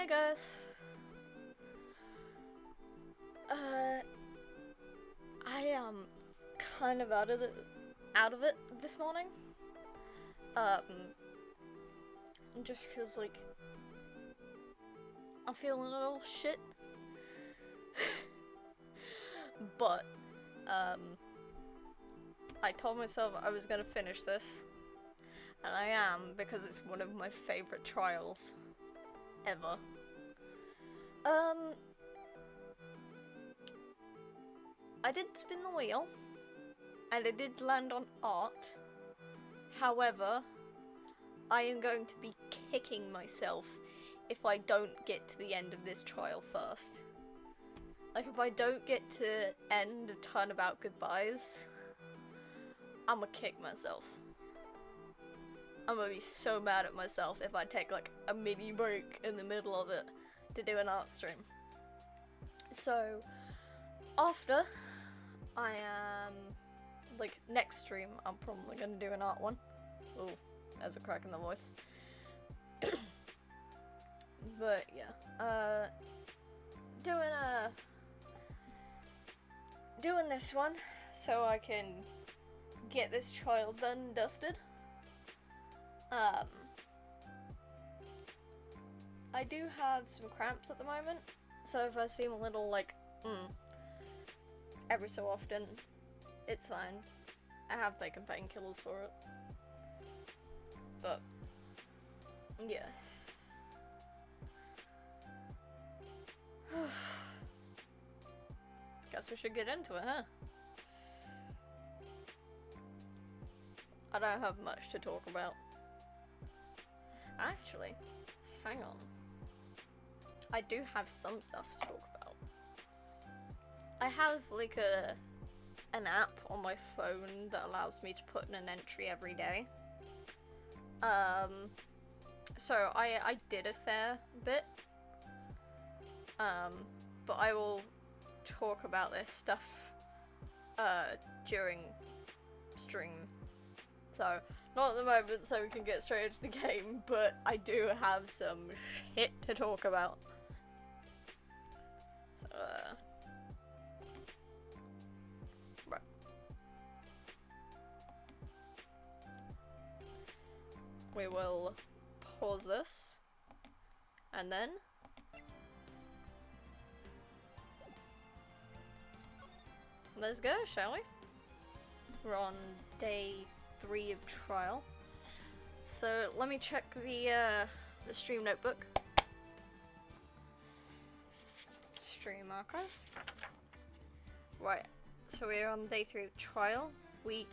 Hey guys. I am kind of out of it this morning. Just because like I'm feeling a little shit. But I told myself I was gonna finish this, and I am, because it's one of my favorite trials ever. I did spin the wheel, and it did land on art. However, I am going to be kicking myself if I don't get to the end of this trial first. Like, if I don't get to the end of Turnabout Goodbyes, I'm gonna kick myself. I'm gonna be so mad at myself if I take like a mini break in the middle of it to do an art stream. So, after I am, like, next stream, I'm probably gonna do an art one. Ooh, there's a crack in the voice. But yeah, doing this one so I can get this trial done and dusted. I do have some cramps at the moment, so if I seem a little like, every so often, it's fine. I have taken painkillers for it. But, yeah. Guess we should get into it, huh? I don't have much to talk about. Actually, hang on. I do have some stuff to talk about. I have like an app on my phone that allows me to put in an entry every day. So I did a fair bit. But I will talk about this stuff during stream. So, not at the moment, so we can get straight into the game, but I do have some shit to talk about. So, right. We will pause this, and then let's go, shall we? We're on day 3 of trial. So let me check the stream notebook. Stream archive. Right, so we're on day 3 of trial. We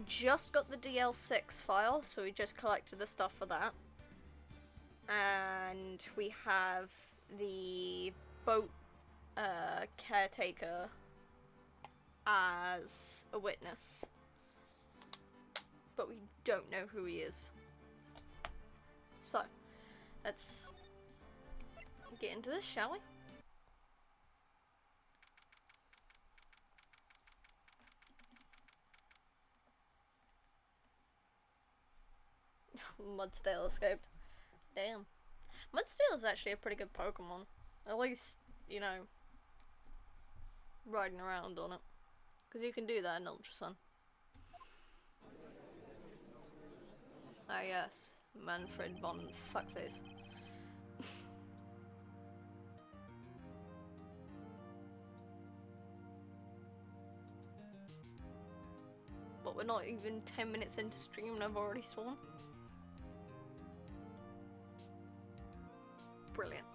just got the DL-6 file, so we just collected the stuff for that. And we have the boat caretaker as a witness, but we don't know who he is. So, let's get into this, shall we? Mudsdale escaped. Damn. Mudsdale is actually a pretty good Pokemon. At least, you know, riding around on it. Because you can do that in Ultra Sun. Ah yes, Manfred von Fuckface. But we're not even 10 minutes into stream and I've already sworn. Brilliant.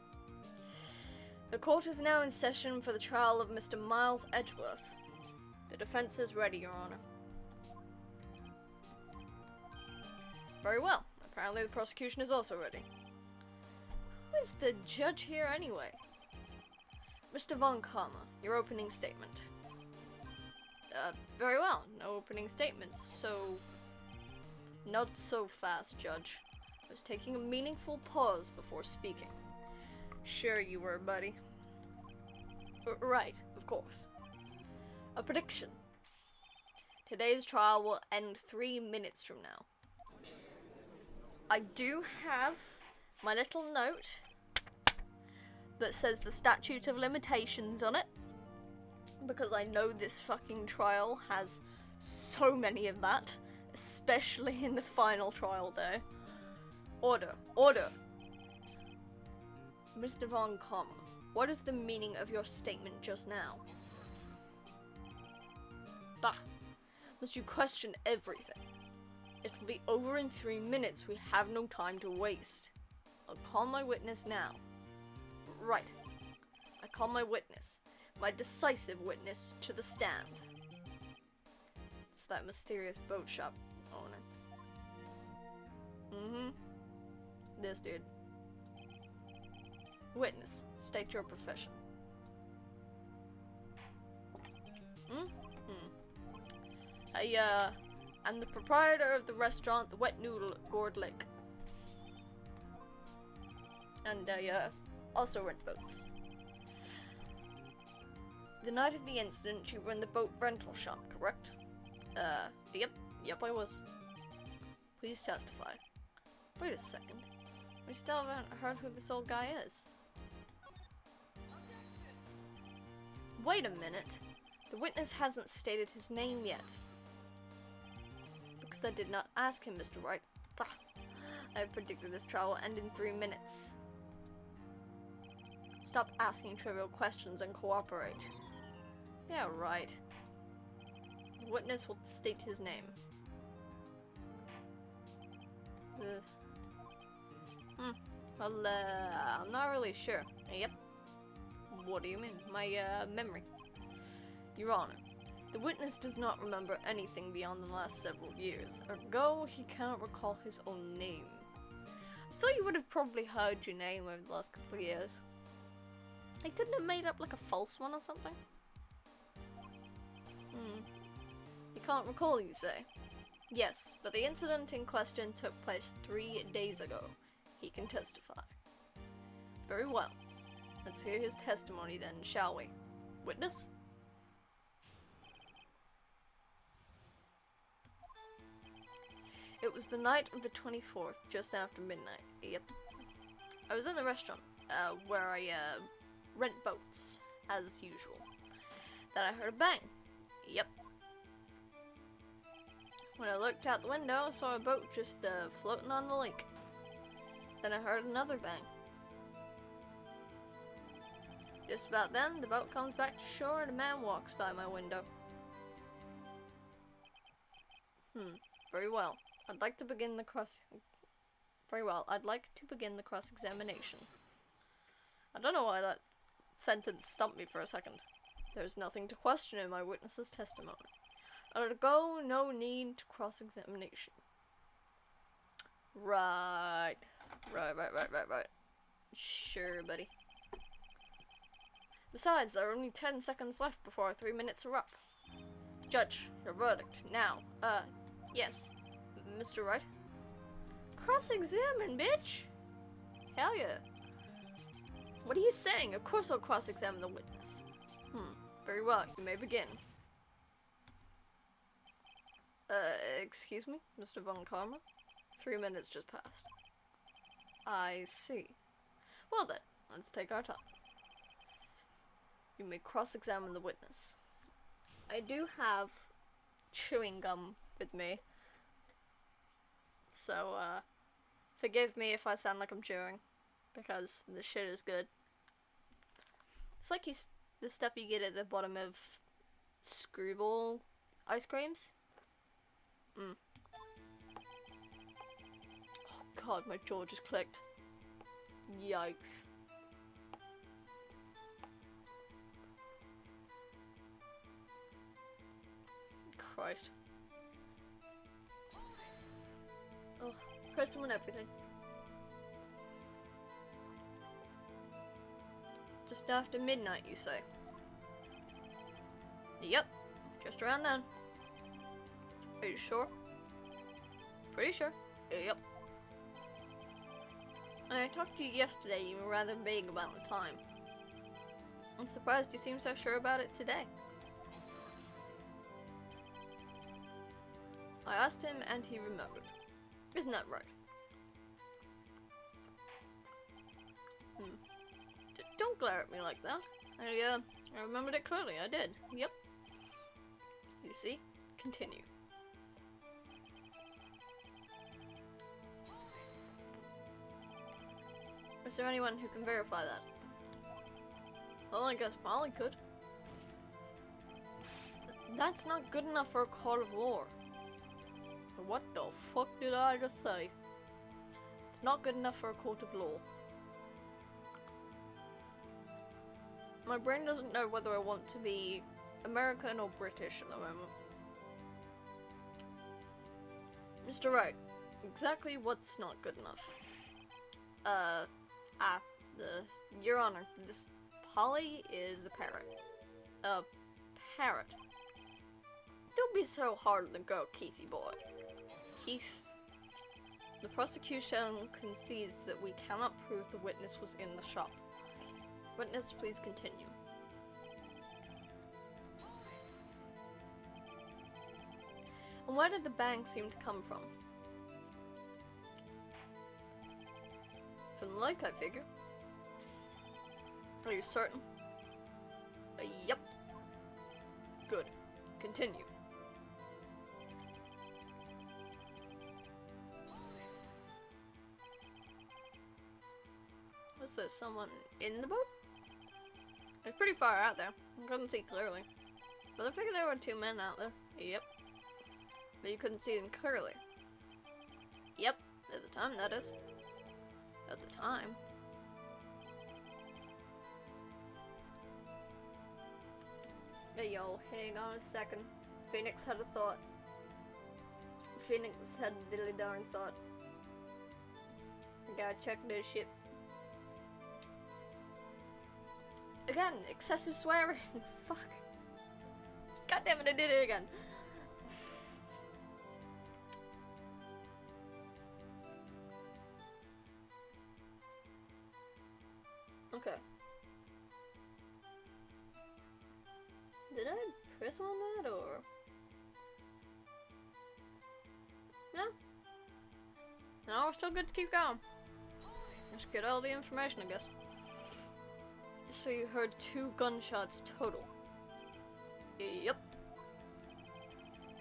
The court is now in session for the trial of Mr. Miles Edgeworth. The defense is ready, Your Honor. Very well. Apparently the prosecution is also ready. Who is the judge here anyway? Mr. Von Karma, your opening statement. Very well. No opening statements, so... Not so fast, Judge. I was taking a meaningful pause before speaking. Sure you were, buddy. Right, of course. A prediction. Today's trial will end 3 minutes from now. I do have my little note that says the statute of limitations on it. Because I know this fucking trial has so many of that. Especially in the final trial day. Order. Order! Mr. Von Comma, what is the meaning of your statement just now? Bah! Must you question everything? It will be over in 3 minutes. We have no time to waste. I'll call my witness now. Right. I call my witness. My decisive witness to the stand. It's that mysterious boat shop owner. This dude. Witness, state your profession. I'm the proprietor of the restaurant, the Wet Noodle at Gourd Lake. And I, also rent boats. The night of the incident, you were in the boat rental shop, correct? Yep, I was. Please testify. Wait a second. We still haven't heard who this old guy is. Wait a minute. The witness hasn't stated his name yet. Because I did not ask him, Mr. Wright. Bah. I predicted this trial will end in 3 minutes. Stop asking trivial questions and cooperate. Yeah, right. The witness will state his name. Well, I'm not really sure. Yep. What do you mean? My, memory. Your Honor, the witness does not remember anything beyond the last several years. Ergo, he cannot recall his own name. I thought you would have probably heard your name over the last couple of years. He couldn't have made up like a false one or something? You can't recall, you say? Yes, but the incident in question took place 3 days ago. He can testify. Very well. Let's hear his testimony then, shall we? Witness? It was the night of the 24th, just after midnight. Yep. I was in the restaurant, where I, rent boats, as usual. Then I heard a bang. Yep. When I looked out the window, I saw a boat just, floating on the lake. Then I heard another bang. Just about then, the boat comes back to shore and a man walks by my window. Very well. I'd like to begin the cross-examination. I don't know why that sentence stumped me for a second. There's nothing to question in my witness's testimony. Ergo, no need to cross-examination. Right. Right. Sure, buddy. Besides, there are only 10 seconds left before our 3 minutes are up. Judge, your verdict, now. Yes. Mr. Wright? Cross-examine, bitch! Hell yeah. What are you saying? Of course I'll cross-examine the witness. Very well, you may begin. Excuse me, Mr. Von Karma? 3 minutes just passed. I see. Well then, let's take our time. You may cross-examine the witness. I do have chewing gum with me. So, forgive me if I sound like I'm chewing. Because the shit is good. It's like the stuff you get at the bottom of Screwball ice creams. Oh god, my jaw just clicked. Yikes. Christ. Oh, press on everything. Just after midnight, you say? Yep, just around then. Are you sure? Pretty sure. Yep. When I talked to you yesterday, you were rather vague about the time. I'm surprised you seem so sure about it today. I asked him and he remembered. Isn't that right? Don't glare at me like that. I remembered it clearly. I did. Yep. You see? Continue. Is there anyone who can verify that? Well, I guess Molly could. That's not good enough for a court of law. What the fuck did I just say? It's not good enough for a court of law. My brain doesn't know whether I want to be American or British at the moment. Mr. Wright, exactly what's not good enough? Your Honor, this Polly is a parrot. A parrot. Don't be so hard on the girl, Keithy boy. Keith. The prosecution concedes that we cannot prove the witness was in the shop. Witness, please continue. And where did the bang seem to come from? From the lake, I figure. Are you certain? Yep. Good. Continue. Was there someone in the boat? It's pretty far out there. I couldn't see clearly. But I figured there were two men out there. Yep. But you couldn't see them clearly. Yep. At the time, that is. At the time. Hey yo, hang on a second. Phoenix had a thought. Phoenix had a dilly darn thought. Gotta check this shit. Again, excessive swearing. Fuck. God damn it, I did it again. Okay. Did I press on that or? No? No, we're still good to keep going. Just get all the information, I guess. So you heard 2 gunshots total. Yep.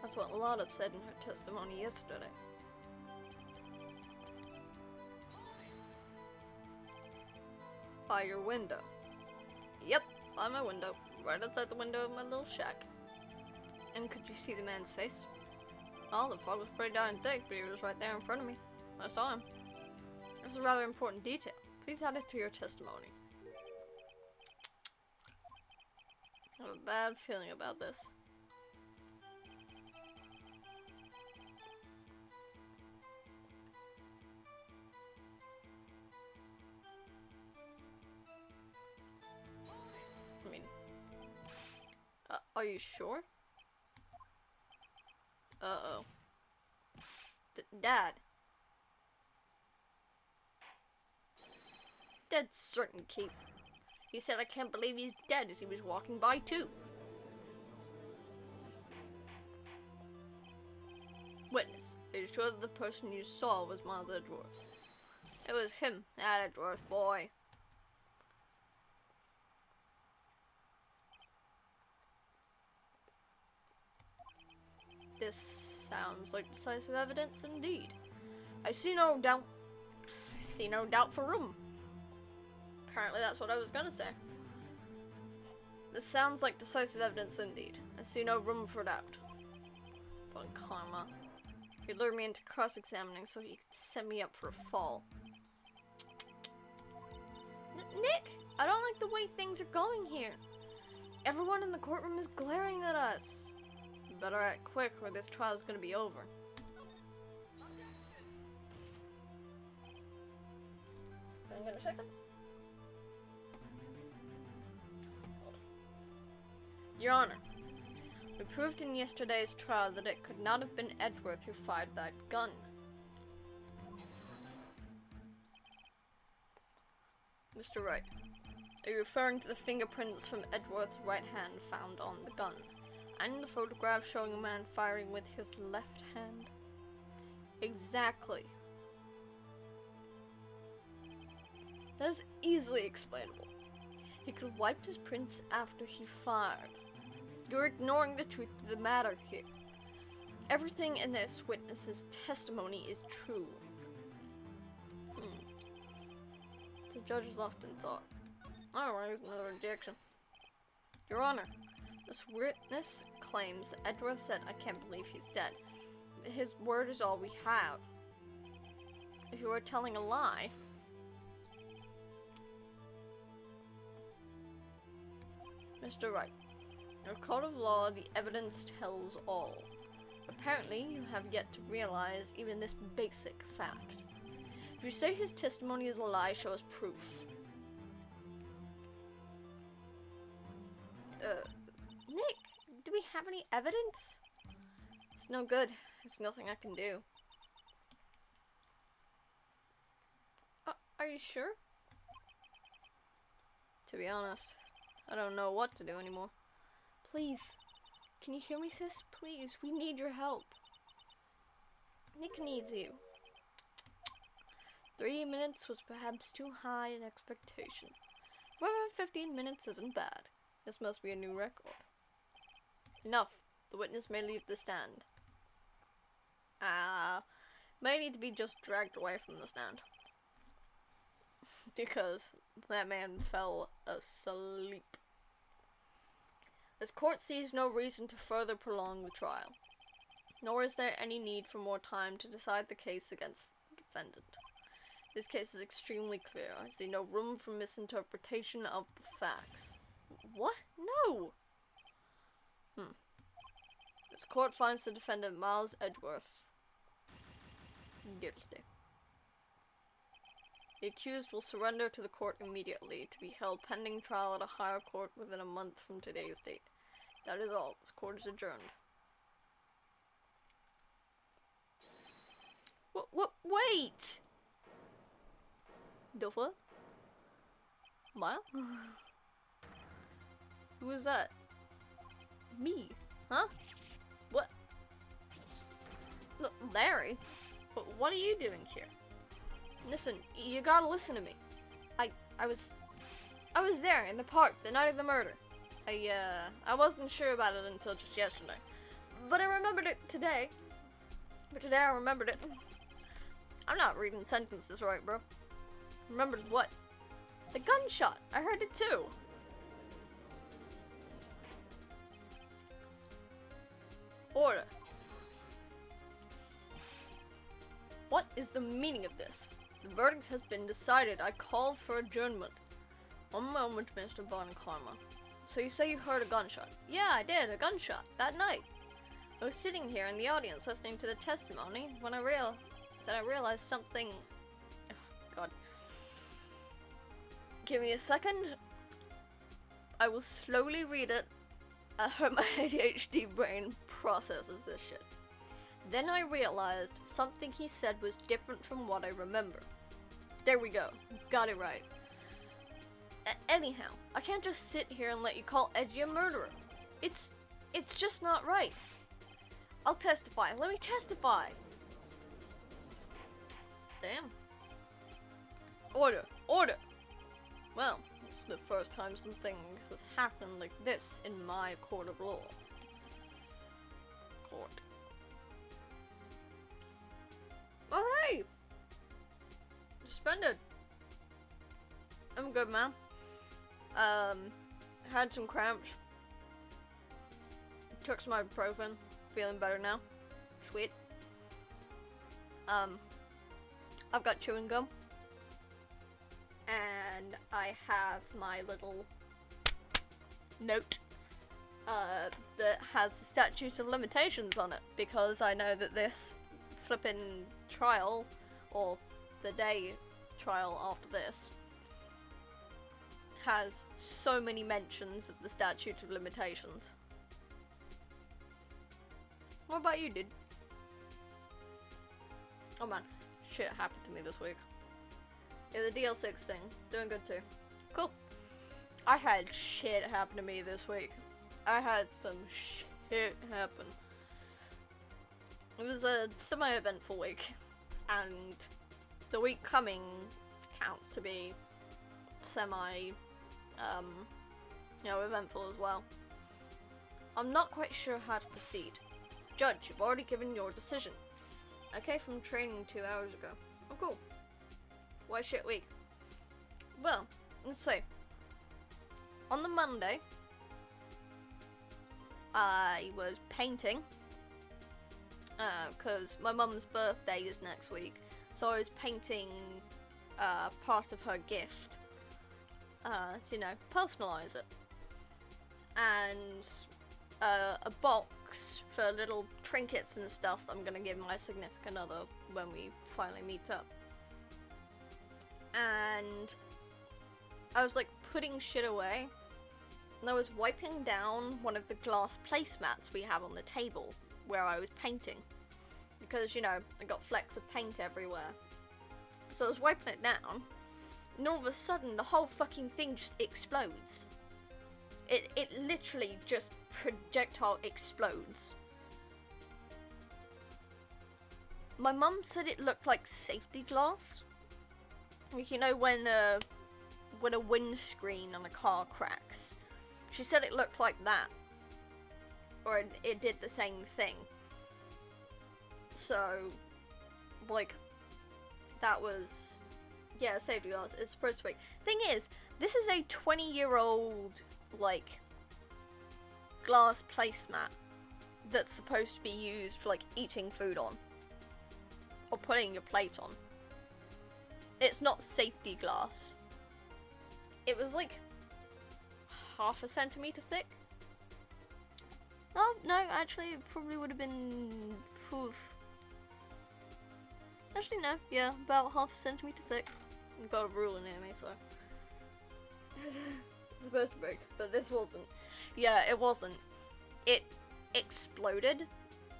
That's what Lotta said in her testimony yesterday. By your window. Yep, by my window. Right outside the window of my little shack. And could you see the man's face? Well, the fog was pretty darn thick, but he was right there in front of me. I saw him. This is a rather important detail. Please add it to your testimony. I have a bad feeling about this. I mean, are you sure? Uh-oh. Dad. Dead certain, Keith. He said, I can't believe he's dead as he was walking by too. Witness, are you sure that the person you saw was Miles Edgeworth? It was him, that Edgeworth boy. This sounds like decisive evidence indeed. I see no doubt for room. Apparently that's what I was gonna say. This sounds like decisive evidence indeed. I see no room for doubt. But karma. He lured me into cross-examining so he could set me up for a fall. Nick! I don't like the way things are going here. Everyone in the courtroom is glaring at us. You better act quick or this trial's gonna be over. Hang on a second. Your Honor, we proved in yesterday's trial that it could not have been Edgeworth who fired that gun. Mr. Wright, are you referring to the fingerprints from Edgeworth's right hand found on the gun, and the photograph showing a man firing with his left hand? Exactly. That is easily explainable. He could have wiped his prints after he fired. You're ignoring the truth of the matter here. Everything in this witness's testimony is true. The judge is lost in thought. Alright, another objection. Your Honor, this witness claims that Edgeworth said, "I can't believe he's dead." His word is all we have. If you are telling a lie, Mr. Wright, in a court of law, the evidence tells all. Apparently, you have yet to realize even this basic fact. If you say his testimony is a lie, show us proof. Nick, do we have any evidence? It's no good. There's nothing I can do. Are you sure? To be honest, I don't know what to do anymore. Please, can you hear me, sis? Please, we need your help. Nick needs you. 3 minutes was perhaps too high an expectation. However, 15 minutes isn't bad. This must be a new record. Enough. The witness may leave the stand. May need to be just dragged away from the stand. Because that man fell asleep. This court sees no reason to further prolong the trial, nor is there any need for more time to decide the case against the defendant. This case is extremely clear. I see no room for misinterpretation of the facts. What? No! This court finds the defendant, Miles Edgeworth, guilty. The accused will surrender to the court immediately, to be held pending trial at a higher court within a month from today's date. That is all. This court is adjourned. Wait! The fuck? What? Who is that? Me? Huh? What? Look, Larry? What are you doing here? Listen, you gotta listen to me. I was there in the park the night of the murder. I wasn't sure about it until just yesterday. But I remembered it today. But today I remembered it. I'm not reading sentences right, bro. Remembered what? The gunshot. I heard it too. Order. What is the meaning of this? The verdict has been decided. I call for adjournment. One moment, Mr. Von Karma. So you say you heard a gunshot? Yeah, I did. A gunshot. That night. I was sitting here in the audience listening to the testimony when I realized something. Oh, God. Give me a second. I will slowly read it. I hope my ADHD brain processes this shit. Then I realized something he said was different from what I remember. There we go. Got it right. Anyhow, I can't just sit here and let you call Edgey a murderer. It's just not right. I'll testify. Let me testify. Damn. Order. Order. Well, it's the first time something has happened like this in my court of law. Court. Oh, hey! Suspended. I'm good, man. Had some cramps. Took some ibuprofen. Feeling better now. Sweet. I've got chewing gum. And I have my little note that has the statute of limitations on it, because I know that this flippin' trial, or the day trial after this, has so many mentions of the statute of limitations. What about you, dude? Oh man, shit happened to me this week. Yeah, the DL-6 thing. Doing good too. Cool. I had shit happen to me this week. I had some shit happen. It was a semi-eventful week. And the week coming counts to be eventful as well. I'm not quite sure how to proceed. Judge, you've already given your decision. I came from training 2 hours ago. Oh, cool. Why shit week? Well, let's see. On the Monday, I was painting, because my mum's birthday is next week, so I was painting part of her gift, to, personalise it. And a box for little trinkets and stuff that I'm gonna give my significant other when we finally meet up. And I was like putting shit away, and I was wiping down one of the glass placemats we have on the table where I was painting, because I got flecks of paint everywhere. So I was wiping it down, and all of a sudden the whole fucking thing just explodes. It literally just projectile explodes. My mum said it looked like safety glass. Like, when a windscreen on a car cracks. She said it looked like that. Or it did the same thing. So, like, that was, yeah, safety glass. It's supposed to be. Thing is, this is a 20-year-old, like, glass placemat that's supposed to be used for, like, eating food on. Or putting your plate on. It's not safety glass. It was, like, half a centimeter thick. Oh, no, actually, it probably would have been... Oof. Actually, no, yeah, about half a centimeter thick. I've got a ruler near me, so... It's supposed to be, but this wasn't. Yeah, it wasn't. It exploded,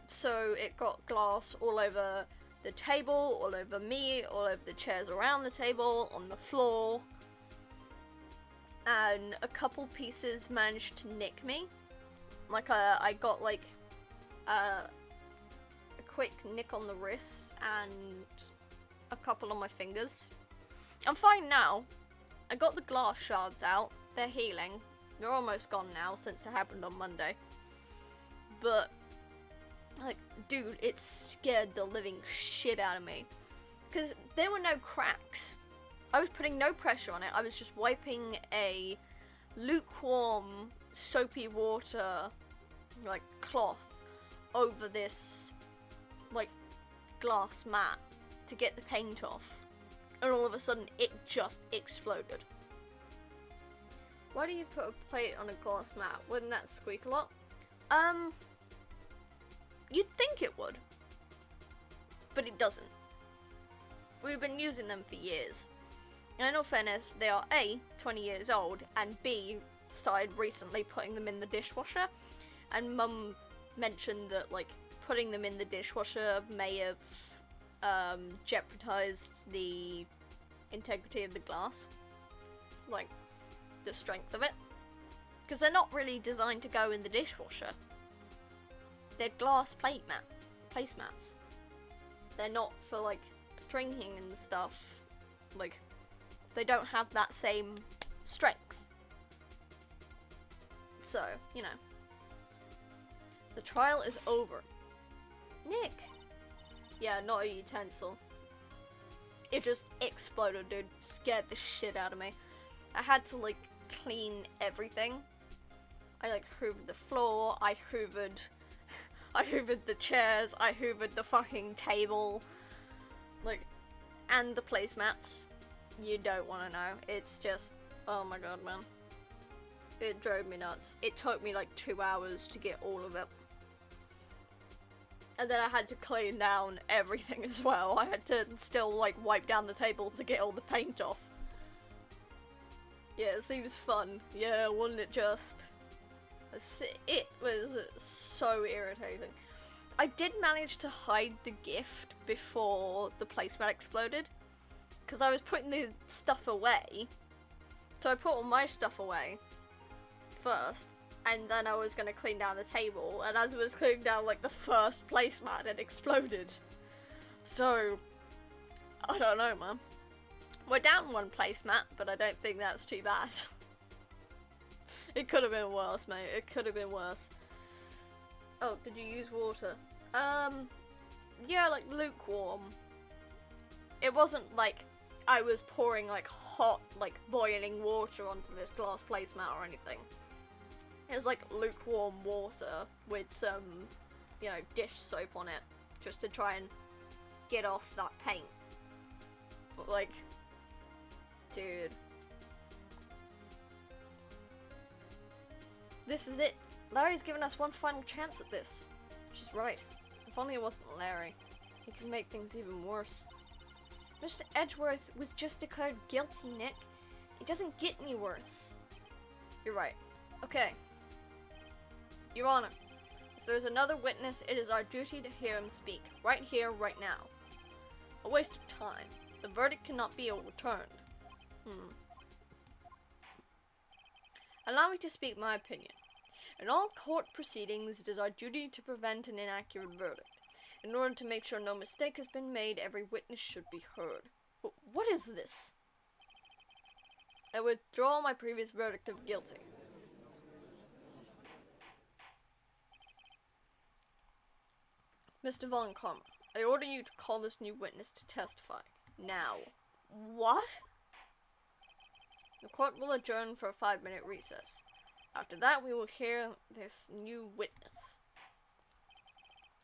so it got glass all over the table, all over me, all over the chairs around the table, on the floor. And a couple pieces managed to nick me. Like, I got, like, a quick nick on the wrist and a couple on my fingers. I'm fine now. I got the glass shards out. They're healing. They're almost gone now since it happened on Monday. But, like, dude, it scared the living shit out of me. Because there were no cracks. I was putting no pressure on it. I was just wiping a lukewarm, soapy water, like, cloth over this, like, glass mat to get the paint off. And all of a sudden, it just exploded. Why do you put a plate on a glass mat? Wouldn't that squeak a lot? You'd think it would. But it doesn't. We've been using them for years. And in all fairness, they are A, 20 years old, and B, started recently putting them in the dishwasher. And Mum mentioned that, like, putting them in the dishwasher may have jeopardized the integrity of the glass. Like, the strength of it. Because they're not really designed to go in the dishwasher. They're glass placemats. They're not for, like, drinking and stuff. Like, they don't have that same strength. So, the trial is over. Nick! Yeah, not a utensil. It just exploded, dude. Scared the shit out of me. I had to, like, clean everything. I, like, hoovered the floor, I hoovered the chairs, I hoovered the fucking table. Like, and the placemats. You don't want to know. It's just, oh my god, man. It drove me nuts. It took me like 2 hours to get all of it. And then I had to clean down everything as well. I had to still, like, wipe down the table to get all the paint off. Yeah, it seems fun. Yeah, wasn't it just? It was so irritating. I did manage to hide the gift before the placemat exploded. Because I was putting the stuff away. So I put all my stuff away first. And then I was going to clean down the table. And as I was cleaning down, like, the first placemat, it exploded. So, I don't know, man. We're down one placemat, but I don't think that's too bad. It could have been worse, mate. It could have been worse. Oh, did you use water? Yeah, like lukewarm. It wasn't like I was pouring like hot, like boiling water onto this glass placemat or anything. It was like lukewarm water with some, you know, dish soap on it, just to try and get off that paint. But like, dude. This is it. Larry's given us one final chance at this. She's right. If only it wasn't Larry. He could make things even worse. Mr. Edgeworth was just declared guilty, Nick. It doesn't get any worse. You're right. Okay. Your Honor, if there's another witness, it is our duty to hear him speak. Right here, right now. A waste of time. The verdict cannot be overturned. Allow me to speak my opinion. In all court proceedings, it is our duty to prevent an inaccurate verdict. In order to make sure no mistake has been made, every witness should be heard. What is this? I withdraw my previous verdict of guilty. Mr. Von Karma, I order you to call this new witness to testify. Now. What? The court will adjourn for a 5-minute recess. After that, we will hear this new witness.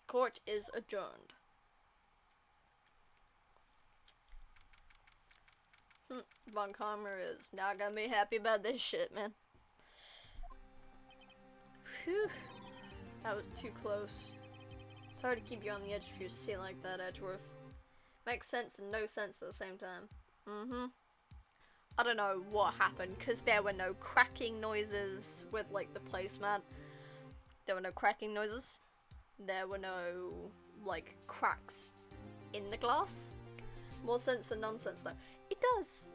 Court is adjourned. Von Karma is not gonna be happy about this shit, man. Whew. That was too close. Sorry to keep you on the edge of your seat like that, Edgeworth. Makes sense and no sense at the same time. I don't know what happened, because there were no cracking noises with, like, the placemat. There were no cracking noises. There were no, like, cracks in the glass. More sense than nonsense, though. It does.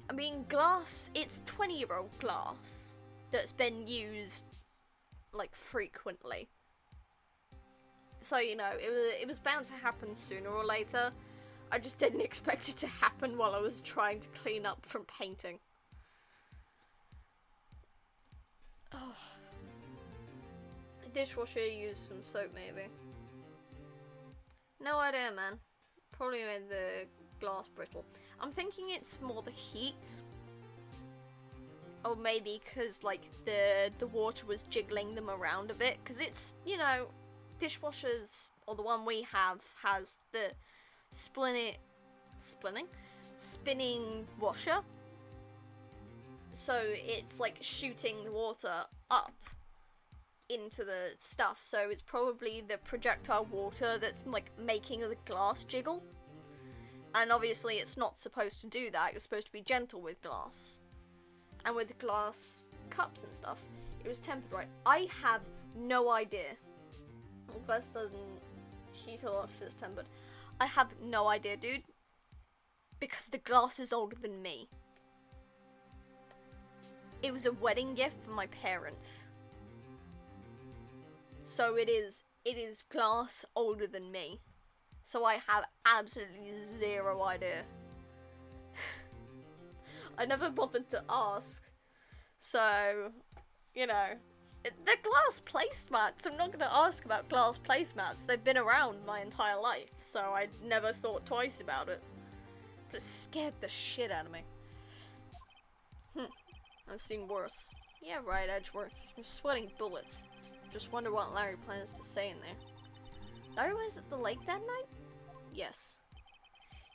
I mean, glass, it's 20-year-old glass that's been used, like, frequently. So, you know, it was bound to happen sooner or later. I just didn't expect it to happen while I was trying to clean up from painting. Oh. A dishwasher used some soap, maybe. No idea, man. Probably made the glass brittle. I'm thinking it's more the heat. Or maybe because, like, the water was jiggling them around a bit. Because it's, you know, dishwashers, or the one we have, has the spinning washer, so it's like shooting the water up into the stuff, so it's probably the projectile water that's like making the glass jiggle, and obviously it's not supposed to do that. You're supposed to be gentle with glass, and with glass cups and stuff, it was tempered right. I have no idea. Glass doesn't heat a lot if it's tempered. I have no idea, dude. Because the glass is older than me. It was a wedding gift from my parents. So it is glass older than me. So I have absolutely zero idea. I never bothered to ask. So, you know. They're glass placemats. I'm not going to ask about glass placemats. They've been around my entire life, so I never thought twice about it. But it scared the shit out of me. I've seen worse. Yeah, right, Edgeworth. You're sweating bullets. Just wonder what Larry plans to say in there. Larry was at the lake that night? Yes.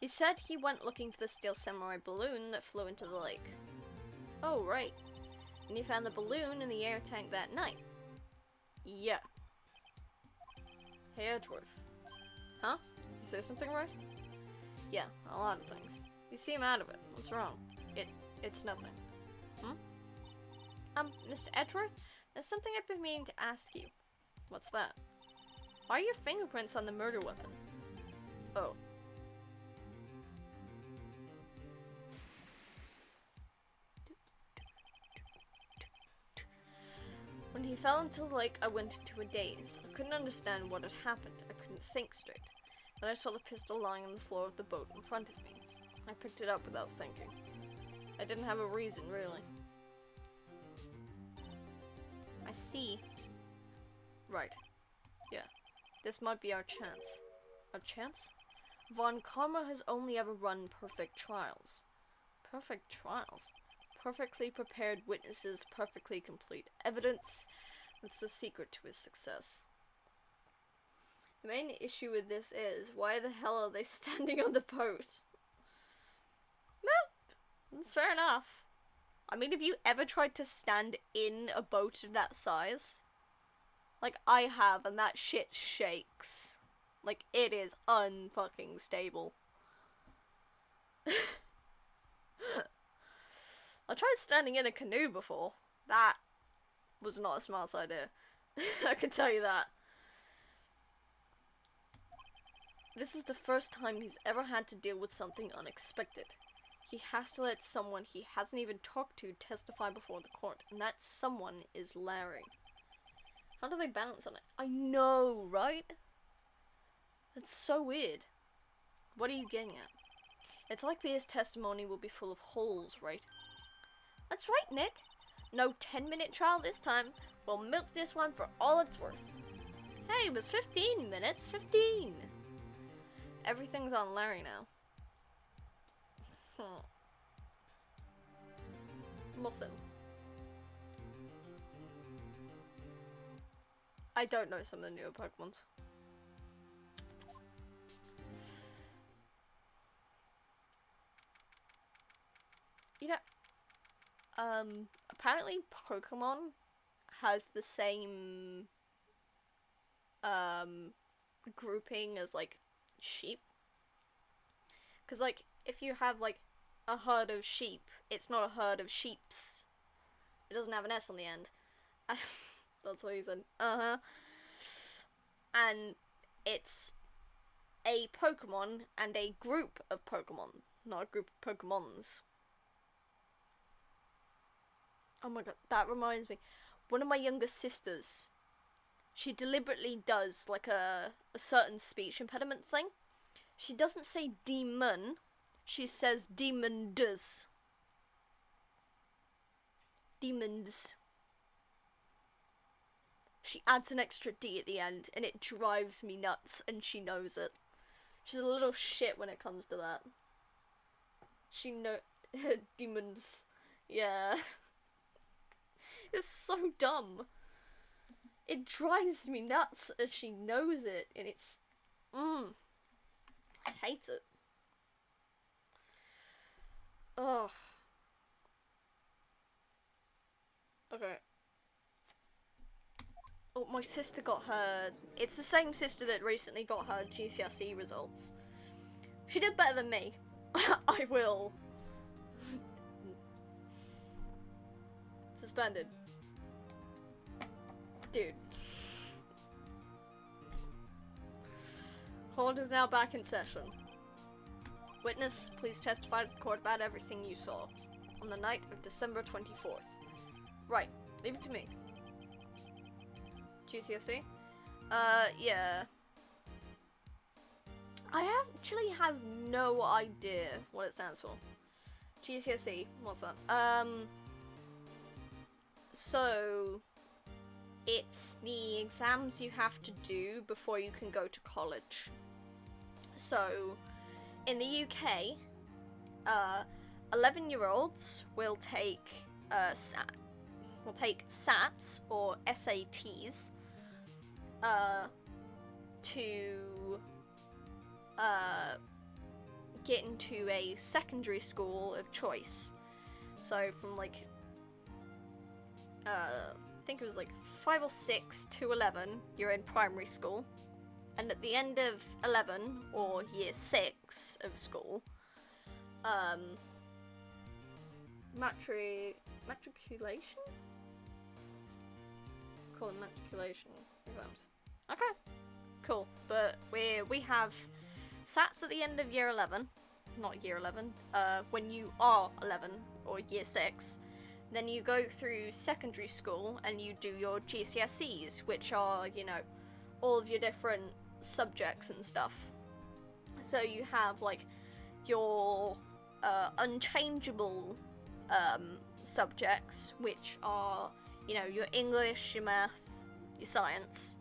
He said he went looking for the steel samurai balloon that flew into the lake. Oh, right. And he found the balloon in the air tank that night. Yeah. Hey, Edgeworth. Huh? You say something right? Yeah, a lot of things. You seem out of it. What's wrong? It's nothing. Mr. Edgeworth? There's something I've been meaning to ask you. What's that? Why are your fingerprints on the murder weapon? Oh. When he fell into the lake, I went into a daze. I couldn't understand what had happened. I couldn't think straight. Then I saw the pistol lying on the floor of the boat in front of me. I picked it up without thinking. I didn't have a reason, really. I see. Right. Yeah. This might be our chance. Our chance? Von Karma has only ever run perfect trials. Perfect trials? Perfectly prepared witnesses, perfectly complete evidence. That's the secret to his success. The main issue with this is, why the hell are they standing on the boat? No, that's fair enough. I mean, have you ever tried to stand in a boat of that size? Like, I have, and that shit shakes. Like, it is unfucking stable. I tried standing in a canoe before. That was not a smart idea. I can tell you that. This is the first time he's ever had to deal with something unexpected. He has to let someone he hasn't even talked to testify before the court, and that someone is Larry. How do they balance on it? I know, right? That's so weird. What are you getting at? It's likely his testimony will be full of holes, right? That's right, Nick. No 10-minute trial this time. We'll milk this one for all it's worth. Hey, it was 15 minutes. 15! Everything's on Larry now. Muffin. I don't know some of the newer Pokemons. You know, apparently Pokemon has the same, grouping as, like, sheep. Because, like, if you have, like, a herd of sheep, it's not a herd of sheeps. It doesn't have an S on the end. That's what he said. Uh-huh. And it's a Pokemon and a group of Pokemon, not a group of Pokemons. Oh my god, that reminds me. One of my younger sisters, she deliberately does, like, a certain speech impediment thing. She doesn't say demon, she says demons. Demons. She adds an extra D at the end, and it drives me nuts, and she knows it. She's a little shit when it comes to that. She demons. Yeah. It's so dumb. It drives me nuts, and she knows it, and it's... I hate it. Ugh. Okay. Oh, my sister got her... It's the same sister that recently got her GCSE results. She did better than me. I will. Suspended. Dude. Court is now back in session. Witness, please testify to the court about everything you saw on the night of December 24th. Right, leave it to me. GCSE? Yeah. I actually have no idea what it stands for. GCSE, what's that? So, it's the exams you have to do before you can go to college. So, in the UK, 11-year-olds will take, SATs, or SATs, to, get into a secondary school of choice. So, from, like, I think it was, like, 5 or 6 to 11, you're in primary school. And at the end of 11, or year 6 of school, matriculation? Call it matriculation exams. Okay, cool. But we have SATs at the end of year 11, not year 11, when you are 11, or year 6. Then you go through secondary school and you do your GCSEs, which are, you know, all of your different subjects and stuff. So you have, like, your unchangeable subjects, which are you know, your English, your math, your science.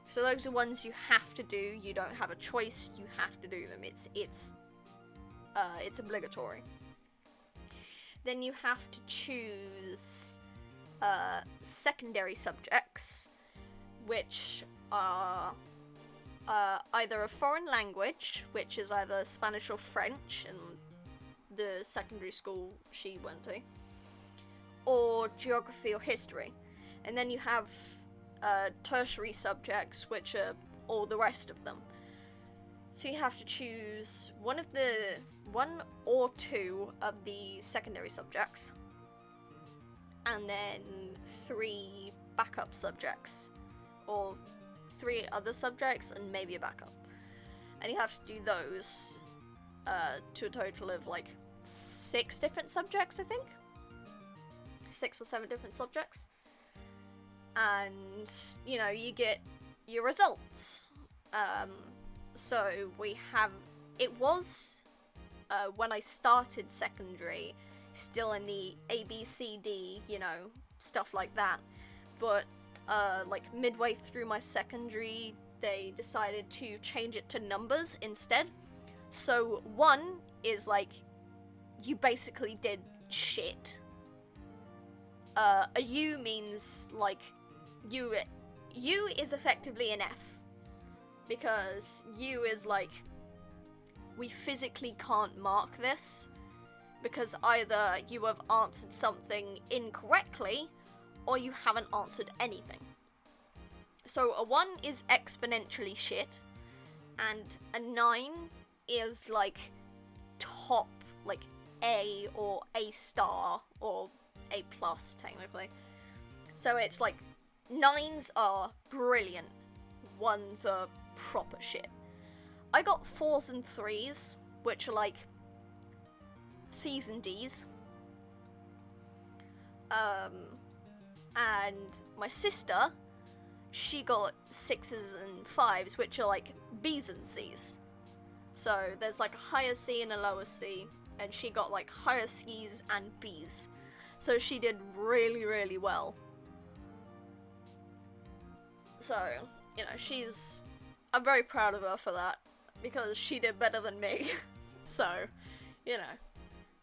So those are ones you have to do. You don't have a choice. You have to do them. It's obligatory. Then you have to choose secondary subjects, which are either a foreign language, which is either Spanish or French in the secondary school she went to, or geography or history. And then you have tertiary subjects, which are all the rest of them. So you have to choose one or two of the secondary subjects, and then 3 backup subjects, or 3 other subjects and maybe a backup. And you have to do those to a total of like 6 different subjects, I think. 6 or 7 different subjects. And, you know, you get your results. So we have, it was, when I started secondary, still in the A, B, C, D, you know, stuff like that. But, like, midway through my secondary, they decided to change it to numbers instead. So 1 is, like, you basically did shit. A U means, like, U is effectively an F. Because U is like, we physically can't mark this, because either you have answered something incorrectly, or you haven't answered anything. So a 1 is exponentially shit, and a 9 is like top, like A or A star, or A plus technically. So it's like, 9s are brilliant, 1s are proper shit. I got 4s and 3s, which are like C's and D's. And my sister, she got 6s and 5s, which are like B's and C's. So there's like a higher C and a lower C, and she got like higher C's and B's. So she did really, really well. So, you know, I'm very proud of her for that, because she did better than me. So, you know,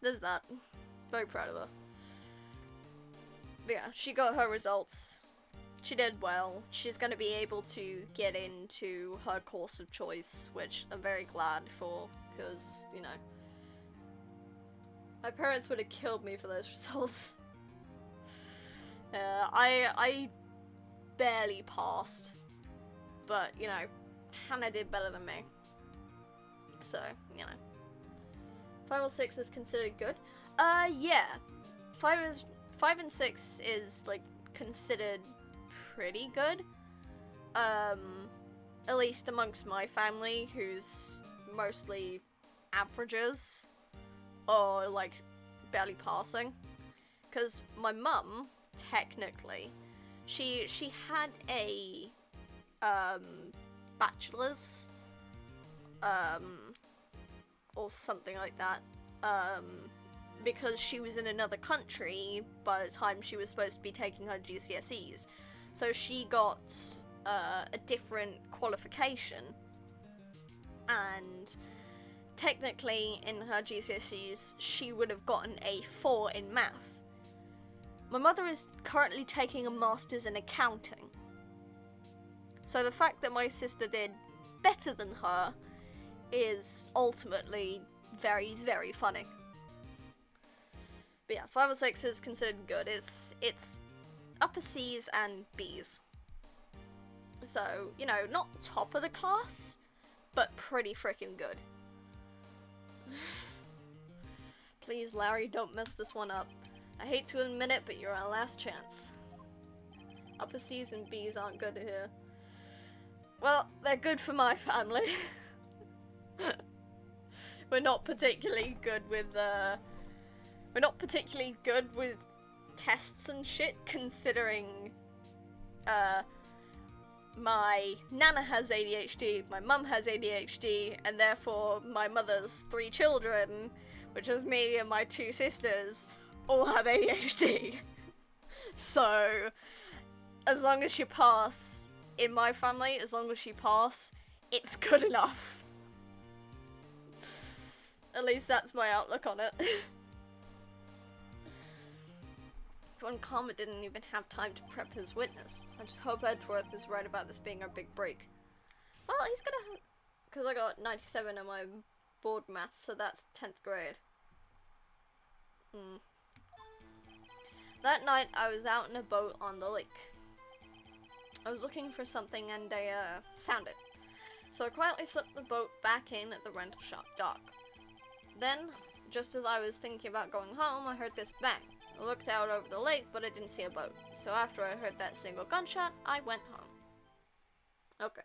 there's that. Very proud of her. But yeah, she got her results. She did well. She's going to be able to get into her course of choice, which I'm very glad for, because, you know, my parents would have killed me for those results. I barely passed, but, you know, Hannah did better than me. So, you know. 5 or 6 is considered good. Yeah. 5 and 6 is, like, considered pretty good. At least amongst my family, who's mostly averages, or, like, barely passing. Because my mum, technically, she had a, bachelor's, or something like that, because she was in another country by the time she was supposed to be taking her GCSEs. So she got a different qualification, and technically in her GCSEs she would have gotten a 4 in math. My mother is currently taking a master's in accounting. So the fact that my sister did better than her is ultimately very, very funny. But yeah, 5 or 6 is considered good. It's upper C's and B's. So, you know, not top of the class, but pretty freaking good. Please, Larry, don't mess this one up. I hate to admit it, but you're our last chance. Upper C's and B's aren't good here. Well, they're good for my family. We're not particularly good with tests and shit, considering my nana has ADHD, my mum has ADHD, and therefore my mother's 3 children, which is me and my 2 sisters, all have ADHD. So, as long as you pass, in my family, as long as you pass, it's good enough. At least that's my outlook on it. When Karma didn't even have time to prep his witness. I just hope Edgeworth is right about this being our big break. Well, he's gonna... Because I got 97 in my board maths, so that's 10th grade. That night, I was out in a boat on the lake. I was looking for something and I found it. So I quietly slipped the boat back in at the rental shop dock. Then, just as I was thinking about going home, I heard this bang. I looked out over the lake, but I didn't see a boat. So after I heard that single gunshot, I went home. Okay.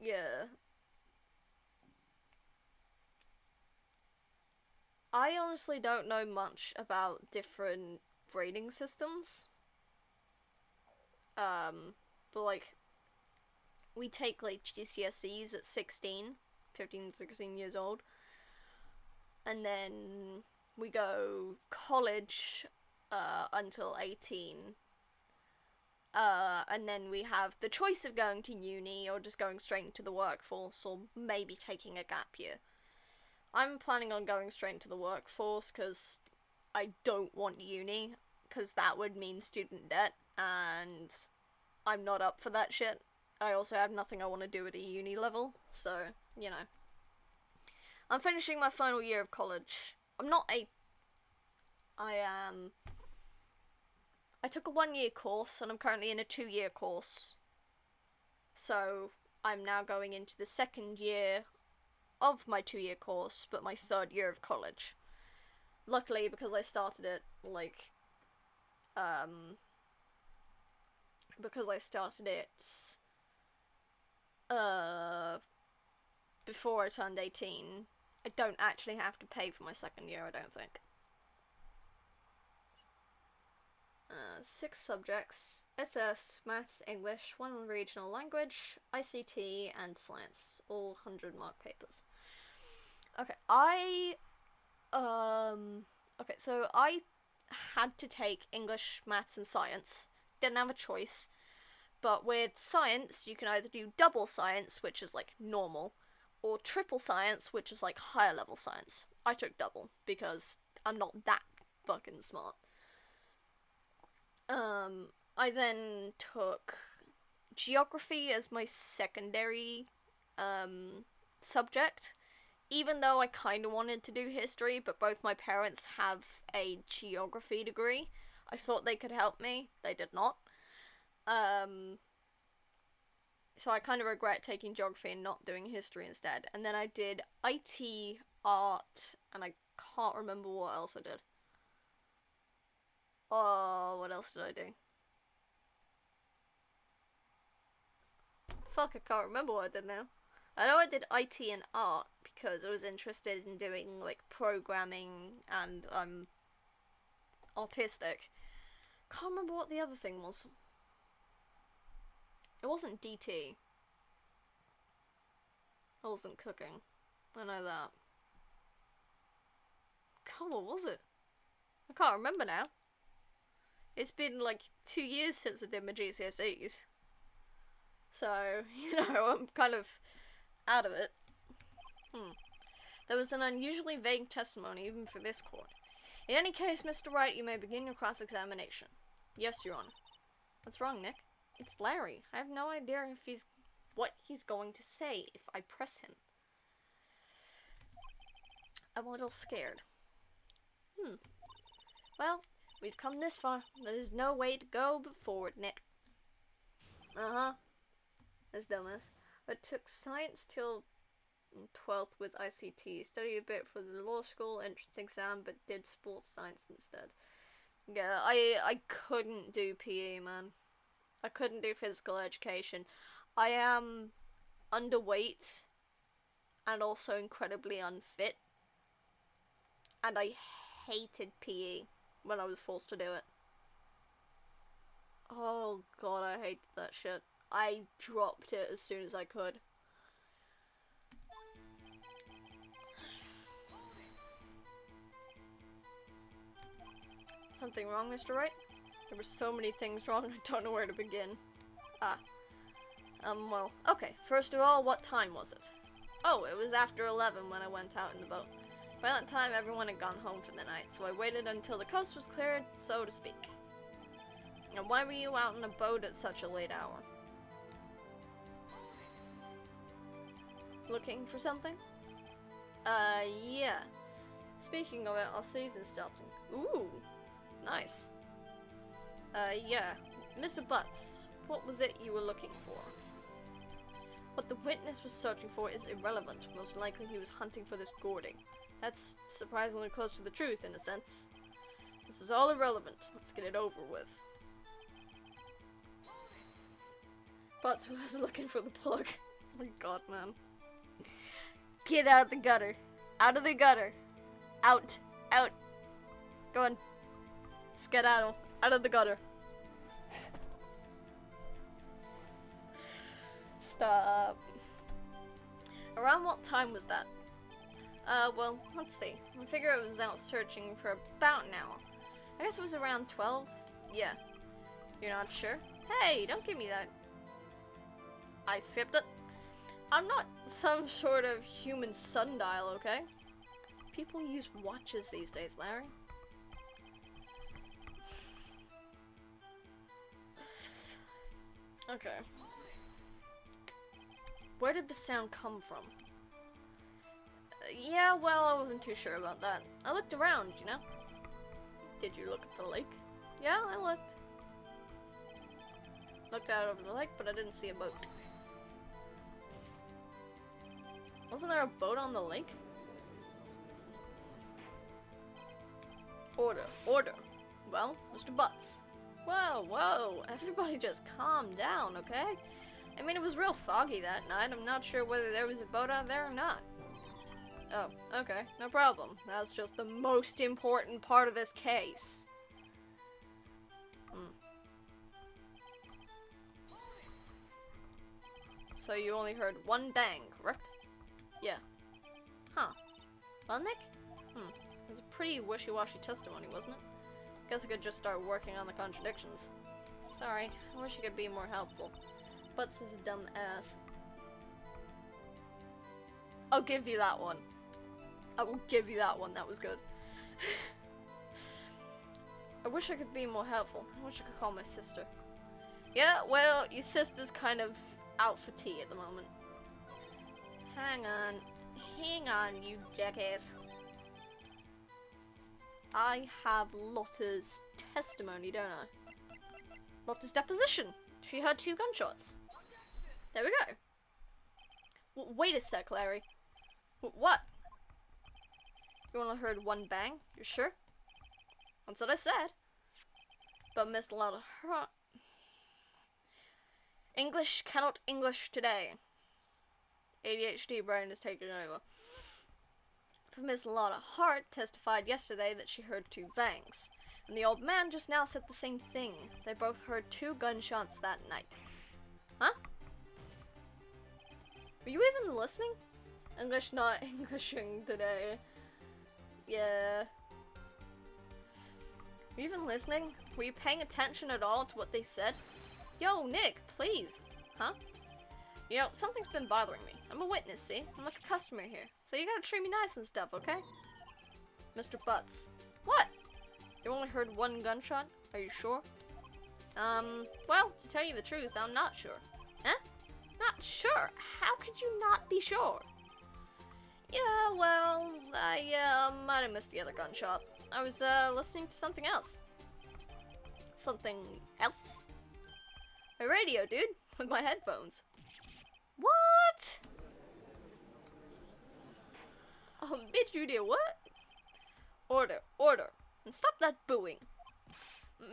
Yeah. I honestly don't know much about different grading systems. But like, we take like GCSEs at 16, 15, 16 years old. And then we go college until 18. And then we have the choice of going to uni or just going straight into the workforce or maybe taking a gap year. I'm planning on going straight into the workforce because I don't want uni, because that would mean student debt, and I'm not up for that shit. I also have nothing I want to do at a uni level, so, you know. I'm finishing my final year of college. I took a 1-year course, and I'm currently in a 2-year course. So, I'm now going into the second year of my 2-year course, but my 3rd year of college. Luckily, because I started it, like, before I turned 18, I don't actually have to pay for my 2nd year, I don't think. 6 subjects: SS, Maths, English, 1 regional language, ICT, and Science. All 100-mark papers. Okay, so I had to take English, Maths, and Science. Didn't have a choice. But with Science, you can either do double Science, which is like normal, or triple Science, which is like higher level Science. I took double, because I'm not that fucking smart. I then took Geography as my secondary, subject, even though I kind of wanted to do history, but both my parents have a geography degree. I thought they could help me. They did not. So I kind of regret taking geography and not doing history instead. And then I did IT, art, and I can't remember what else I did. Oh, what else did I do? Fuck, I can't remember what I did now. I know I did IT and art because I was interested in doing, like, programming, and I'm autistic. Can't remember what the other thing was. It wasn't DT. I wasn't cooking. I know that. God, what was it? I can't remember now. It's been like 2 years since I did my GCSEs. So, you know, I'm kind of out of it. There was an unusually vague testimony even for this court. In any case, Mr. Wright, you may begin your cross-examination. Yes, Your Honor. What's wrong, Nick? It's Larry. I have no idea what he's going to say if I press him. I'm a little scared. Well, we've come this far. There's no way to go but forward, Nick. That's dumbass. I took science till 12th with ICT. Studied a bit for the law school entrance exam, but did sports science instead. Yeah, I couldn't do PE, man. I couldn't do physical education. I am underweight and also incredibly unfit. And I hated PE when I was forced to do it. Oh god, I hated that shit. I dropped it as soon as I could. Something wrong, Mr. Wright? There were so many things wrong, I don't know where to begin. Well, okay. First of all, what time was it? Oh, it was after 11 when I went out in the boat. By that time, everyone had gone home for the night, so I waited until the coast was cleared, so to speak. And why were you out in a boat at such a late hour? Looking for something? Yeah. Speaking of it, our season's starting. Ooh, nice. Yeah. Mr. Butts, what was it you were looking for? What the witness was searching for is irrelevant. Most likely he was hunting for this Gording. That's surprisingly close to the truth, in a sense. This is all irrelevant. Let's get it over with. Butts was looking for the plug. Oh my god, man. Get out the gutter. Out of the gutter. Out. Out. Go on. Skedaddle. Out of the gutter. Stop. Around what time was that? Well, let's see. I figure I was out searching for about an hour. I guess it was around 12? Yeah. You're not sure? Hey, don't give me that. I skipped it. I'm not some sort of human sundial, okay? People use watches these days, Larry. Okay. Where did the sound come from? Yeah, well, I wasn't too sure about that. I looked around, you know? Did you look at the lake? Yeah, I looked. Looked out over the lake, but I didn't see a boat. Wasn't there a boat on the lake? Order, order. Well, Mr. Butts. Whoa, whoa, everybody just calm down, okay? I mean, it was real foggy that night. I'm not sure whether there was a boat out there or not. Oh, okay, no problem. That's just the most important part of this case. So you only heard one bang, correct? Yeah. Huh. Well, Nick? It was a pretty wishy-washy testimony, wasn't it? Guess I could just start working on the contradictions. Sorry, I wish you could be more helpful. Butts is a dumb ass. I'll give you that one. I will give you that one, that was good. I wish I could be more helpful. I wish I could call my sister. Yeah, well, your sister's kind of out for tea at the moment. Hang on, you jackass. I have Lotta's testimony, don't I? Lotta's deposition. She heard 2 gunshots. There we go. Wait a sec, Larry. What? You only heard 1 bang? You sure? That's what I said. But missed a lot of her. English cannot English today. ADHD brain is taking over. Miss Lotta Hart testified yesterday that she heard 2 bangs, and the old man just now said the same thing. They both heard 2 gunshots that night. Huh? Were you even listening? English not Englishing today. Yeah. Were you even listening? Were you paying attention at all to what they said? Yo, Nick, please. Huh? You know, something's been bothering me. I'm a witness, see? I'm like a customer here. So you gotta treat me nice and stuff, okay? Mr. Butts. What? You only heard 1 gunshot? Are you sure? Well, to tell you the truth, I'm not sure. Huh? Not sure? How could you not be sure? Yeah, well, I might have missed the other gunshot. I was, listening to something else. Something else? My radio, dude, with my headphones. What? Oh, bitch, you did what? Order, order, and stop that booing.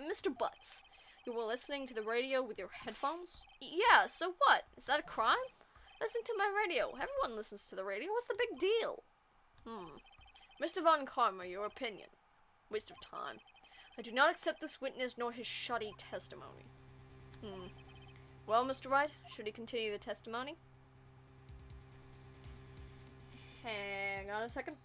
Mr. Butts, you were listening to the radio with your headphones? Yeah, so what? Is that a crime? Listen to my radio. Everyone listens to the radio. What's the big deal? Mr. Von Karma, your opinion. Waste of time. I do not accept this witness nor his shoddy testimony. Well, Mr. Wright, should he continue the testimony? Hang on a second.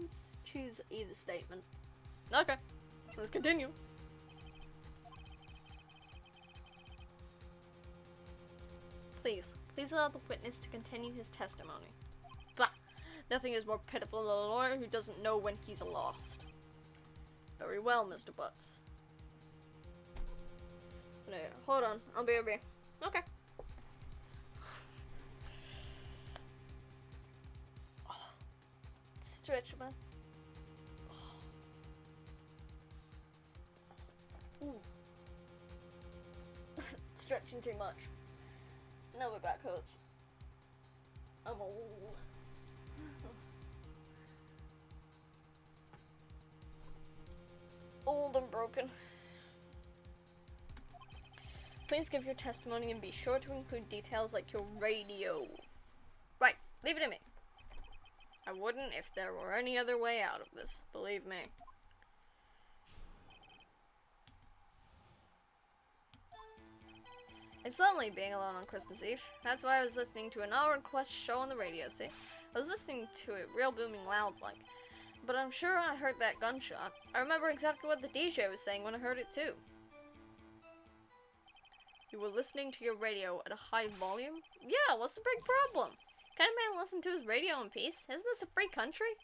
Let's choose either statement. Okay, let's continue. Please allow the witness to continue his testimony. Bah! Nothing is more pitiful than a lawyer who doesn't know when he's lost. Very well, Mr. Butts. No, hold on, I'll be over here. Okay. Oh, stretch, man. Oh. Ooh. Stretching too much. Now my back hurts. I'm old. Old and broken. Please give your testimony and be sure to include details like your radio. Right, leave it to me. I wouldn't if there were any other way out of this, believe me. It's lonely being alone on Christmas Eve. That's why I was listening to an all-request show on the radio, see? I was listening to it real booming loud like. But I'm sure I heard that gunshot. I remember exactly what the DJ was saying when I heard it too. You were listening to your radio at a high volume? Yeah, what's the big problem? Can't a man listen to his radio in peace? Isn't this a free country?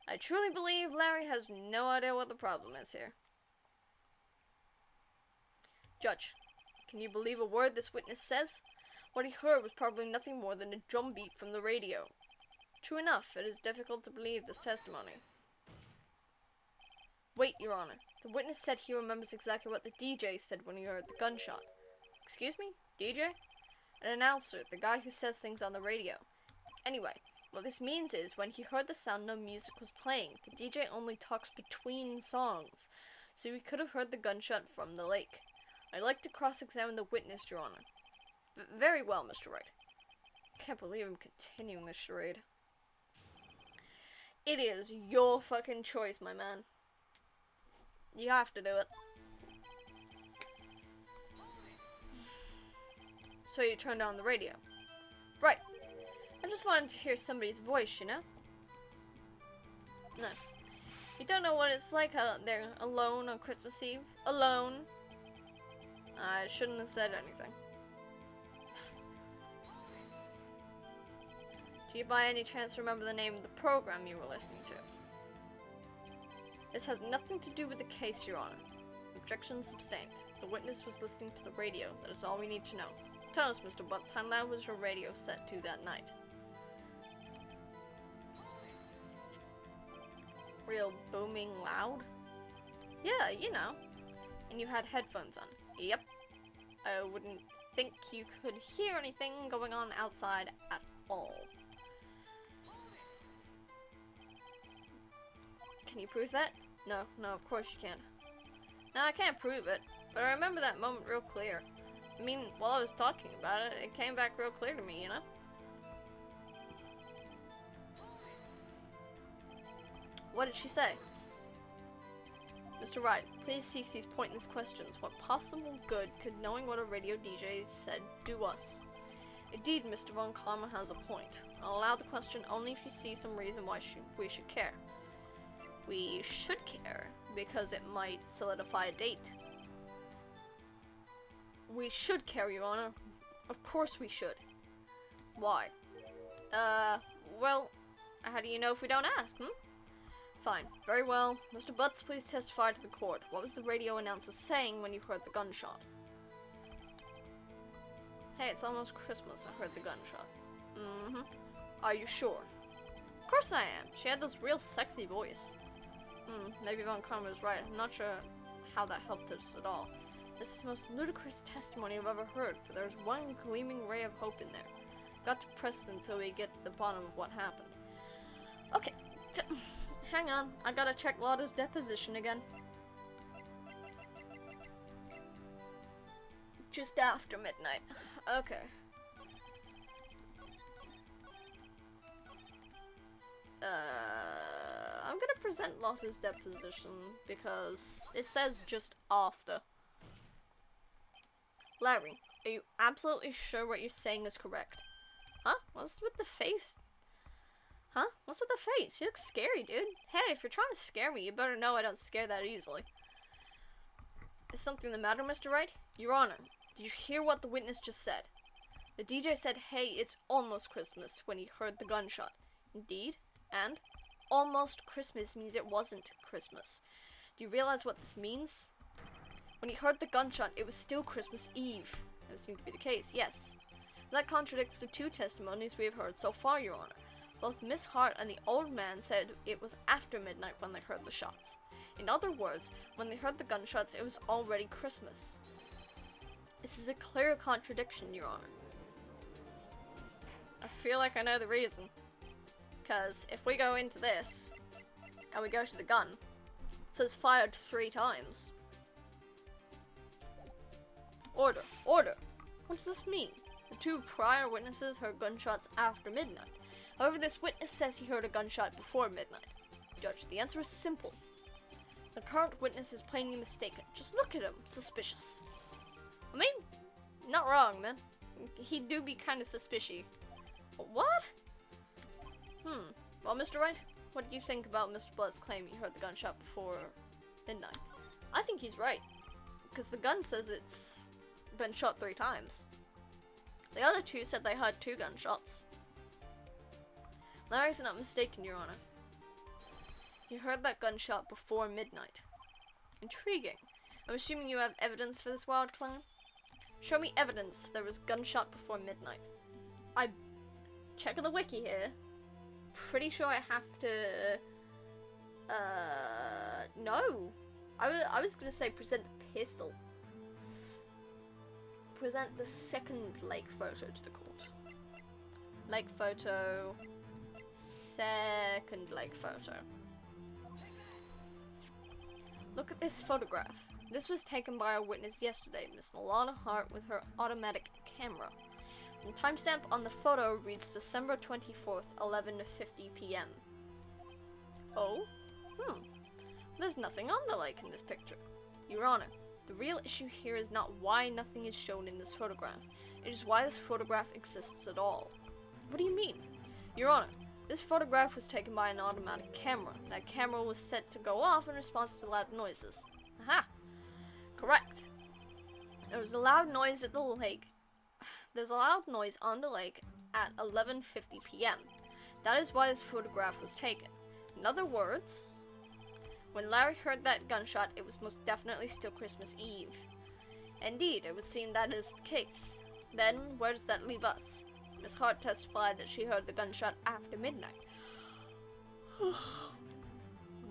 I truly believe Larry has no idea what the problem is here. Judge, can you believe a word this witness says? What he heard was probably nothing more than a drum beat from the radio. True enough, it is difficult to believe this testimony. Wait, Your Honor. The witness said he remembers exactly what the DJ said when he heard the gunshot. Excuse me? DJ? An announcer, the guy who says things on the radio. Anyway, what this means is when he heard the sound no music was playing, the DJ only talks between songs, so he could have heard the gunshot from the lake. I'd like to cross-examine the witness, Your Honor. Very well, Mr. Wright. Can't believe I'm continuing this charade. It is your fucking choice, my man. You have to do it. So you turned on the radio. Right. I just wanted to hear somebody's voice, you know? No. You don't know what it's like out there alone on Christmas Eve? Alone. I shouldn't have said anything. Do you by any chance remember the name of the program you were listening to? This has nothing to do with the case, Your Honor. Objection sustained. The witness was listening to the radio. That is all we need to know. Tell us, Mr. Butts, how loud was your radio set to that night? Real booming loud? Yeah, you know. And you had headphones on? Yep. I wouldn't think you could hear anything going on outside at all. Can you prove that? No, of course you can't. No, I can't prove it, but I remember that moment real clear. I mean, while I was talking about it, it came back real clear to me, you know? What did she say? Mr. Wright, please cease these pointless questions. What possible good could knowing what a radio DJ said do us? Indeed, Mr. Von Karma has a point. I'll allow the question only if you see some reason why we should care. We should care, because it might solidify a date. We should care, Your Honor. Of course we should. Why? Well, how do you know if we don't ask, Fine. Very well. Mr. Butts, please testify to the court. What was the radio announcer saying when you heard the gunshot? Hey, it's almost Christmas. I heard the gunshot. Are you sure? Of course I am. She had this real sexy voice. Maybe Von Karma was right. I'm not sure how that helped us at all. This is the most ludicrous testimony I've ever heard, but there's one gleaming ray of hope in there. Got to press it until we get to the bottom of what happened. Okay. Hang on. I gotta check Lotta's deposition again. Just after midnight. Okay. I'm gonna present Lotta's deposition because it says just after. Larry, are you absolutely sure what you're saying is correct? Huh? What's with the face? Huh? What's with the face? You look scary, dude. Hey, if you're trying to scare me, you better know I don't scare that easily. Is something the matter, Mr. Wright? Your Honor, did you hear what the witness just said? The DJ said, hey, it's almost Christmas when he heard the gunshot. Indeed, and almost Christmas means it wasn't Christmas. Do you realize what this means? When he heard the gunshot, it was still Christmas Eve. That seemed to be the case, yes. That contradicts the two testimonies we have heard so far, Your Honor. Both Miss Hart and the old man said it was after midnight when they heard the shots. In other words, when they heard the gunshots, it was already Christmas. This is a clear contradiction, Your Honor. I feel like I know the reason. Because if we go into this, and we go to the gun, it says fired 3 times. Order! Order! What does this mean? The 2 prior witnesses heard gunshots after midnight. However, this witness says he heard a gunshot before midnight. Judge, the answer is simple. The current witness is plainly mistaken. Just look at him. Suspicious. I mean, not wrong, man. He do be kind of suspicious. But what? Well, Mr. Wright, what do you think about Mr. Blood's claim he heard the gunshot before midnight? I think he's right. Because the gun says it's been shot 3 times. The other 2 said they heard 2 gunshots. Larry's not mistaken, Your Honor. You heard that gunshot before midnight. Intriguing. I'm assuming you have evidence for this wild claim? Show me evidence there was gunshot before midnight. I check the wiki here. Pretty sure I have to. No. I was gonna say present the pistol. Present the second lake photo to the court. Lake photo. Second lake photo. Look at this photograph. This was taken by a witness yesterday, Miss Milana Hart, with her automatic camera. The timestamp on the photo reads December 24th, 11:50 p.m. Oh? There's nothing on the lake in this picture. Your Honor, the real issue here is not why nothing is shown in this photograph. It is why this photograph exists at all. What do you mean? Your Honor, this photograph was taken by an automatic camera. That camera was set to go off in response to loud noises. Aha! Correct. There was a loud noise at the lake. There's a loud noise on the lake at 11:50 p.m. That is why this photograph was taken. In other words, when Larry heard that gunshot, it was most definitely still Christmas Eve. Indeed, it would seem that is the case. Then, where does that leave us? Miss Hart testified that she heard the gunshot after midnight.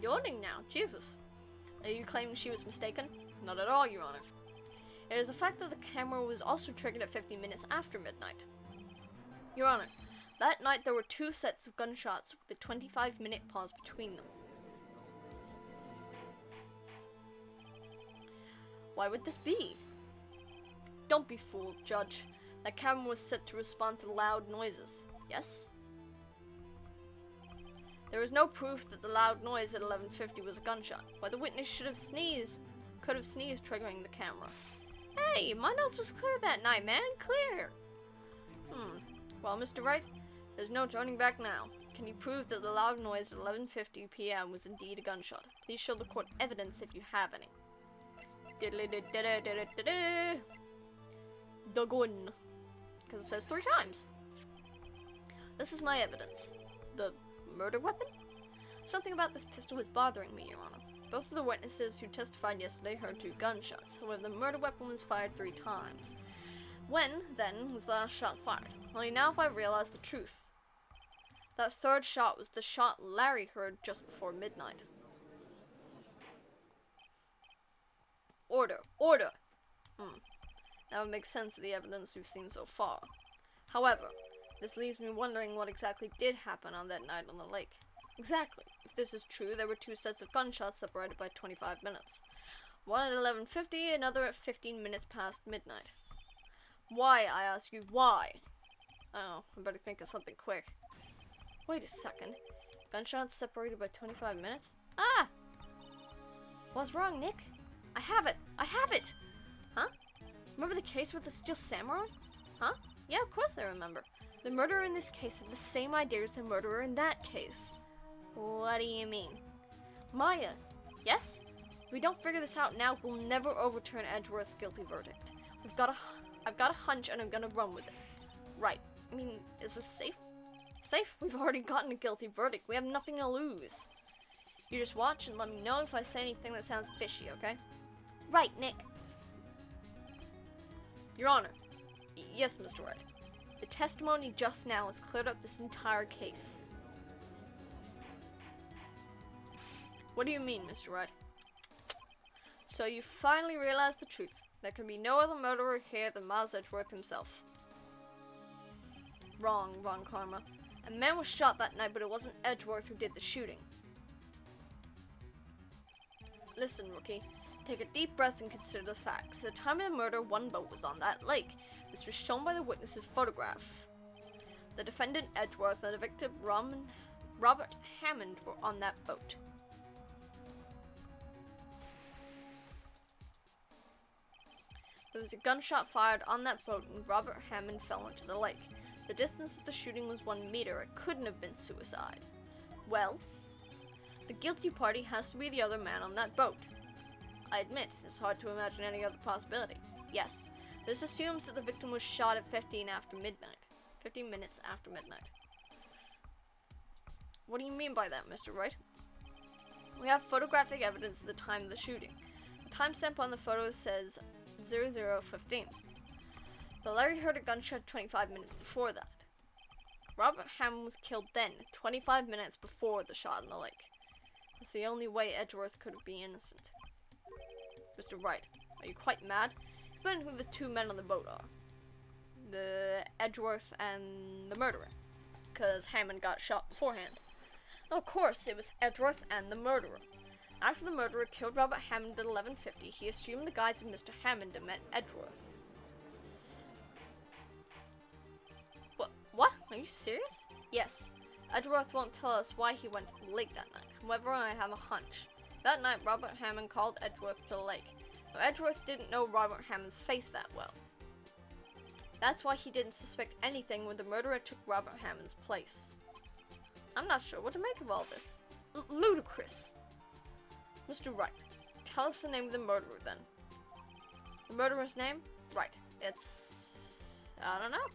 Yawning now, Jesus. Are you claiming she was mistaken? Not at all, Your Honor. It is a fact that the camera was also triggered at 50 minutes after midnight. Your Honor, that night there were 2 sets of gunshots with a 25-minute pause between them. Why would this be? Don't be fooled, Judge. That camera was set to respond to loud noises. Yes? There is no proof that the loud noise at 11:50 was a gunshot. Why the witness could have sneezed, triggering the camera. Hey, my nose was clear that night, man. Clear. Well, Mr. Wright, there's no turning back now. Can you prove that the loud noise at 11:50 p.m. was indeed a gunshot? Please show the court evidence if you have any. The gun. Because it says 3 times. This is my evidence. The murder weapon? Something about this pistol is bothering me, Your Honor. Both of the witnesses who testified yesterday heard 2 gunshots. However, the murder weapon was fired 3 times. When, then, was the last shot fired? Only now have I realized the truth. That 3rd shot was the shot Larry heard just before midnight. Order! Order! That would make sense of the evidence we've seen so far. However, this leaves me wondering what exactly did happen on that night on the lake. Exactly. If this is true, there were 2 sets of gunshots separated by 25 minutes. One at 11:50, another at 15 minutes past midnight. Why, I ask you, why? Oh, I better think of something quick. Wait a second. Gunshots separated by 25 minutes? Ah! What's wrong, Nick? I have it! I have it! Huh? Remember the case with the steel samurai? Huh? Yeah, of course I remember. The murderer in this case had the same idea as the murderer in that case. What do you mean? Maya, yes? If we don't figure this out now, we'll never overturn Edgeworth's guilty verdict. I've got a hunch and I'm gonna run with it. Right. I mean, is this safe? Safe? We've already gotten a guilty verdict. We have nothing to lose. You just watch and let me know if I say anything that sounds fishy, okay? Right, Nick. Your Honor. Yes, Mr. Wright. The testimony just now has cleared up this entire case. What do you mean, Mr. Wright? So you finally realized the truth. There can be no other murderer here than Miles Edgeworth himself. Wrong, Karma. A man was shot that night, but it wasn't Edgeworth who did the shooting. Listen, rookie. Take a deep breath and consider the facts. At the time of the murder, one boat was on that lake. This was shown by the witness's photograph. The defendant, Edgeworth, and the victim, Robert Hammond, were on that boat. There was a gunshot fired on that boat and Robert Hammond fell into the lake. The distance of the shooting was 1 meter. It couldn't have been suicide. Well, the guilty party has to be the other man on that boat. I admit, it's hard to imagine any other possibility. Yes, this assumes that the victim was shot at 15 minutes after midnight. What do you mean by that, Mr. Wright? We have photographic evidence of the time of the shooting. The timestamp on the photo says 00:15. But Larry heard a gunshot 25 minutes before that. Robert Hammond was killed then, 25 minutes before the shot in the lake. That's the only way Edgeworth could be innocent. Mr. Wright, are you quite mad? Explain who the two men on the boat are. The Edgeworth and the murderer. Because Hammond got shot beforehand. Of course, it was Edgeworth and the murderer. After the murderer killed Robert Hammond at 11:50, he assumed the guise of Mr. Hammond and met Edgeworth. What? Are you serious? Yes. Edgeworth won't tell us why he went to the lake that night. However, I have a hunch. That night, Robert Hammond called Edgeworth to the lake. But Edgeworth didn't know Robert Hammond's face that well. That's why he didn't suspect anything when the murderer took Robert Hammond's place. I'm not sure what to make of all this. Ludicrous. Mr. Wright, tell us the name of the murderer then. The murderer's name? Right. I don't know.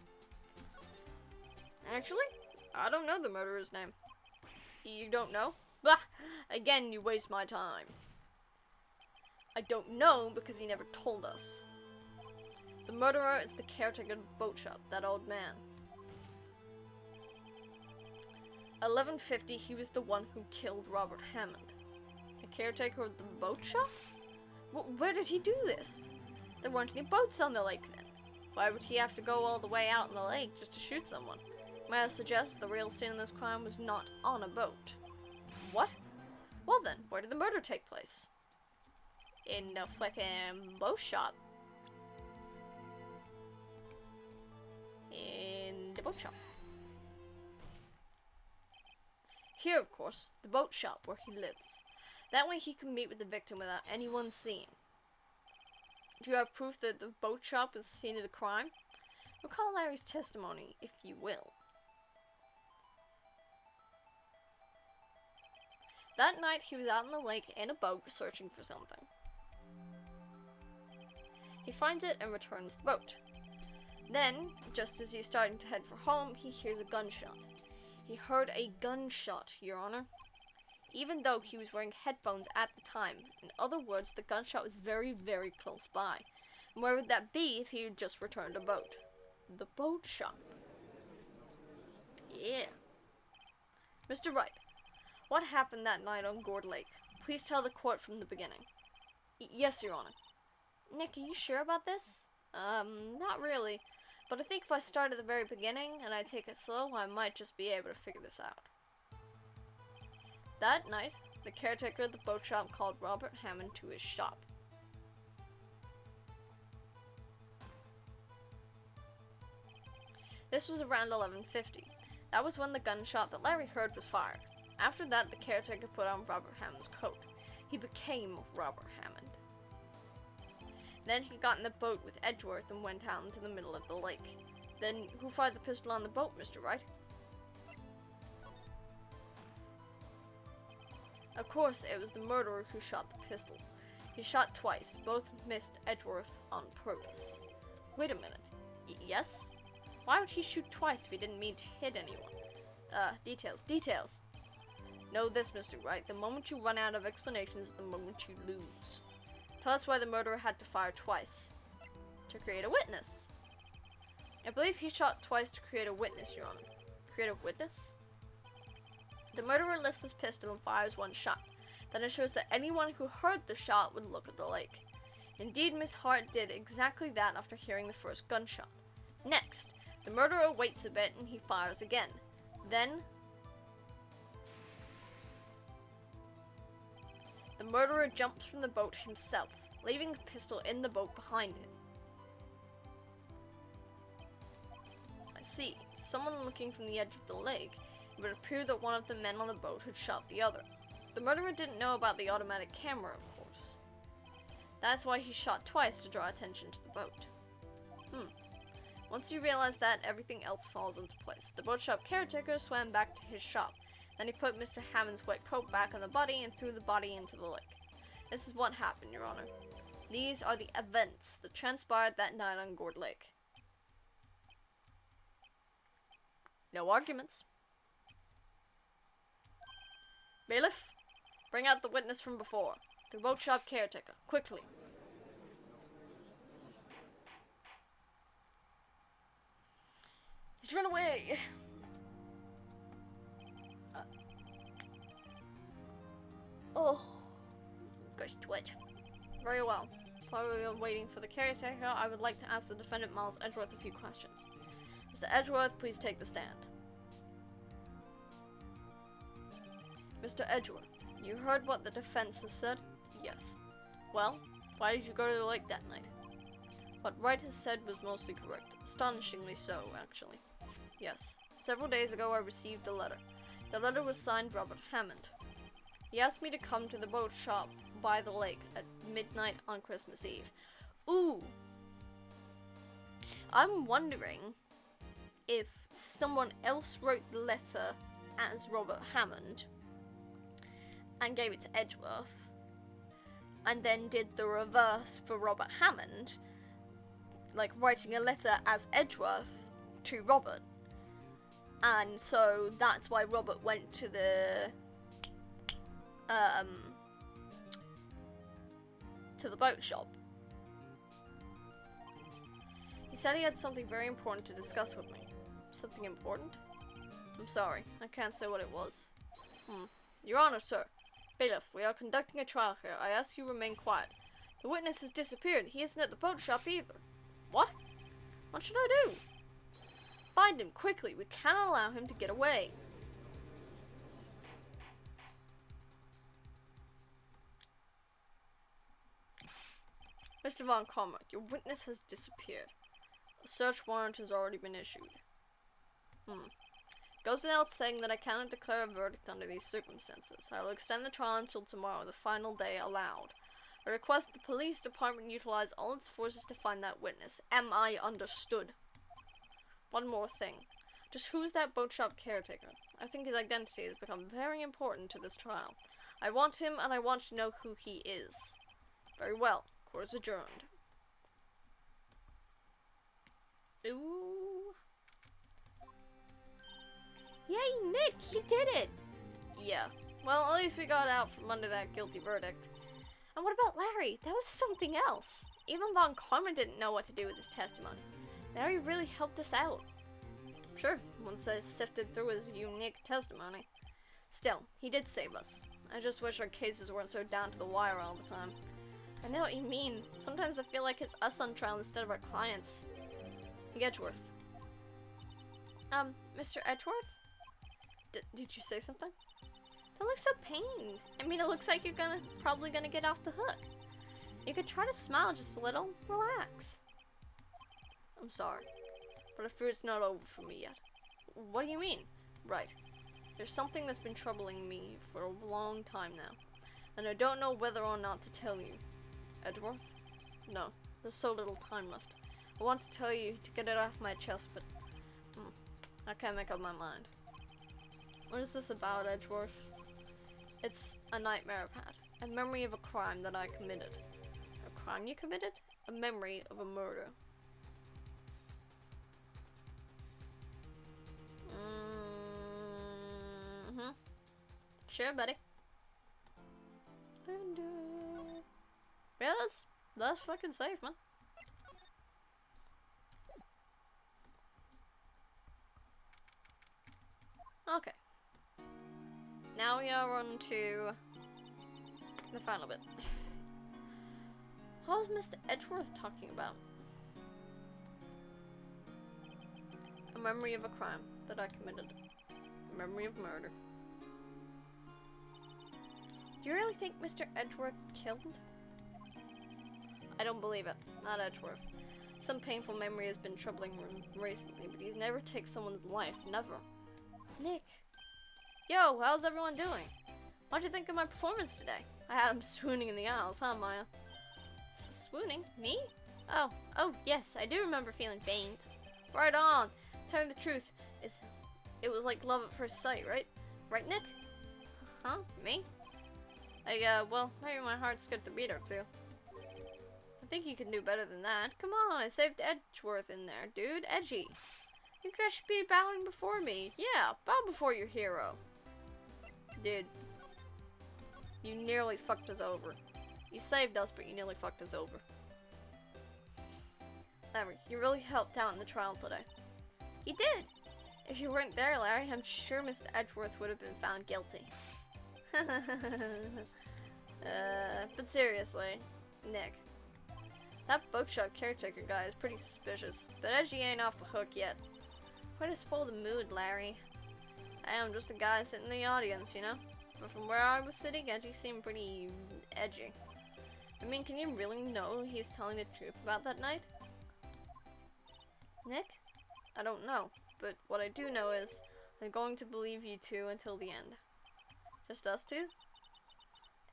Actually, I don't know the murderer's name. You don't know? Bah! Again, you waste my time. I don't know because he never told us. The murderer is the caretaker of the boat shop, that old man. 11:50, he was the one who killed Robert Hammond. The caretaker of the boat shop? Where did he do this? There weren't any boats on the lake then. Why would he have to go all the way out in the lake just to shoot someone? May I suggest the real scene of this crime was not on a boat? What? Well then, where did the murder take place? In the flippin' boat shop. In the boat shop. Here, of course, the boat shop where he lives. That way he can meet with the victim without anyone seeing. Do you have proof that the boat shop was the scene of the crime? Recall Larry's testimony, if you will. That night, he was out in the lake in a boat searching for something. He finds it and returns the boat. Then, just as he's starting to head for home, he hears a gunshot. He heard a gunshot, Your Honor. Even though he was wearing headphones at the time. In other words, the gunshot was very, very close by. And where would that be if he had just returned a boat? The boat shop. Yeah. Mr. Wright, what happened that night on Gourd Lake? Please tell the court from the beginning. Yes, Your Honor. Nick, are you sure about this? Not really. But I think if I start at the very beginning and I take it slow, I might just be able to figure this out. That night, the caretaker of the boat shop called Robert Hammond to his shop. This was around 11:50. That was when the gunshot that Larry heard was fired. After that, the caretaker put on Robert Hammond's coat. He became Robert Hammond. Then he got in the boat with Edgeworth and went out into the middle of the lake. Then who fired the pistol on the boat, Mr. Wright? Of course, it was the murderer who shot the pistol. He shot twice. Both missed Edgeworth on purpose. Wait a minute. Yes? Why would he shoot twice if he didn't mean to hit anyone? Details. Know this, Mr. Wright. The moment you run out of explanations is the moment you lose. Tell us why the murderer had to fire twice. To create a witness. I believe he shot twice to create a witness, Your Honor. Create a witness? The murderer lifts his pistol and fires one shot. Then it shows that anyone who heard the shot would look at the lake. Indeed, Miss Hart did exactly that after hearing the first gunshot. Next, the murderer waits a bit and he fires again. Then, the murderer jumps from the boat himself, leaving the pistol in the boat behind him. I see. To someone looking from the edge of the lake, it would appear that one of the men on the boat had shot the other. The murderer didn't know about the automatic camera, of course. That's why he shot twice to draw attention to the boat. Once you realize that, everything else falls into place. The boat shop caretaker swam back to his shop. Then he put Mr. Hammond's wet coat back on the body and threw the body into the lake. This is what happened, Your Honor. These are the events that transpired that night on Gourd Lake. No arguments. Bailiff, bring out the witness from before. The boat shop caretaker, quickly. He's run away. Oh, gosh, twitch. Very well. While we are waiting for the caretaker, I would like to ask the defendant, Miles Edgeworth, a few questions. Mr. Edgeworth, please take the stand. Mr. Edgeworth, you heard what the defense has said? Yes. Well, why did you go to the lake that night? What Wright has said was mostly correct. Astonishingly so, actually. Yes. Several days ago I received a letter. The letter was signed Robert Hammond. He asked me to come to the boat shop by the lake at midnight on Christmas Eve. Ooh! I'm wondering if someone else wrote the letter as Robert Hammond and gave it to Edgeworth, and then did the reverse for Robert Hammond, like writing a letter as Edgeworth to Robert. And so that's why Robert went to the boat shop. He said he had something very important to discuss with me. Something important? I'm sorry, I can't say what it was. Your Honor, sir. Bailiff, we are conducting a trial here. I ask you remain quiet. The witness has disappeared. He isn't at the boat shop either. What? What should I do? Find him, quickly. We cannot allow him to get away. Mr. Von Comrick, your witness has disappeared. A search warrant has already been issued. Goes without saying that I cannot declare a verdict under these circumstances. I will extend the trial until tomorrow, the final day allowed. I request the police department utilize all its forces to find that witness. Am I understood? One more thing. Just who's that boat shop caretaker? I think his identity has become very important to this trial. I want him, and I want to know who he is. Very well. Court is adjourned. Ooh. Yay, Nick! You did it! Yeah. Well, at least we got out from under that guilty verdict. And what about Larry? That was something else. Even Von Karman didn't know what to do with his testimony. Larry really helped us out. Sure, once I sifted through his unique testimony. Still, he did save us. I just wish our cases weren't so down to the wire all the time. I know what you mean. Sometimes I feel like it's us on trial instead of our clients. Edgeworth. Mr. Edgeworth? Did you say something? Don't look so pained. I mean, it looks like you're probably gonna get off the hook. You could try to smile just a little. Relax. I'm sorry, but I fear it's not over for me yet. What do you mean? Right. There's something that's been troubling me for a long time now, and I don't know whether or not to tell you. Edgeworth? No, there's so little time left. I want to tell you to get it off my chest, but I can't make up my mind. What is this about, Edgeworth? It's a nightmare I've had. A memory of a crime that I committed. A crime you committed? A memory of a murder. Sure, buddy. Yeah, that's fucking safe, man. Okay. Now we are on to the final bit. What was Mr. Edgeworth talking about? A memory of a crime that I committed. A memory of murder. Do you really think Mr. Edgeworth killed? I don't believe it. Not Edgeworth. Some painful memory has been troubling him recently, but he never takes someone's life. Never. Nick. Yo, how's everyone doing? What'd you think of my performance today? I had him swooning in the aisles, huh, Maya? Swooning? Me? Oh, yes, I do remember feeling faint. Right on. Telling the truth, it was like love at first sight, right? Right, Nick? Huh? Me? Well, maybe my heart skipped a beat or two. I think you can do better than that. Come on, I saved Edgeworth in there, dude. Edgy. You guys should be bowing before me. Yeah, bow before your hero. Dude. You nearly fucked us over. You saved us, but you nearly fucked us over. Larry, you really helped out in the trial today. You did! If you weren't there, Larry, I'm sure Mr. Edgeworth would have been found guilty. But seriously, Nick. That bookshop caretaker guy is pretty suspicious, but Edgey ain't off the hook yet. Way to spoil the mood, Larry. I am just a guy sitting in the audience, you know? But from where I was sitting, Edgey seemed pretty edgy. I mean, can you really know he's telling the truth about that night? Nick? I don't know, but what I do know is I'm going to believe you two until the end. Just us two?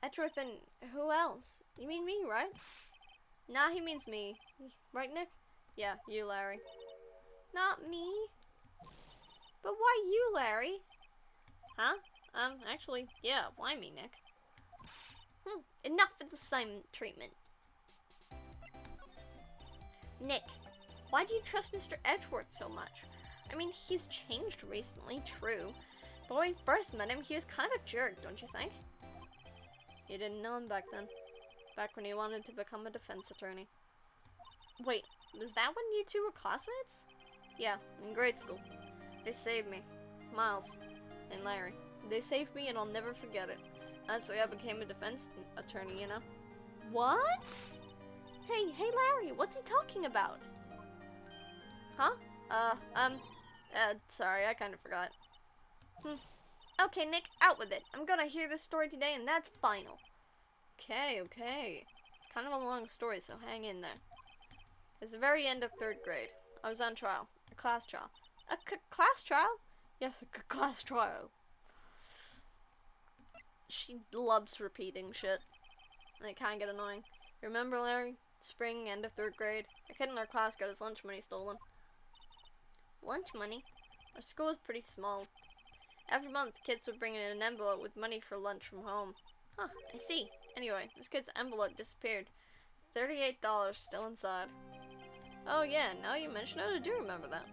Edgeworth and who else? You mean me, right? Nah, he means me. Right, Nick? Yeah, you, Larry. Not me. But why you, Larry? Huh? Actually, yeah, why me, Nick? Enough of the same treatment. Nick, why do you trust Mr. Edgeworth so much? I mean, he's changed recently, true. But when we first met him, he was kind of a jerk, don't you think? You didn't know him back then. Back when he wanted to become a defense attorney. Wait, was that when you two were classmates? Yeah, in grade school. They saved me. Miles and Larry. They saved me and I'll never forget it. That's why I became a defense attorney, you know? What? Hey, Larry, what's he talking about? Huh? Sorry, I kind of forgot. Okay, Nick, out with it. I'm gonna hear this story today and that's final. Okay. It's kind of a long story, so hang in there. It's the very end of 3rd grade. I was on trial. A class trial. A class trial? Yes, a class trial. She loves repeating shit. And it kinda get annoying. Remember, Larry? Spring, end of 3rd grade. A kid in our class got his lunch money stolen. Lunch money? Our school was pretty small. Every month, kids would bring in an envelope with money for lunch from home. Huh, I see. Anyway, this kid's envelope disappeared. $38 still inside. Oh yeah, now you mention it, I do remember that.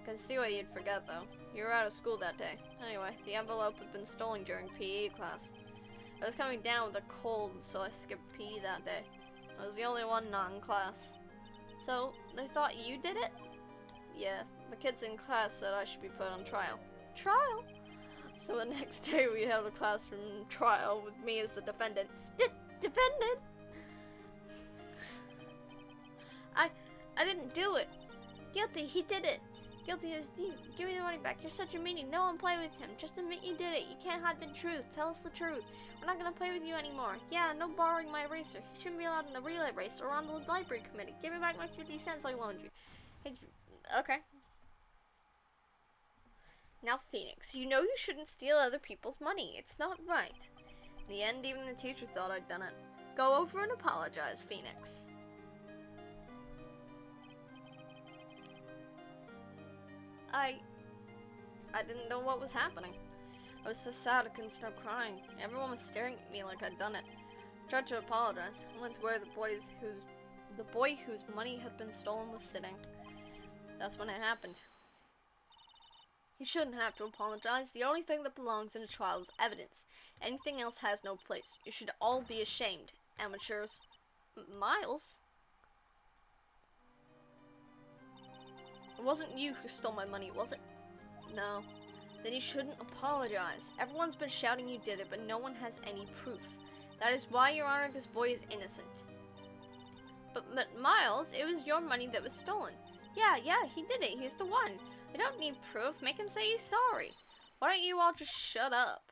Can see why you'd forget though. You were out of school that day. Anyway, the envelope had been stolen during PE class. I was coming down with a cold, so I skipped PE that day. I was the only one not in class. So, they thought you did it? Yeah, the kids in class said I should be put on trial. Trial? So the next day we held a classroom trial with me as the defendant. Defendant? I didn't do it. Guilty, he did it. Guilty, give me the money back. You're such a meanie. No one play with him. Just admit you did it. You can't hide the truth. Tell us the truth. We're not gonna play with you anymore. Yeah, no borrowing my eraser. You shouldn't be allowed in the relay race or on the library committee. Give me back my 50 cents I loaned you. Okay. Now, Phoenix, you know you shouldn't steal other people's money. It's not right. In the end, even the teacher thought I'd done it. Go over and apologize, Phoenix. I didn't know what was happening. I was so sad I couldn't stop crying. Everyone was staring at me like I'd done it. I tried to apologize. I went to where the boy whose money had been stolen was sitting. That's when it happened. You shouldn't have to apologize. The only thing that belongs in a trial is evidence. Anything else has no place. You should all be ashamed. Amateurs. Miles? It wasn't you who stole my money, was it? No. Then you shouldn't apologize. Everyone's been shouting you did it, but no one has any proof. That is why, Your Honor, this boy is innocent. But Miles, it was your money that was stolen. Yeah, he did it. He's the one. We don't need proof. Make him say he's sorry. Why don't you all just shut up?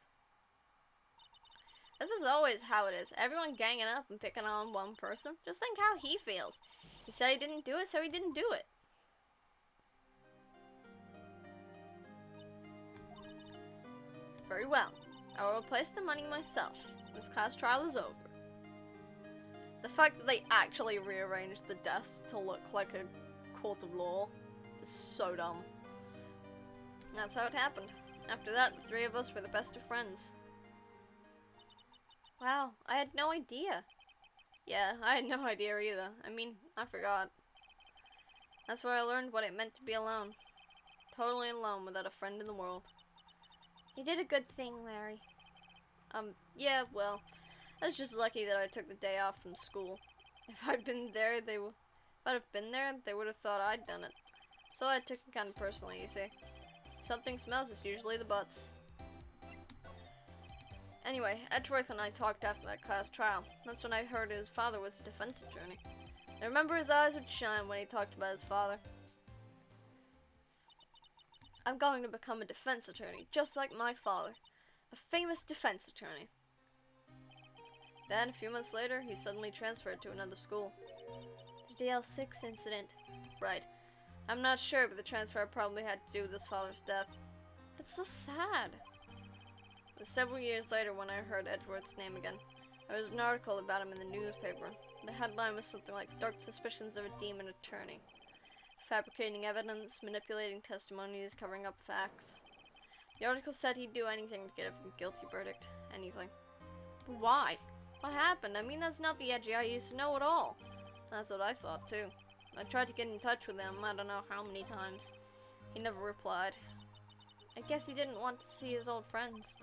This is always how it is. Everyone ganging up and picking on one person. Just think how he feels. He said he didn't do it, so he didn't do it. Very well. I will replace the money myself. This class trial is over. The fact that they actually rearranged the desk to look like a court of law is so dumb. That's how it happened. After that, the three of us were the best of friends. Wow, I had no idea. Yeah, I had no idea either. I mean, I forgot. That's where I learned what it meant to be alone. Totally alone without a friend in the world. You did a good thing, Larry. Yeah, well, I was just lucky that I took the day off from school. If I'd been there, they would have thought I'd done it. So I took it kind of personally, you see. Something smells, it's usually the butts. Anyway, Edgeworth and I talked after that class trial. That's when I heard his father was a defense attorney. I remember his eyes would shine when he talked about his father. I'm going to become a defense attorney, just like my father. A famous defense attorney. Then, a few months later, he suddenly transferred to another school. The DL-6 incident. Right. I'm not sure, but the transfer probably had to do with his father's death. That's so sad. It was several years later when I heard Edgeworth's name again. There was an article about him in the newspaper. The headline was something like, "Dark Suspicions of a Demon Attorney. Fabricating evidence, manipulating testimonies, covering up facts." The article said he'd do anything to get a guilty verdict. Anything. But why? What happened? I mean, that's not the Edgey I used to know at all. That's what I thought, too. I tried to get in touch with him, I don't know how many times. He never replied. I guess he didn't want to see his old friends.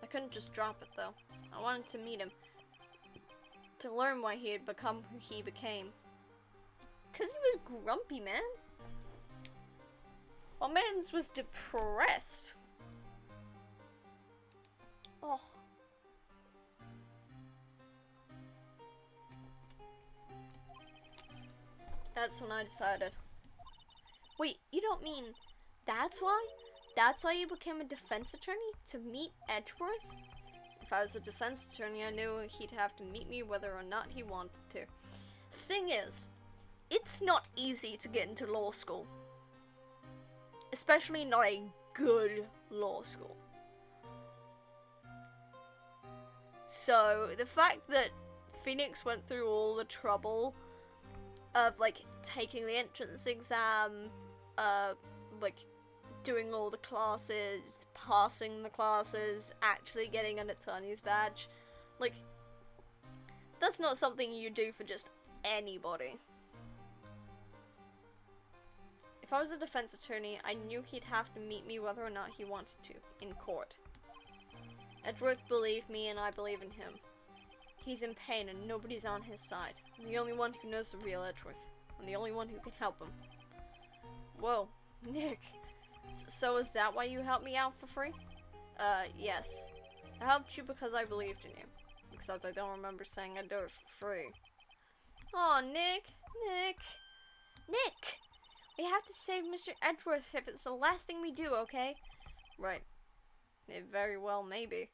I couldn't just drop it, though. I wanted to meet him. To learn why he had become who he became. 'Cause he was grumpy, man. My man was depressed. Oh. That's when I decided. Wait, you don't mean that's why? That's why you became a defense attorney? To meet Edgeworth? If I was a defense attorney, I knew he'd have to meet me whether or not he wanted to. Thing is, it's not easy to get into law school. Especially not a good law school. So, the fact that Phoenix went through all the trouble of, like, taking the entrance exam, like, doing all the classes, passing the classes, actually getting an attorney's badge, like, that's not something you do for just anybody. If I was a defense attorney, I knew he'd have to meet me whether or not he wanted to, in court. Edgeworth believed me and I believe in him. He's in pain and nobody's on his side. I'm the only one who knows the real Edgeworth. I'm the only one who can help him. Whoa, Nick. So is that why you helped me out for free? Yes. I helped you because I believed in you. Except I don't remember saying I'd do it for free. Aw, Nick. Nick! We have to save Mr. Edgeworth if it's the last thing we do, okay? Right. It very well may be.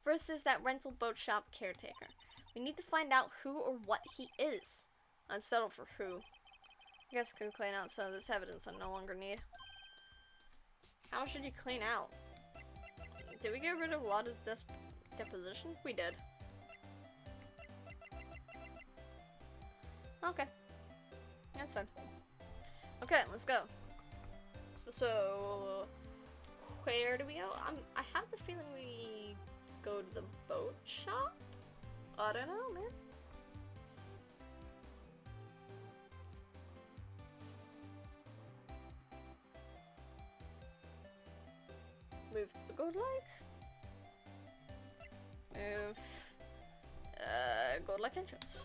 First there's that rental boat shop caretaker. We need to find out who or what he is. I'd settle for who. I guess I could clean out some of this evidence I no longer need. How much did you clean out? Did we get rid of a lot of deposition? We did. Okay. That's fine. Okay, let's go. So, where do we go? I have the feeling we go to the boat shop? I don't know, man. Move to the Gold Lake. Move. Gold Lake entrance.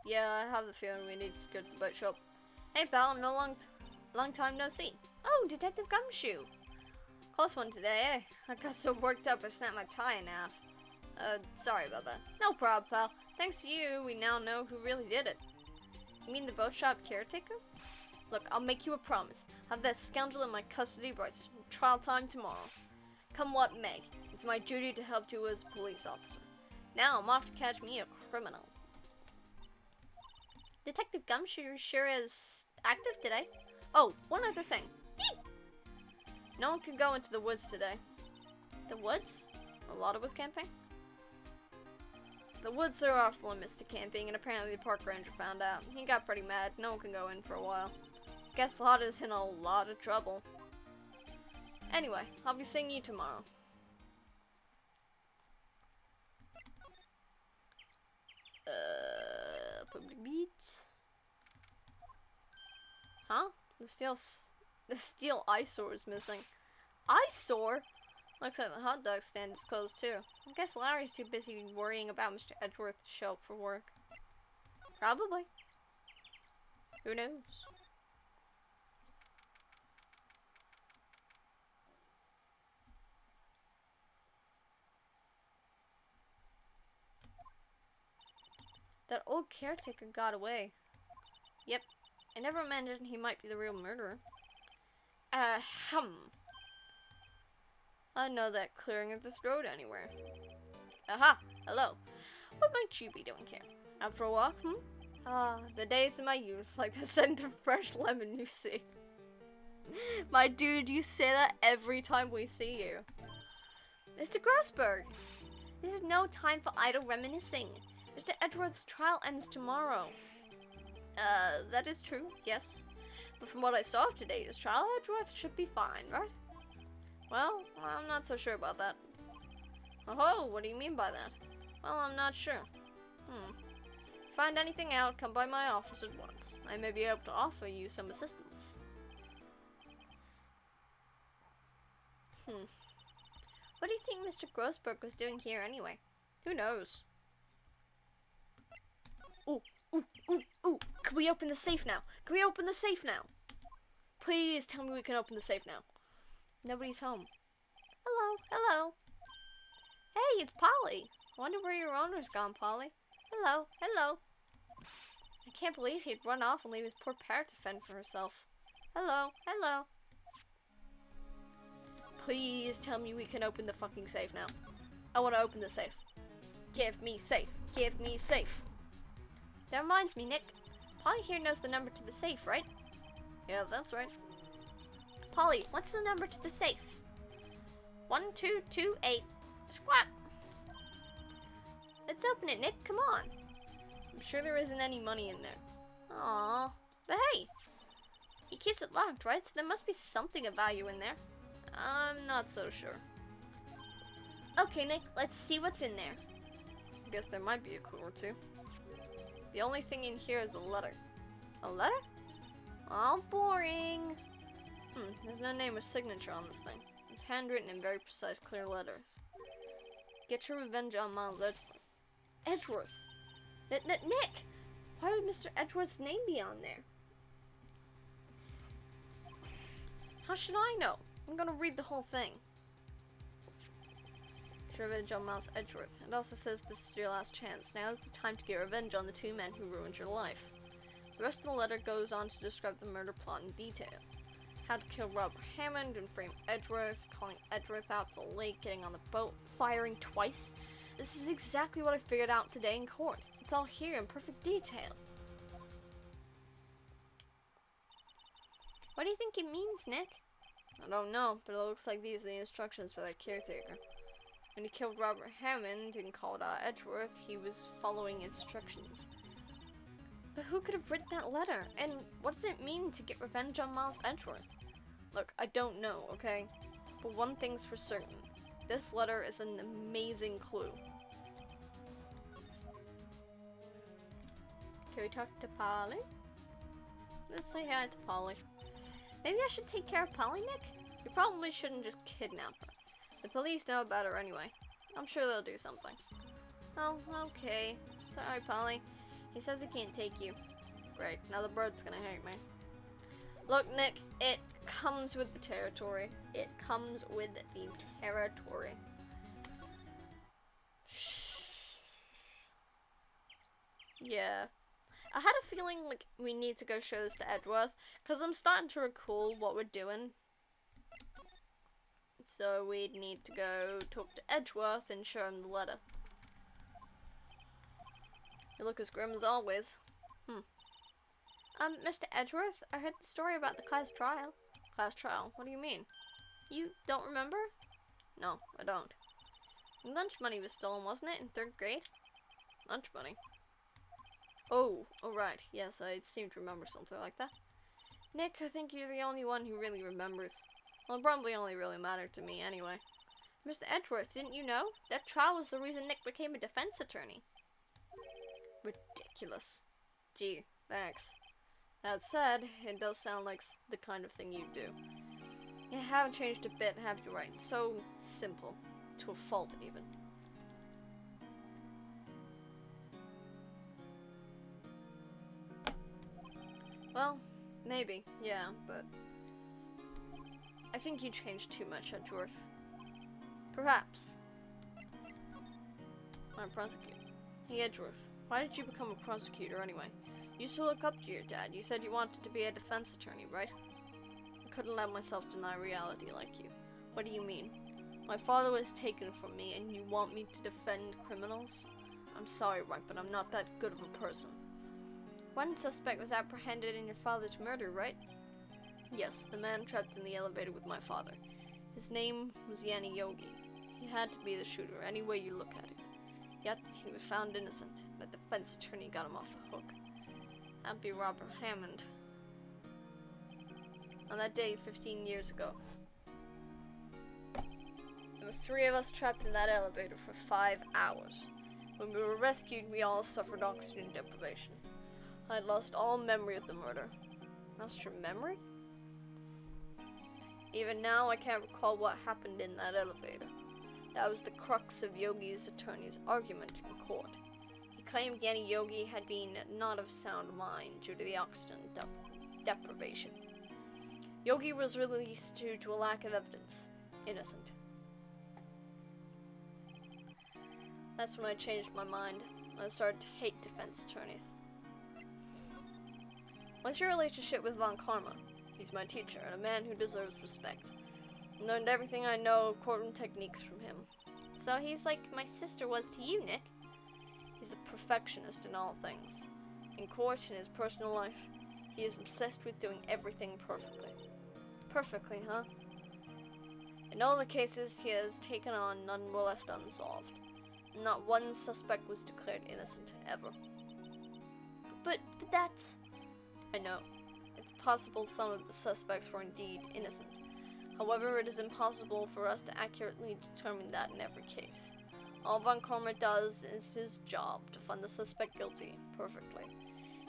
Yeah, I have the feeling we need to go to the boat shop. Hey pal, long time no see. Oh, Detective Gumshoe. Close one today, eh? I got so worked up I snapped my tie in half. Sorry about that. No problem, pal. Thanks to you, we now know who really did it. You mean the boat shop caretaker? Look, I'll make you a promise. Have that scoundrel in my custody by trial time tomorrow. Come what may, it's my duty to help you as a police officer. Now I'm off to catch me a criminal. Detective Gumshoe sure is active today. Oh, one other thing. Eek! No one can go into the woods today. The woods? A lot of us camping? The woods are off limits to camping, and apparently the park ranger found out. He got pretty mad. No one can go in for a while. Guess Lotta's in a lot of trouble. Anyway, I'll be seeing you tomorrow. Public beach. Huh? The steel eyesore is missing. Eyesore? Looks like the hot dog stand is closed too. I guess Larry's too busy worrying about Mr. Edgeworth to show up for work. Probably. Who knows? That old caretaker got away. Yep. I never imagined he might be the real murderer. I know that clearing of this road anywhere. Aha! Hello. What might you be doing here? Out for a walk, Ah, the days of my youth, like the scent of fresh lemon you see. My dude, you say that every time we see you. Mr. Grossberg, this is no time for idle reminiscing. Mr. Edgeworth's trial ends tomorrow. That is true, yes. But from what I saw of today's trial, Edgeworth should be fine, right? Well, I'm not so sure about that. Oh, what do you mean by that? Well, I'm not sure. Find anything out, come by my office at once. I may be able to offer you some assistance. What do you think Mr. Grossberg was doing here anyway? Who knows? Ooh. Can we open the safe now? Can we open the safe now? Please tell me we can open the safe now. Nobody's home. Hello. Hey, it's Polly. I wonder where your owner's gone, Polly. Hello. I can't believe he'd run off and leave his poor parrot to fend for herself. Hello. Please tell me we can open the fucking safe now. I want to open the safe. Give me safe. That reminds me, Nick. Polly here knows the number to the safe, right? Yeah, that's right. Polly, what's the number to the safe? 1228. Squat. Let's open it, Nick. Come on. I'm sure there isn't any money in there. Aww. But hey, he keeps it locked, right? So there must be something of value in there. I'm not so sure. Okay, Nick, let's see what's in there. I guess there might be a clue or two. The only thing in here is a letter. A letter? Oh, boring. There's no name or signature on this thing. It's handwritten in very precise, clear letters. Get your revenge on Miles Edgeworth. Nick! Why would Mr. Edgeworth's name be on there? How should I know? I'm gonna read the whole thing. Get revenge on Miles Edgeworth. It also says this is your last chance. Now is the time to get revenge on the two men who ruined your life. The rest of the letter goes on to describe the murder plot in detail. How to kill Robert Hammond and frame Edgeworth, calling Edgeworth out to the lake, getting on the boat, firing twice. This is exactly what I figured out today in court. It's all here in perfect detail. What do you think it means, Nick? I don't know, but it looks like these are the instructions for that caretaker. When he killed Robert Hammond and called out Edgeworth, he was following instructions. But who could have written that letter? And what does it mean to get revenge on Miles Edgeworth? Look, I don't know, okay? But one thing's for certain. This letter is an amazing clue. Can we talk to Polly? Let's say hi to Polly. Maybe I should take care of Polly, Nick? You probably shouldn't just kidnap her. The police know about her anyway. I'm sure they'll do something. Oh, okay. Sorry, Polly. He says he can't take you. Great, now the bird's gonna hate me. Look, Nick, it comes with the territory. It comes with the territory. Yeah. I had a feeling like we need to go show this to Edgeworth, because I'm starting to recall what we're doing. So we'd need to go talk to Edgeworth and show him the letter. You look as grim as always. Mr. Edgeworth, I heard the story about the class trial. Class trial? What do you mean? You don't remember? No, I don't. Lunch money was stolen, wasn't it, in 3rd grade? Lunch money? Oh, right. Yes, I seem to remember something like that. Nick, I think you're the only one who really remembers. Well, it probably only really mattered to me anyway. Mr. Edgeworth, didn't you know? That trial was the reason Nick became a defense attorney. Ridiculous. Gee, thanks. That said, it does sound like the kind of thing you do. You haven't changed a bit, have you, right? So simple. To a fault, even. Well, maybe, yeah, but I think you changed too much, Edgeworth. Perhaps. I'm a prosecutor. Hey, Edgeworth, why did you become a prosecutor anyway? You used to look up to your dad. You said you wanted to be a defense attorney, right? I couldn't let myself deny reality like you. What do you mean? My father was taken from me, and you want me to defend criminals? I'm sorry, right, but I'm not that good of a person. One suspect was apprehended in your father's murder, right? Yes, the man trapped in the elevator with my father. His name was Yanni Yogi. He had to be the shooter, any way you look at it. Yet, he was found innocent. The defense attorney got him off the hook. That'd be Robert Hammond. On that day, 15 years ago. There were 3 of us trapped in that elevator for 5 hours. When we were rescued, we all suffered oxygen deprivation. I had lost all memory of the murder. Lost your memory? Even now, I can't recall what happened in that elevator. That was the crux of Yogi's attorney's argument in court. He claimed Yanni Yogi had been not of sound mind due to the oxygen deprivation. Yogi was released due to a lack of evidence. Innocent. That's when I changed my mind. I started to hate defense attorneys. What's your relationship with Von Karma? He's my teacher and a man who deserves respect. I learned everything I know of courtroom techniques from him. So he's like my sister was to you, Nick. He's a perfectionist in all things. In court, in his personal life, he is obsessed with doing everything perfectly. Perfectly, huh? In all the cases he has taken on, none were left unsolved. Not one suspect was declared innocent, ever. But that's... I know. It's possible some of the suspects were indeed innocent. However, it is impossible for us to accurately determine that in every case. All Von Karma does is his job, to find the suspect guilty, perfectly.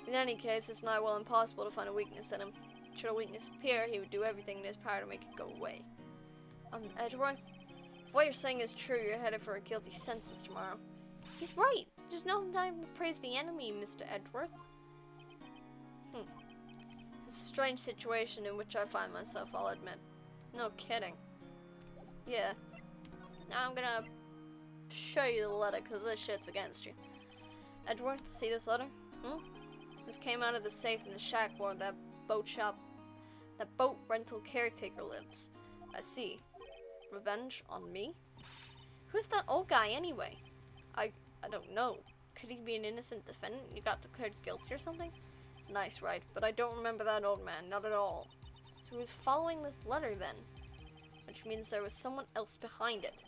In any case, it's nigh well impossible to find a weakness in him. Should a weakness appear, he would do everything in his power to make it go away. Edgeworth, if what you're saying is true, you're headed for a guilty sentence tomorrow. He's right! There's no time to praise the enemy, Mr. Edgeworth. It's a strange situation in which I find myself, I'll admit. No kidding. Yeah. Now I'm gonna show you the letter, because this shit's against you. Edgeworth, see this letter? This came out of the safe in the shack where that boat rental caretaker lives. I see. Revenge on me? Who's that old guy anyway? I don't know. Could he be an innocent defendant you got declared guilty or something? Nice, right? But I don't remember that old man, not at all. So he was following this letter then, which means there was someone else behind it.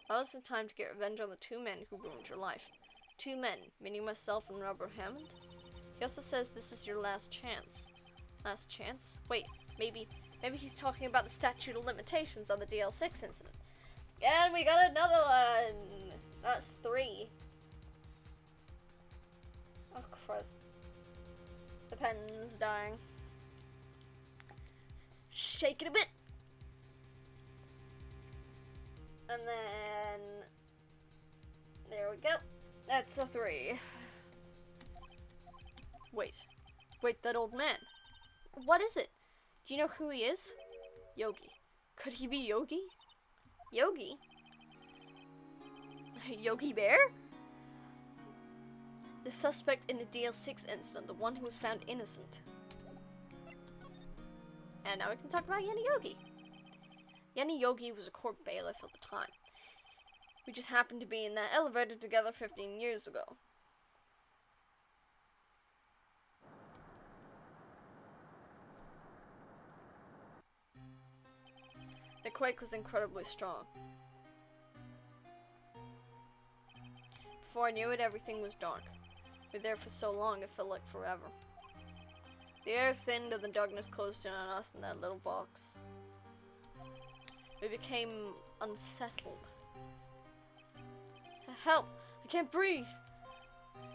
Now is the time to get revenge on the 2 men who ruined your life. 2 men, meaning myself and Robert Hammond? He also says this is your last chance. Last chance? Wait, maybe he's talking about the statute of limitations on the DL-6 incident. And we got another one! That's 3. Oh, Christ. The pen's dying. Shake it a bit! And then... there we go. That's a 3. Wait, that old man. What is it? Do you know who he is? Yogi. Could he be Yogi? Yogi? Yogi Bear? The suspect in the DL-6 incident, the one who was found innocent. And now we can talk about Yanni Yogi. Yanni Yogi was a court bailiff at the time. We just happened to be in that elevator together 15 years ago. The quake was incredibly strong. Before I knew it, everything was dark. We were there for so long, it felt like forever. The air thinned and the darkness closed in on us in that little box. We became unsettled. Help! I can't breathe!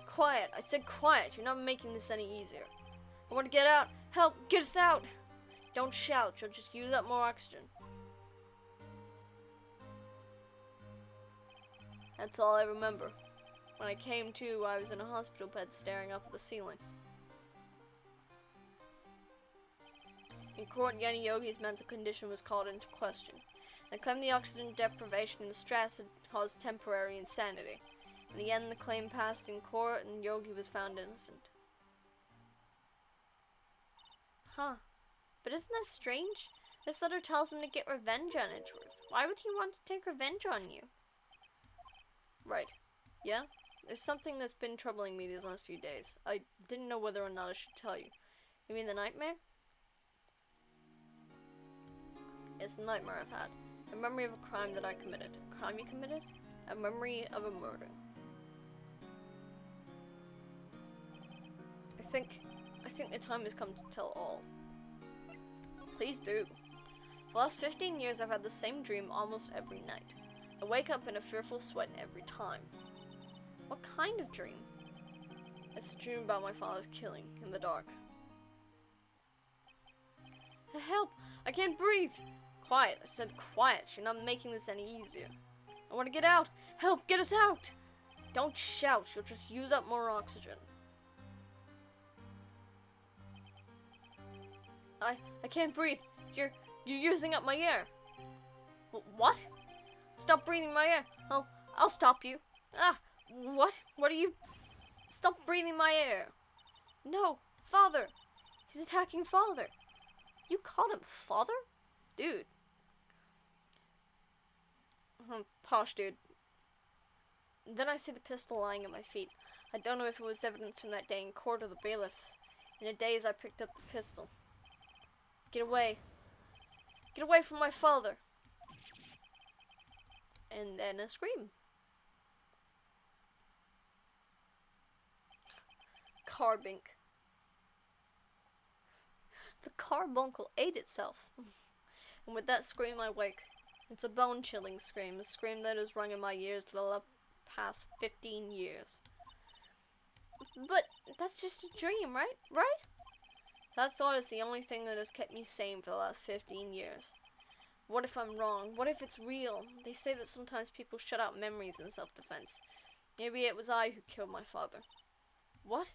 Quiet! I said quiet! You're not making this any easier. I want to get out! Help! Get us out! Don't shout, you'll just use up more oxygen. That's all I remember. When I came to, I was in a hospital bed staring up at the ceiling. In court, Yanni Yogi's mental condition was called into question. They claimed the oxygen deprivation and the stress had caused temporary insanity. In the end, the claim passed in court and Yogi was found innocent. Huh. But isn't that strange? This letter tells him to get revenge on Edgeworth. Why would he want to take revenge on you? Right. Yeah? There's something that's been troubling me these last few days. I didn't know whether or not I should tell you. You mean the nightmare? It's a nightmare I've had. A memory of a crime that I committed. A crime you committed? A memory of a murder. I think the time has come to tell all. Please do. For the last 15 years I've had the same dream almost every night. I wake up in a fearful sweat every time. What kind of dream? It's a dream about my father's killing in the dark. Help! I can't breathe! Quiet, I said quiet. You're not making this any easier. I want to get out! Help! Get us out! Don't shout, you'll just use up more oxygen. I can't breathe. You're using up my air. What? Stop breathing my air. I'll stop you. Ah, what? What are you? Stop breathing my air. No, Father. He's attacking Father. You called him Father? Dude. Posh, dude. Then I see the pistol lying at my feet. I don't know if it was evidence from that day in court or the bailiffs. In a daze, I picked up the pistol. Get away. Get away from my father. And then a scream. Carbink. The carbuncle ate itself. And with that scream I wake. It's a bone-chilling scream, a scream that has rung in my ears for the past 15 years. But that's just a dream, right? Right? That thought is the only thing that has kept me sane for the last 15 years. What if I'm wrong? What if it's real? They say that sometimes people shut out memories in self-defense. Maybe it was I who killed my father. What?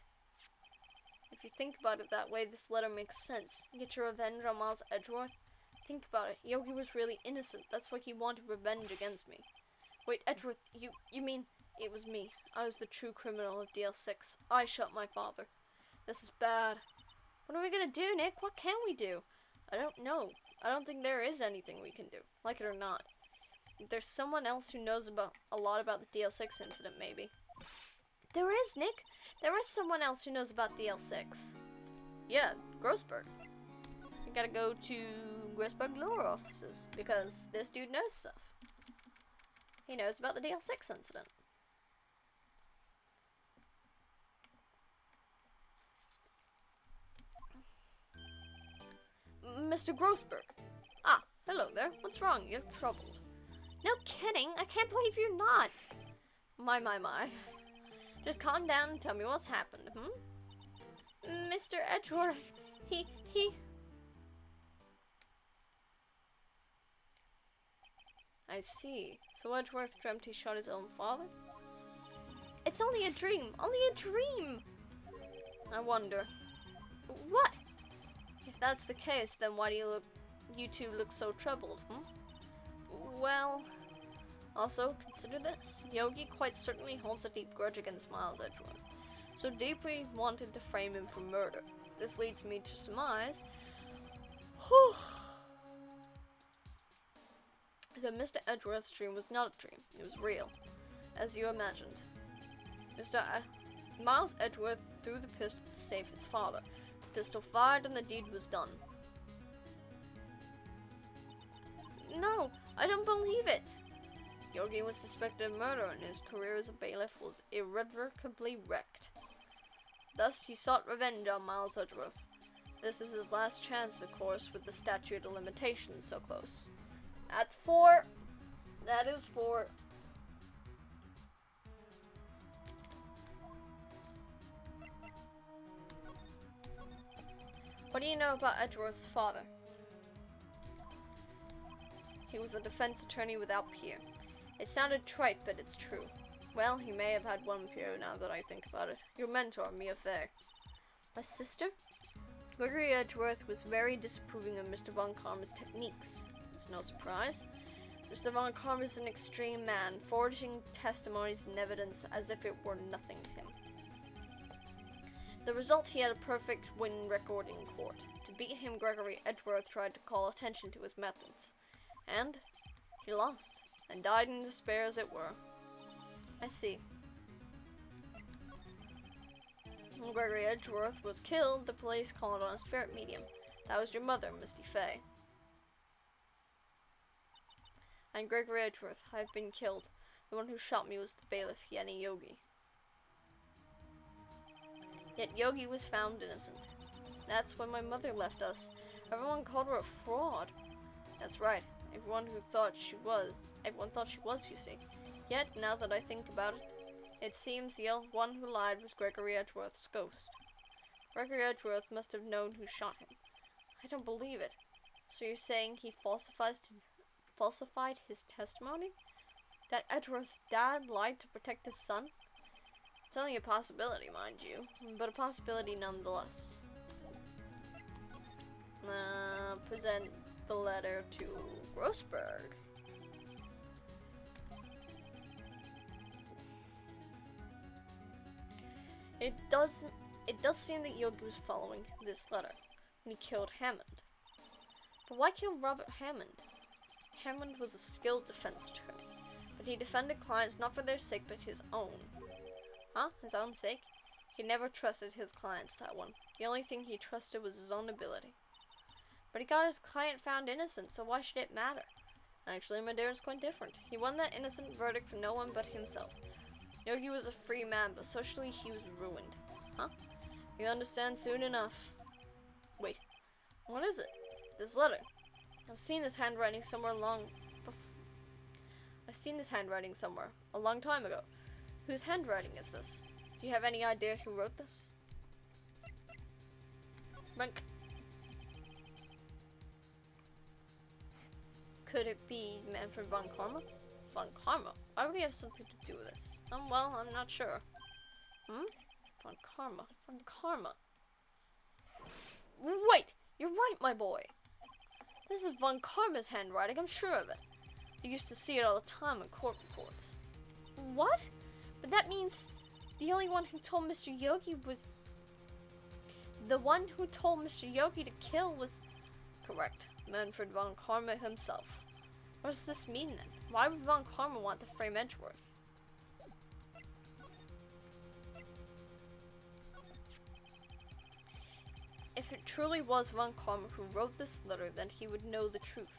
If you think about it that way, this letter makes sense. Get your revenge on Miles Edgeworth? Think about it. Yogi was really innocent. That's why he wanted revenge against me. Wait, Edgeworth, you mean it was me. I was the true criminal of DL-6. I shot my father. This is bad. What are we gonna do, Nick? What can we do? I don't know. I don't think there is anything we can do, like it or not. If there's someone else who knows a lot about the DL-6 incident, maybe. There is, Nick. There is someone else who knows about DL-6. Yeah, Grossberg. We gotta go to Grossberg lore offices, because this dude knows stuff. He knows about the DL-6 incident. Mr. Grossberg. Ah, hello there. What's wrong? You're troubled. No kidding. I can't believe you're not. My. Just calm down and tell me what's happened, Mr. Edgeworth, he... I see. So Edgeworth dreamt he shot his own father? It's only a dream. Only a dream! I wonder. What? If that's the case, then why do you two look so troubled, Well... Also, consider this. Yogi quite certainly holds a deep grudge against Miles Edgeworth. So deeply wanted to frame him for murder. This leads me to surmise... that Mr. Edgeworth's dream was not a dream. It was real. As you imagined. Miles Edgeworth threw the pistol to save his father. The pistol fired and the deed was done. No, I don't believe it! Yogi was suspected of murder and his career as a bailiff was irrevocably wrecked. Thus, he sought revenge on Miles Edgeworth. This is his last chance, of course, with the statute of limitations so close. That's 4. That is 4. What do you know about Edgeworth's father? He was a defense attorney without peer. It sounded trite, but it's true. Well, he may have had one peer now that I think about it. Your mentor, Mia Fey. My sister? Gregory Edgeworth was very disapproving of Mr. Von Karma's techniques. It's no surprise. Mr. Von Karma is an extreme man, forging testimonies and evidence as if it were nothing to him. The result, he had a perfect win record in court. To beat him, Gregory Edgeworth tried to call attention to his methods. And he lost, and died in despair as it were. I see. When Gregory Edgeworth was killed, the police called on a spirit medium. That was your mother, Misty Fey. And Gregory Edgeworth, I've been killed. The one who shot me was the bailiff, Yenny Yogi. Yet Yogi was found innocent. That's when my mother left us. Everyone called her a fraud. That's right. Everyone thought she was, you see. Yet, now that I think about it, it seems the one who lied was Gregory Edgeworth's ghost. Gregory Edgeworth must have known who shot him. I don't believe it. So you're saying he falsified his testimony? That Edgeworth's dad lied to protect his son? It's only a possibility, mind you, but a possibility nonetheless. Present the letter to Grossberg. It does seem that Yogi was following this letter when he killed Hammond. But why kill Robert Hammond? Hammond was a skilled defense attorney, but he defended clients not for their sake but his own. Huh? His own sake? He never trusted his clients, that one. The only thing he trusted was his own ability. But he got his client found innocent, so why should it matter? Actually, Madeire's quite different. He won that innocent verdict for no one but himself. Yogi was a free man, but socially he was ruined. Huh? You'll understand soon enough. Wait, what is it? This letter. I've seen this handwriting somewhere a long time ago. Whose handwriting is this? Do you have any idea who wrote this? Bunk. Could it be Manfred von Karma? Von Karma? Why would he have something to do with this? Well, I'm not sure. Von Karma. Von Karma. Wait! You're right, my boy! This is Von Karma's handwriting, I'm sure of it. You used to see it all the time in court reports. What? But that means the only one who told Mr. Yogi was... The one who told Mr. Yogi to kill was... Correct. Manfred von Karma himself. What does this mean then? Why would von Karma want to frame Edgeworth? If it truly was von Karma who wrote this letter, then he would know the truth.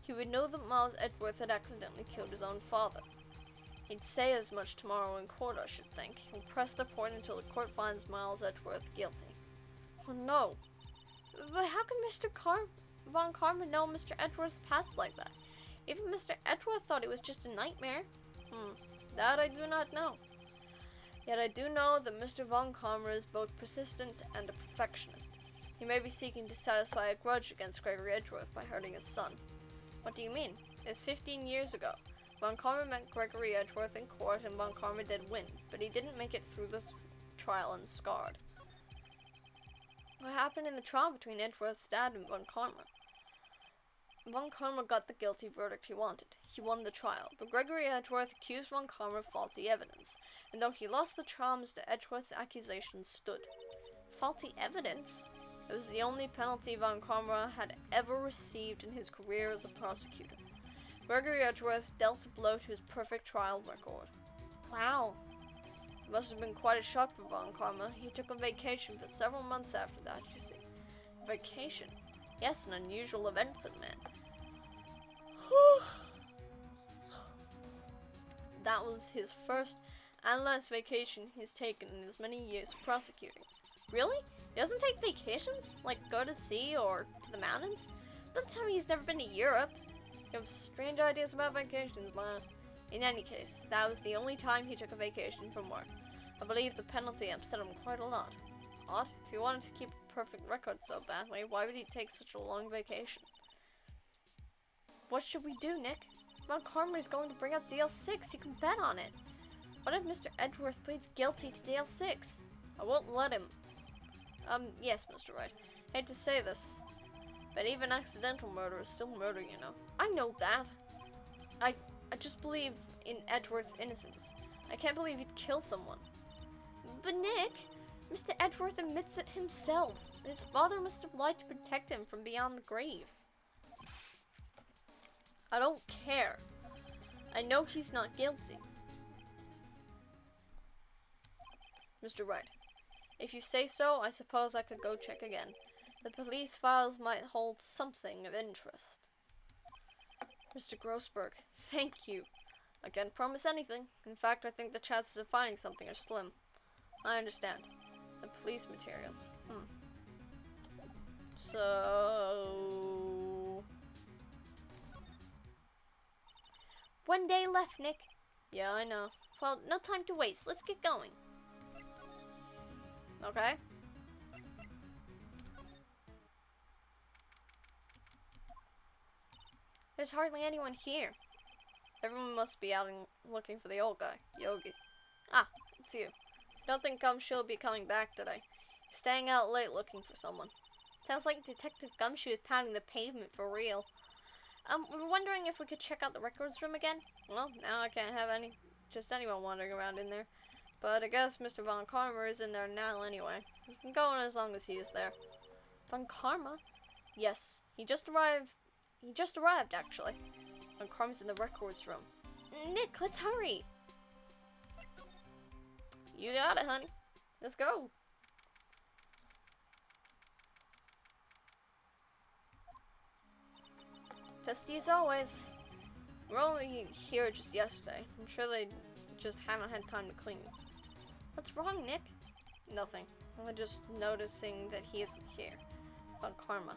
He would know that Miles Edgeworth had accidentally killed his own father. He'd say as much tomorrow in court, I should think. He'll press the point until the court finds Miles Edgeworth guilty. Oh no. But how can Von Karma know Mr. Edgeworth's past like that? Even Mr. Edgeworth thought it was just a nightmare. That I do not know. Yet I do know that Mr. Von Karma is both persistent and a perfectionist. He may be seeking to satisfy a grudge against Gregory Edgeworth by hurting his son. What do you mean? It's 15 years ago. Von Karma met Gregory Edgeworth in court and Von Karma did win, but he didn't make it through the trial unscarred. What happened in the trial between Edgeworth's dad and Von Karma? Von Karma got the guilty verdict he wanted. He won the trial, but Gregory Edgeworth accused Von Karma of faulty evidence, and though he lost the trial, Mr. Edgeworth's accusations stood. Faulty evidence? It was the only penalty Von Karma had ever received in his career as a prosecutor. Gregory Edgeworth dealt a blow to his perfect trial record. Wow. It must have been quite a shock for Von Karma. He took a vacation for several months after that, you see. Vacation? Yes, an unusual event for the man. That was his first and last vacation he's taken in his many years of prosecuting. Really? He doesn't take vacations? Like go to sea or to the mountains? Don't tell me he's never been to Europe. You have strange ideas about vacations, man. In any case, that was the only time he took a vacation from work. I believe the penalty upset him quite a lot. Odd, if he wanted to keep a perfect record so badly, why would he take such a long vacation? What should we do, Nick? Von Karma is going to bring up DL-6. You can bet on it. What if Mr. Edgeworth pleads guilty to DL-6? I won't let him. Yes, Mr. Wright. Hate to say this, but even accidental murder is still murder, you know. I know that. I just believe in Edgeworth's innocence. I can't believe he'd kill someone. But Nick, Mr. Edgeworth admits it himself. His father must have lied to protect him from beyond the grave. I don't care. I know he's not guilty. Mr. Wright, if you say so, I suppose I could go check again. The police files might hold something of interest. Mr. Grossberg, thank you. I can't promise anything. In fact, I think the chances of finding something are slim. I understand. The police materials. So... One day left, Nick. Yeah, I know. Well, no time to waste. Let's get going. Okay. There's hardly anyone here. Everyone must be out and looking for the old guy, Yogi. Ah, it's you. Don't think Gumshoe will be coming back today. He's staying out late looking for someone. Sounds like Detective Gumshoe is pounding the pavement for real. We were wondering if we could check out the records room again. Well, now I can't have just anyone wandering around in there. But I guess Mr. Von Karma is in there now anyway. You can go in as long as he is there. Von Karma? Yes, he just arrived, actually. Von Karma's in the records room. Nick, let's hurry! You got it, honey. Let's go. Testy as always. We're only here just yesterday. I'm sure they just haven't had time to clean. What's wrong, Nick? Nothing. I'm just noticing that he isn't here. Von Karma.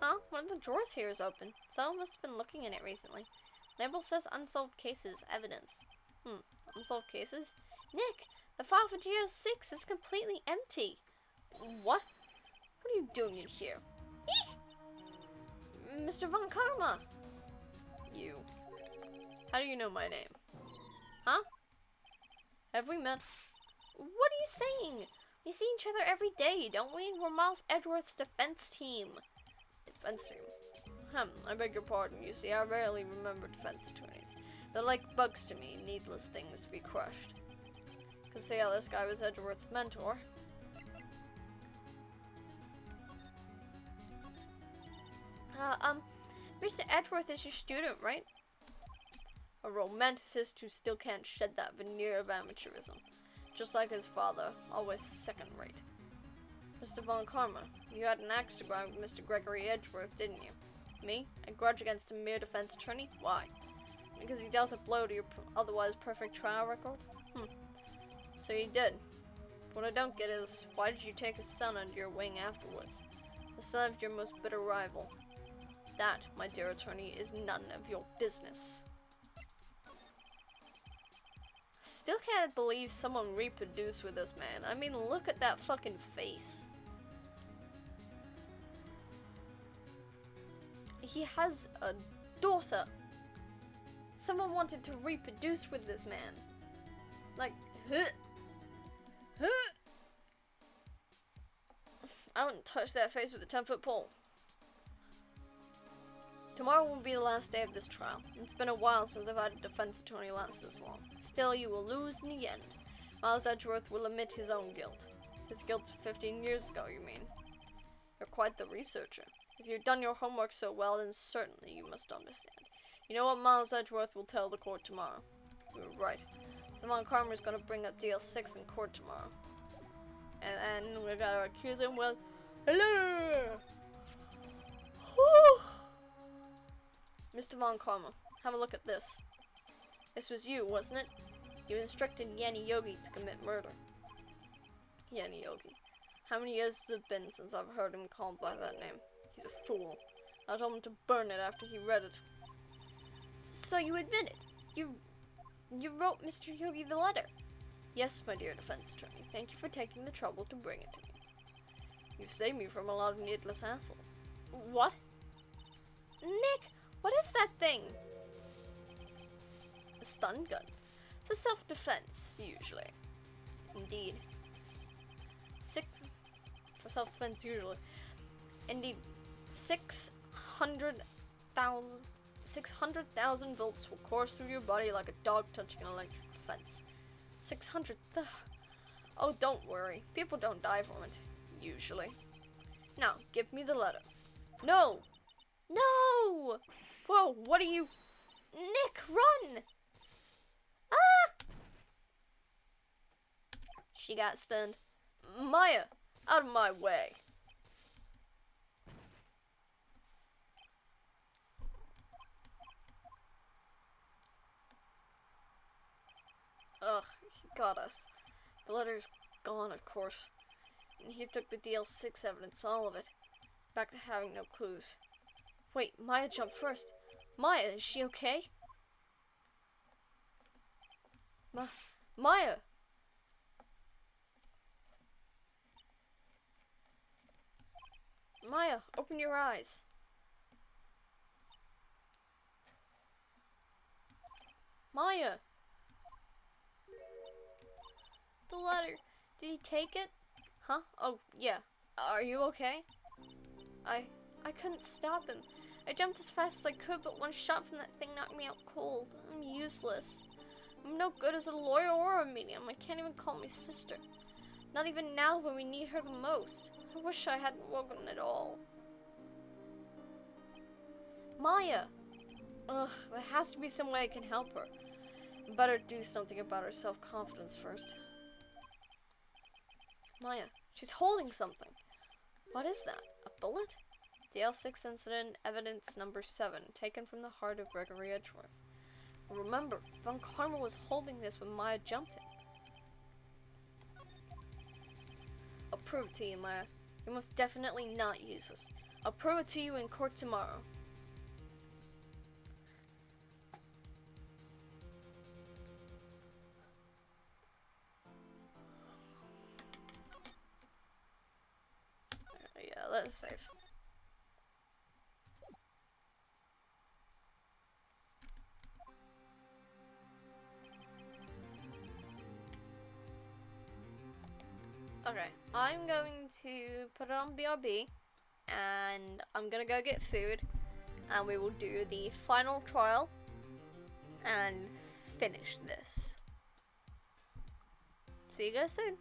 Huh? One of the drawers here is open. Someone must have been looking in it recently. Label says unsolved cases, evidence. Unsolved cases? Nick, the file for DL-6 is completely empty. What? What are you doing in here? Eek! Mr. Von Karma! You. How do you know my name? Huh? Have we met? What are you saying? We see each other every day, don't we? We're Miles Edgeworth's defense team. Defense team? I beg your pardon. You see, I rarely remember defense attorneys. They're like bugs to me, needless things to be crushed. Can see how this guy was Edgeworth's mentor. Mr. Edgeworth is your student, right? A romanticist who still can't shed that veneer of amateurism. Just like his father, always second-rate. Mr. Von Karma, you had an axe to grind with Mr. Gregory Edgeworth, didn't you? Me? A grudge against a mere defense attorney? Why? Because he dealt a blow to your otherwise perfect trial record? So you did. What I don't get is, why did you take his son under your wing afterwards? The son of your most bitter rival. That, my dear attorney, is none of your business. Still can't believe someone reproduced with this man. I mean, look at that fucking face. He has a daughter. Someone wanted to reproduce with this man. Like, I wouldn't touch that face with a 10-foot pole. Tomorrow will be the last day of this trial. It's been a while since I've had a defense attorney last this long. Still, you will lose in the end. Miles Edgeworth will admit his own guilt. His guilt 15 years ago, you mean? You're quite the researcher. If you've done your homework so well, then certainly you must understand. You know what Miles Edgeworth will tell the court tomorrow? You were right. Von Karmer's gonna bring up DL-6 in court tomorrow. And then we gotta accuse him with... Hello! Whew. Mr. Von Karmer, have a look at this. This was you, wasn't it? You instructed Yanni Yogi to commit murder. Yanni Yogi. How many years has it been since I've heard him called by that name? He's a fool. I told him to burn it after he read it. So you admit it? You wrote Mr. Yogi the letter? Yes, my dear defense attorney. Thank you for taking the trouble to bring it to me. You've saved me from a lot of needless hassle. What? Nick, what is that thing? A stun gun. For self-defense, usually. Indeed. For self-defense, usually. Indeed, 600,000 volts will course through your body like a dog touching an electric fence. 600. Oh, don't worry. People don't die from it, usually. Now, give me the letter. No! No! Whoa, what are you... Nick, run! Ah! She got stunned. Maya, out of my way. Ugh, he got us. The letter's gone, of course. And he took the DL-6 evidence, all of it. Back to having no clues. Wait, Maya jumped first. Maya, is she okay? Maya! Maya, open your eyes. Maya! The letter. Did he take it? Huh? Oh, yeah. Are you okay? I couldn't stop him. I jumped as fast as I could, but one shot from that thing knocked me out cold. I'm useless. I'm no good as a lawyer or a medium. I can't even call my sister. Not even now when we need her the most. I wish I hadn't woken at all. Maya! Ugh, there has to be some way I can help her. Better do something about her self-confidence first. Maya, she's holding something. What is that? A bullet? DL-6 incident evidence number 7, taken from the heart of Gregory Edgeworth. Remember, Von Karmer was holding this when Maya jumped him. I'll prove it to you, Maya. You must definitely not use this. I'll prove it to you in court tomorrow. Yeah, that's safe. Okay, I'm going to put it on BRB, and I'm gonna go get food, and we will do the final trial, and finish this. See you guys soon.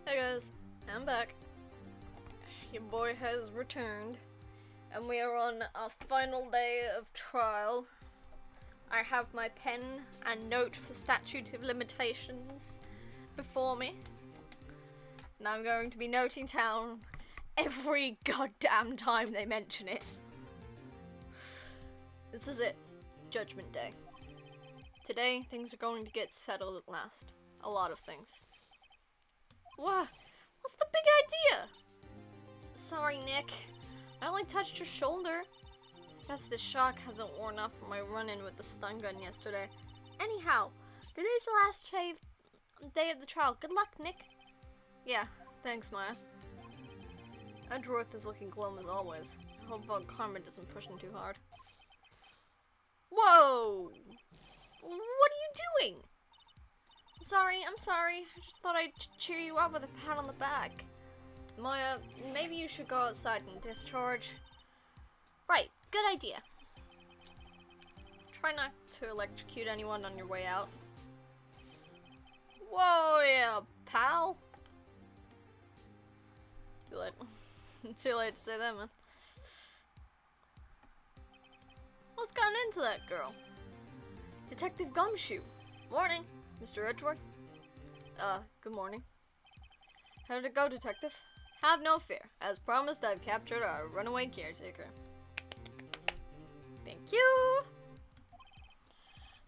Hey guys, I'm back. Your boy has returned, and we are on our final day of trial. I have my pen and note for statute of limitations before me, and I'm going to be noting down every goddamn time they mention it. This is it. Judgment Day. Today, things are going to get settled at last. A lot of things. What? What's the big idea? Sorry, Nick. I only touched your shoulder. Guess the shock hasn't worn off from my run-in with the stun gun yesterday. Anyhow, today's the last day of the trial. Good luck, Nick. Yeah, thanks, Maya. Edgeworth is looking glum as always. I hope Karma doesn't push him too hard. Whoa! What are you doing? I'm sorry. I just thought I'd cheer you up with a pat on the back. Maya, maybe you should go outside and discharge. Right, good idea. Try not to electrocute anyone on your way out. Whoa, yeah, pal. Too late. Too late to say that, man. What's gotten into that girl? Detective Gumshoe. Morning, Mr. Edgeworth. Good morning. How did it go, Detective? Have no fear. As promised, I've captured our runaway caretaker. Thank you.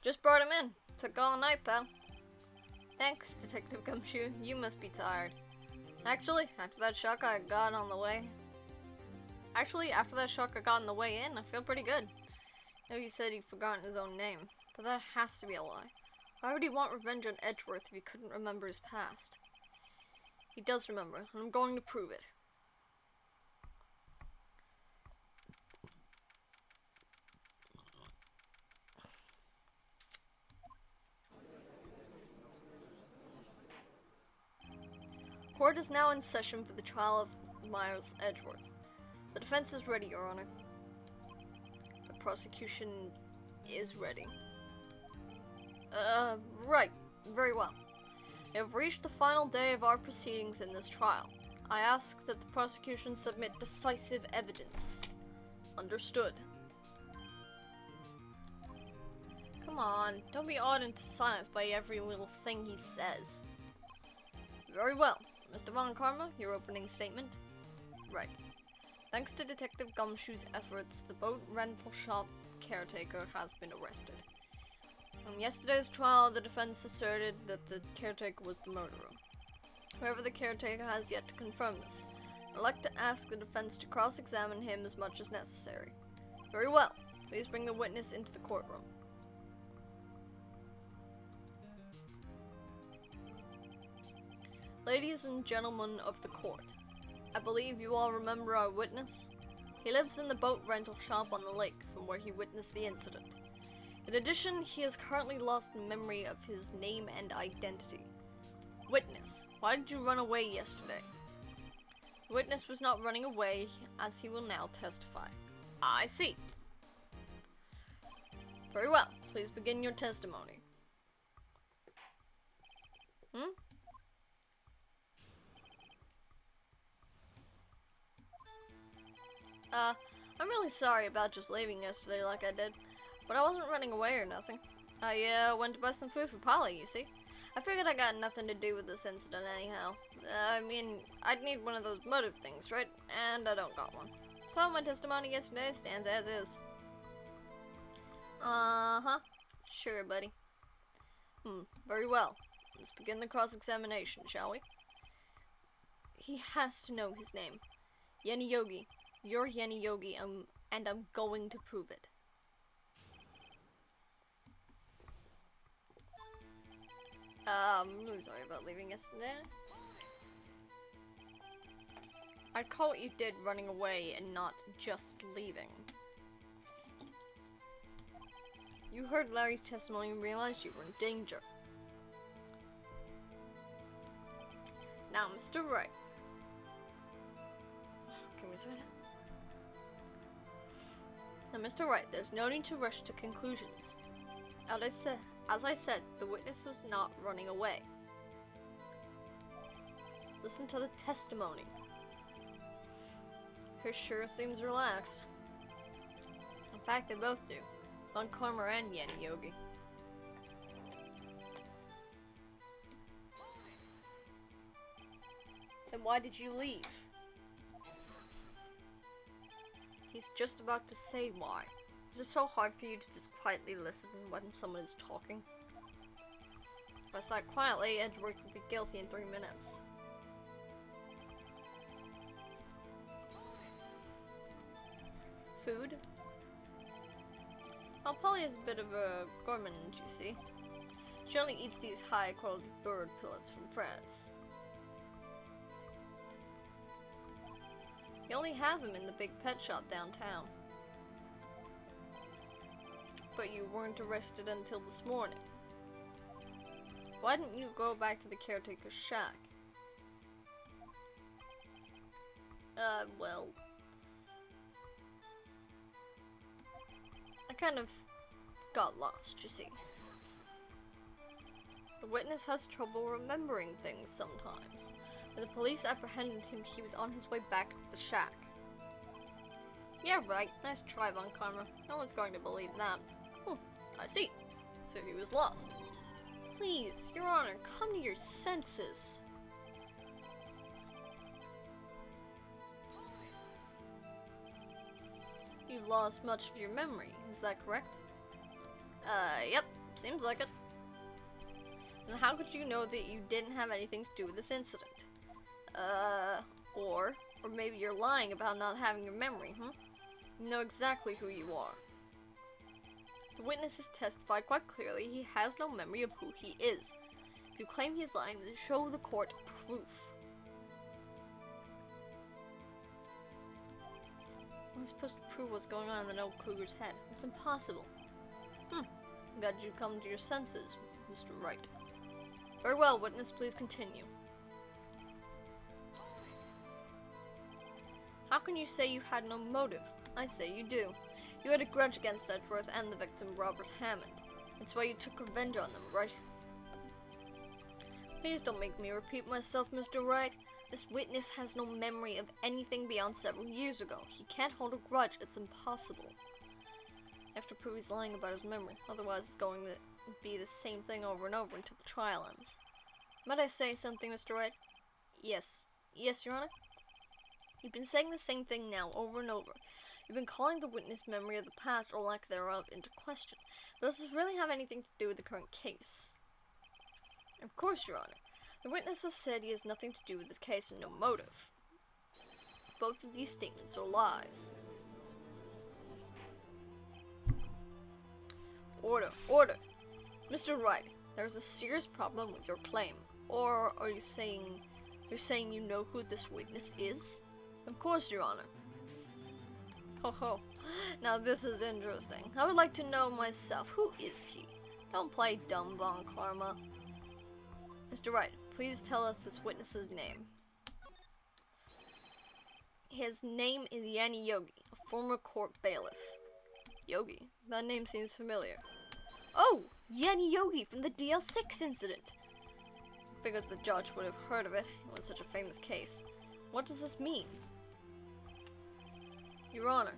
Just brought him in. Took all night, pal. Thanks, Detective Gumshoe. You must be tired. Actually, after that shock I got on the way in, I feel pretty good. I know he said he'd forgotten his own name, but that has to be a lie. Why would he want revenge on Edgeworth if he couldn't remember his past? He does remember, and I'm going to prove it. Court is now in session for the trial of Miles Edgeworth. The defense is ready, Your Honor. The prosecution is ready. Right. Very well. We have reached the final day of our proceedings in this trial. I ask that the prosecution submit decisive evidence. Understood. Come on, don't be awed into silence by every little thing he says. Very well. Mr. Von Karma, your opening statement. Right. Thanks to Detective Gumshoe's efforts, the boat rental shop caretaker has been arrested. From yesterday's trial, the defense asserted that the caretaker was the murderer. However, the caretaker has yet to confirm this. I'd like to ask the defense to cross-examine him as much as necessary. Very well. Please bring the witness into the courtroom. Ladies and gentlemen of the court, I believe you all remember our witness. He lives in the boat rental shop on the lake from where he witnessed the incident. In addition, he has currently lost memory of his name and identity. Witness, why did you run away yesterday? The witness was not running away, as he will now testify. I see. Very well, please begin your testimony. I'm really sorry about just leaving yesterday like I did, but I wasn't running away or nothing. I went to buy some food for Polly, you see. I figured I got nothing to do with this incident anyhow. I mean, I'd need one of those motive things, right? And I don't got one. So my testimony yesterday stands as is. Uh-huh. Sure, buddy. Very well. Let's begin the cross-examination, shall we? He has to know his name. Yenny Yogi. You're Yenny Yogi, and I'm going to prove it. I'm really sorry about leaving yesterday. I'd call what you did running away and not just leaving. You heard Larry's testimony and realized you were in danger. Now, Mr. Wright. Can we say that? Now, Mr. Wright, there's no need to rush to conclusions. As I said, the witness was not running away. Listen to the testimony. He sure seems relaxed. In fact, they both do. Von Karma and Yanni Yogi. Then why did you leave? He's just about to say why. Is it so hard for you to just quietly listen when someone is talking? If I sat quietly, Edgeworth would be guilty in 3 minutes. Food? Well, Polly is a bit of a gourmand, you see. She only eats these high-quality bird pellets from France. You only have them in the big pet shop downtown. But you weren't arrested until this morning. Why didn't you go back to the caretaker's shack? Well... I kind of got lost, you see. The witness has trouble remembering things sometimes. When the police apprehended him, he was on his way back to the shack. Yeah, right. Nice try, Von Karma. No one's going to believe that. I see. So he was lost. Please, Your Honor, come to your senses. You've lost much of your memory, is that correct? Yep, seems like it. And how could you know that you didn't have anything to do with this incident? Or maybe you're lying about not having your memory, You know exactly who you are. The witness has testified quite clearly he has no memory of who he is. If you claim he's lying, then show the court proof. I'm supposed to prove what's going on in the old Kruger's head. It's impossible. I'm glad you come to your senses, Mr. Wright. Very well, witness, please continue. How can you say you had no motive? I say you do. You had a grudge against Edgeworth and the victim, Robert Hammond. That's why you took revenge on them, right? Please don't make me repeat myself, Mr. Wright. This witness has no memory of anything beyond several years ago. He can't hold a grudge. It's impossible. I have to prove he's lying about his memory. Otherwise, it's going to be the same thing over and over until the trial ends. Might I say something, Mr. Wright? Yes. Yes, Your Honor? You've been saying the same thing now, over and over. You've been calling the witness' memory of the past, or lack thereof, into question. But does this really have anything to do with the current case? Of course, Your Honor. The witness has said he has nothing to do with this case and no motive. Both of these statements are lies. Order, order. Mr. Wright, there is a serious problem with your claim. Or are you saying you know who this witness is? Of course, Your Honor. Ho ho. Now this is interesting. I would like to know myself. Who is he? Don't play dumb, Von Karma. Mr. Wright, please tell us this witness's name. His name is Yanni Yogi, a former court bailiff. Yogi? That name seems familiar. Oh! Yanni Yogi from the DL-6 incident! Figures the judge would have heard of it. It was such a famous case. What does this mean? Your Honor,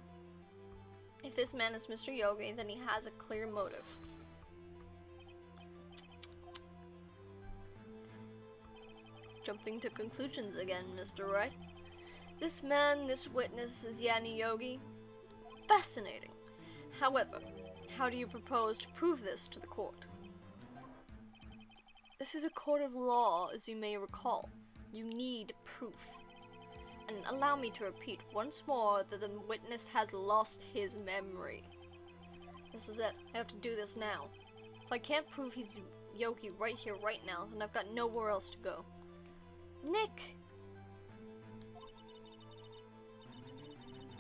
if this man is Mr. Yogi, then he has a clear motive. Jumping to conclusions again, Mr. Wright. This man, this witness, is Yanni Yogi. Fascinating. However, how do you propose to prove this to the court? This is a court of law, as you may recall. You need proof. And allow me to repeat once more that the witness has lost his memory. This is it. I have to do this now. If I can't prove he's Yogi right here, right now, then I've got nowhere else to go. Nick!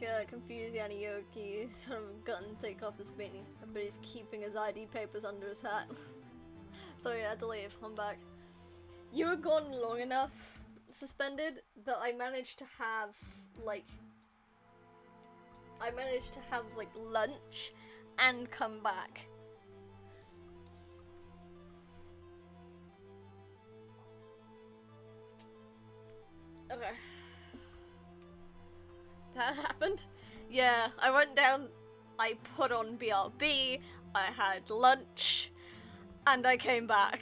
Yeah, confused Yanni Yogi, son of a gun, take off his beanie. But he's keeping his ID papers under his hat. Sorry, I had to leave. I'm back. You were gone long enough, suspended, that I managed to have, like, lunch and come back. Okay. That happened? Yeah, I went down, I put on BRB, I had lunch, and I came back.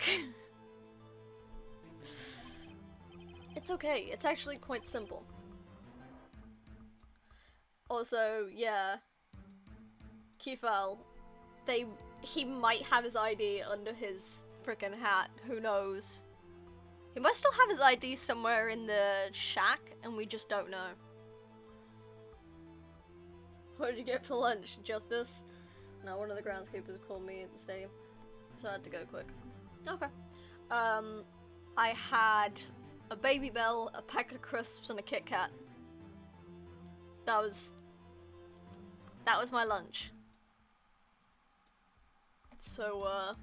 It's okay, it's actually quite simple. Also, yeah, Kefal, he might have his ID under his frickin' hat, who knows. He might still have his ID somewhere in the shack, and we just don't know. What did you get for lunch? Justice? No, one of the groundskeepers called me at the stadium, so I had to go quick. Okay. I had a Baby Bell, a packet of crisps, and a Kit Kat. That was my lunch. So,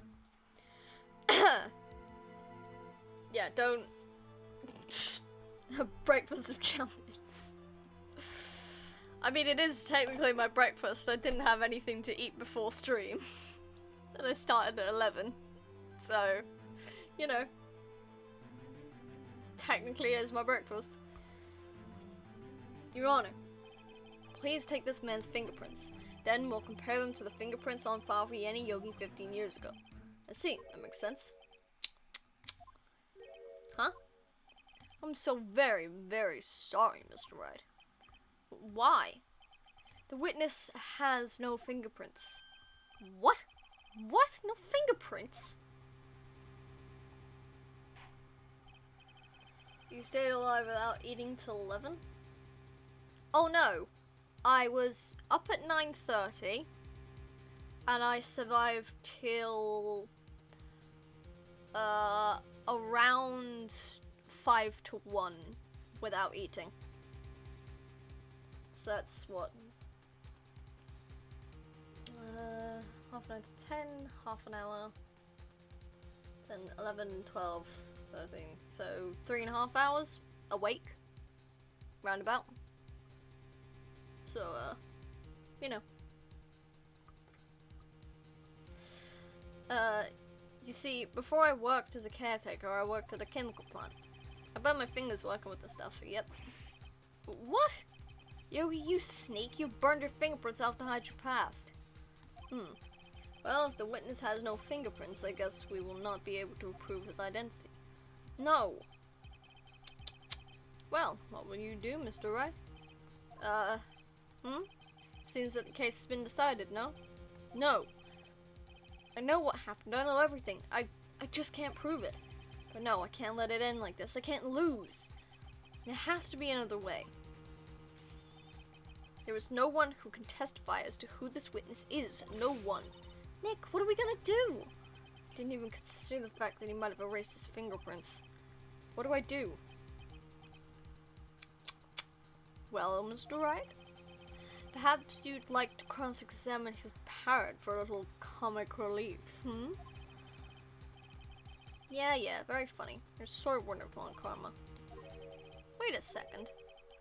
yeah, don't... Breakfast of champions. I mean, it is technically my breakfast. I didn't have anything to eat before stream. And I started at 11. So, you know. Technically it is my breakfast. Your Honor, please take this man's fingerprints. Then we'll compare them to the fingerprints on file for Yanni Yogi 15 years ago. I see, that makes sense. Huh? I'm so very, very sorry, Mr. Wright. Why? The witness has no fingerprints. What? What? No fingerprints? You stayed alive without eating till 11? Oh no. I was up at 9:30 and I survived till around 5 to 1 without eating. So that's what? Half an hour to 10, half an hour, 10, 11, 12, 13. So 3.5 hours awake, roundabout. So, you know. You see, before I worked as a caretaker, I worked at a chemical plant. I burned my fingers working with the stuff, yep. What? Yogi, you sneak, you burned your fingerprints off to hide your past. Well, if the witness has no fingerprints, I guess we will not be able to prove his identity. No. Well, what will you do, Mr. Wright? Seems that the case has been decided, no? No. I know what happened, I know everything. I just can't prove it. But no, I can't let it end like this. I can't lose. There has to be another way. There is no one who can testify as to who this witness is. No one. Nick, what are we gonna do? I didn't even consider the fact that he might have erased his fingerprints. What do I do? Well, Mr. Wright? Perhaps you'd like to cross-examine his parrot for a little comic relief, Yeah, very funny. You're so wonderful on karma. Wait a second.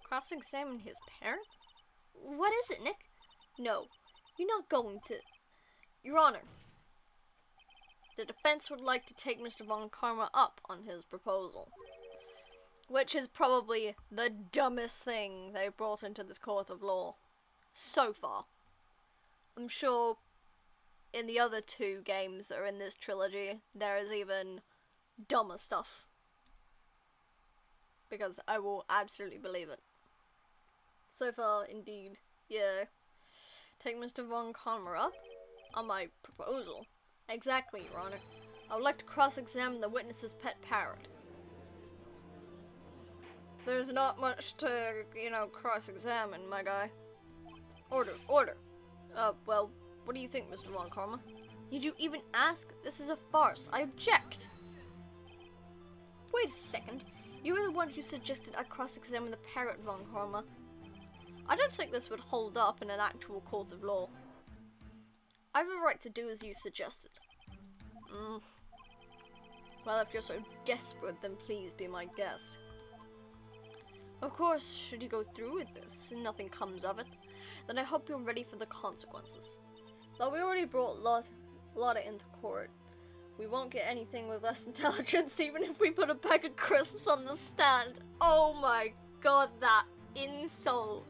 Cross-examine his parrot? What is it, Nick? No, you're not going to... Your Honor, the defense would like to take Mr. Von Karma up on his proposal. Which is probably the dumbest thing they brought into this court of law. So far. I'm sure in the other 2 games that are in this trilogy, there is even dumber stuff. Because I will absolutely believe it. So far, indeed, yeah. Take Mr. Von Karma up on my proposal. Exactly, Your Honor. I would like to cross-examine the witness's pet parrot. There's not much to, cross-examine, my guy. Order. Well, what do you think, Mr. Von Karma? Did you even ask? This is a farce. I object. Wait a second. You were the one who suggested I cross-examine the parrot, Von Karma. I don't think this would hold up in an actual court of law. I have a right to do as you suggested. Well, if you're so desperate, then please be my guest. Of course, should you go through with this and nothing comes of it, then I hope you're ready for the consequences. Though we already brought Lotta into court, We won't get anything with less intelligence, even if we put a bag of crisps on the stand. Oh my god, that insult.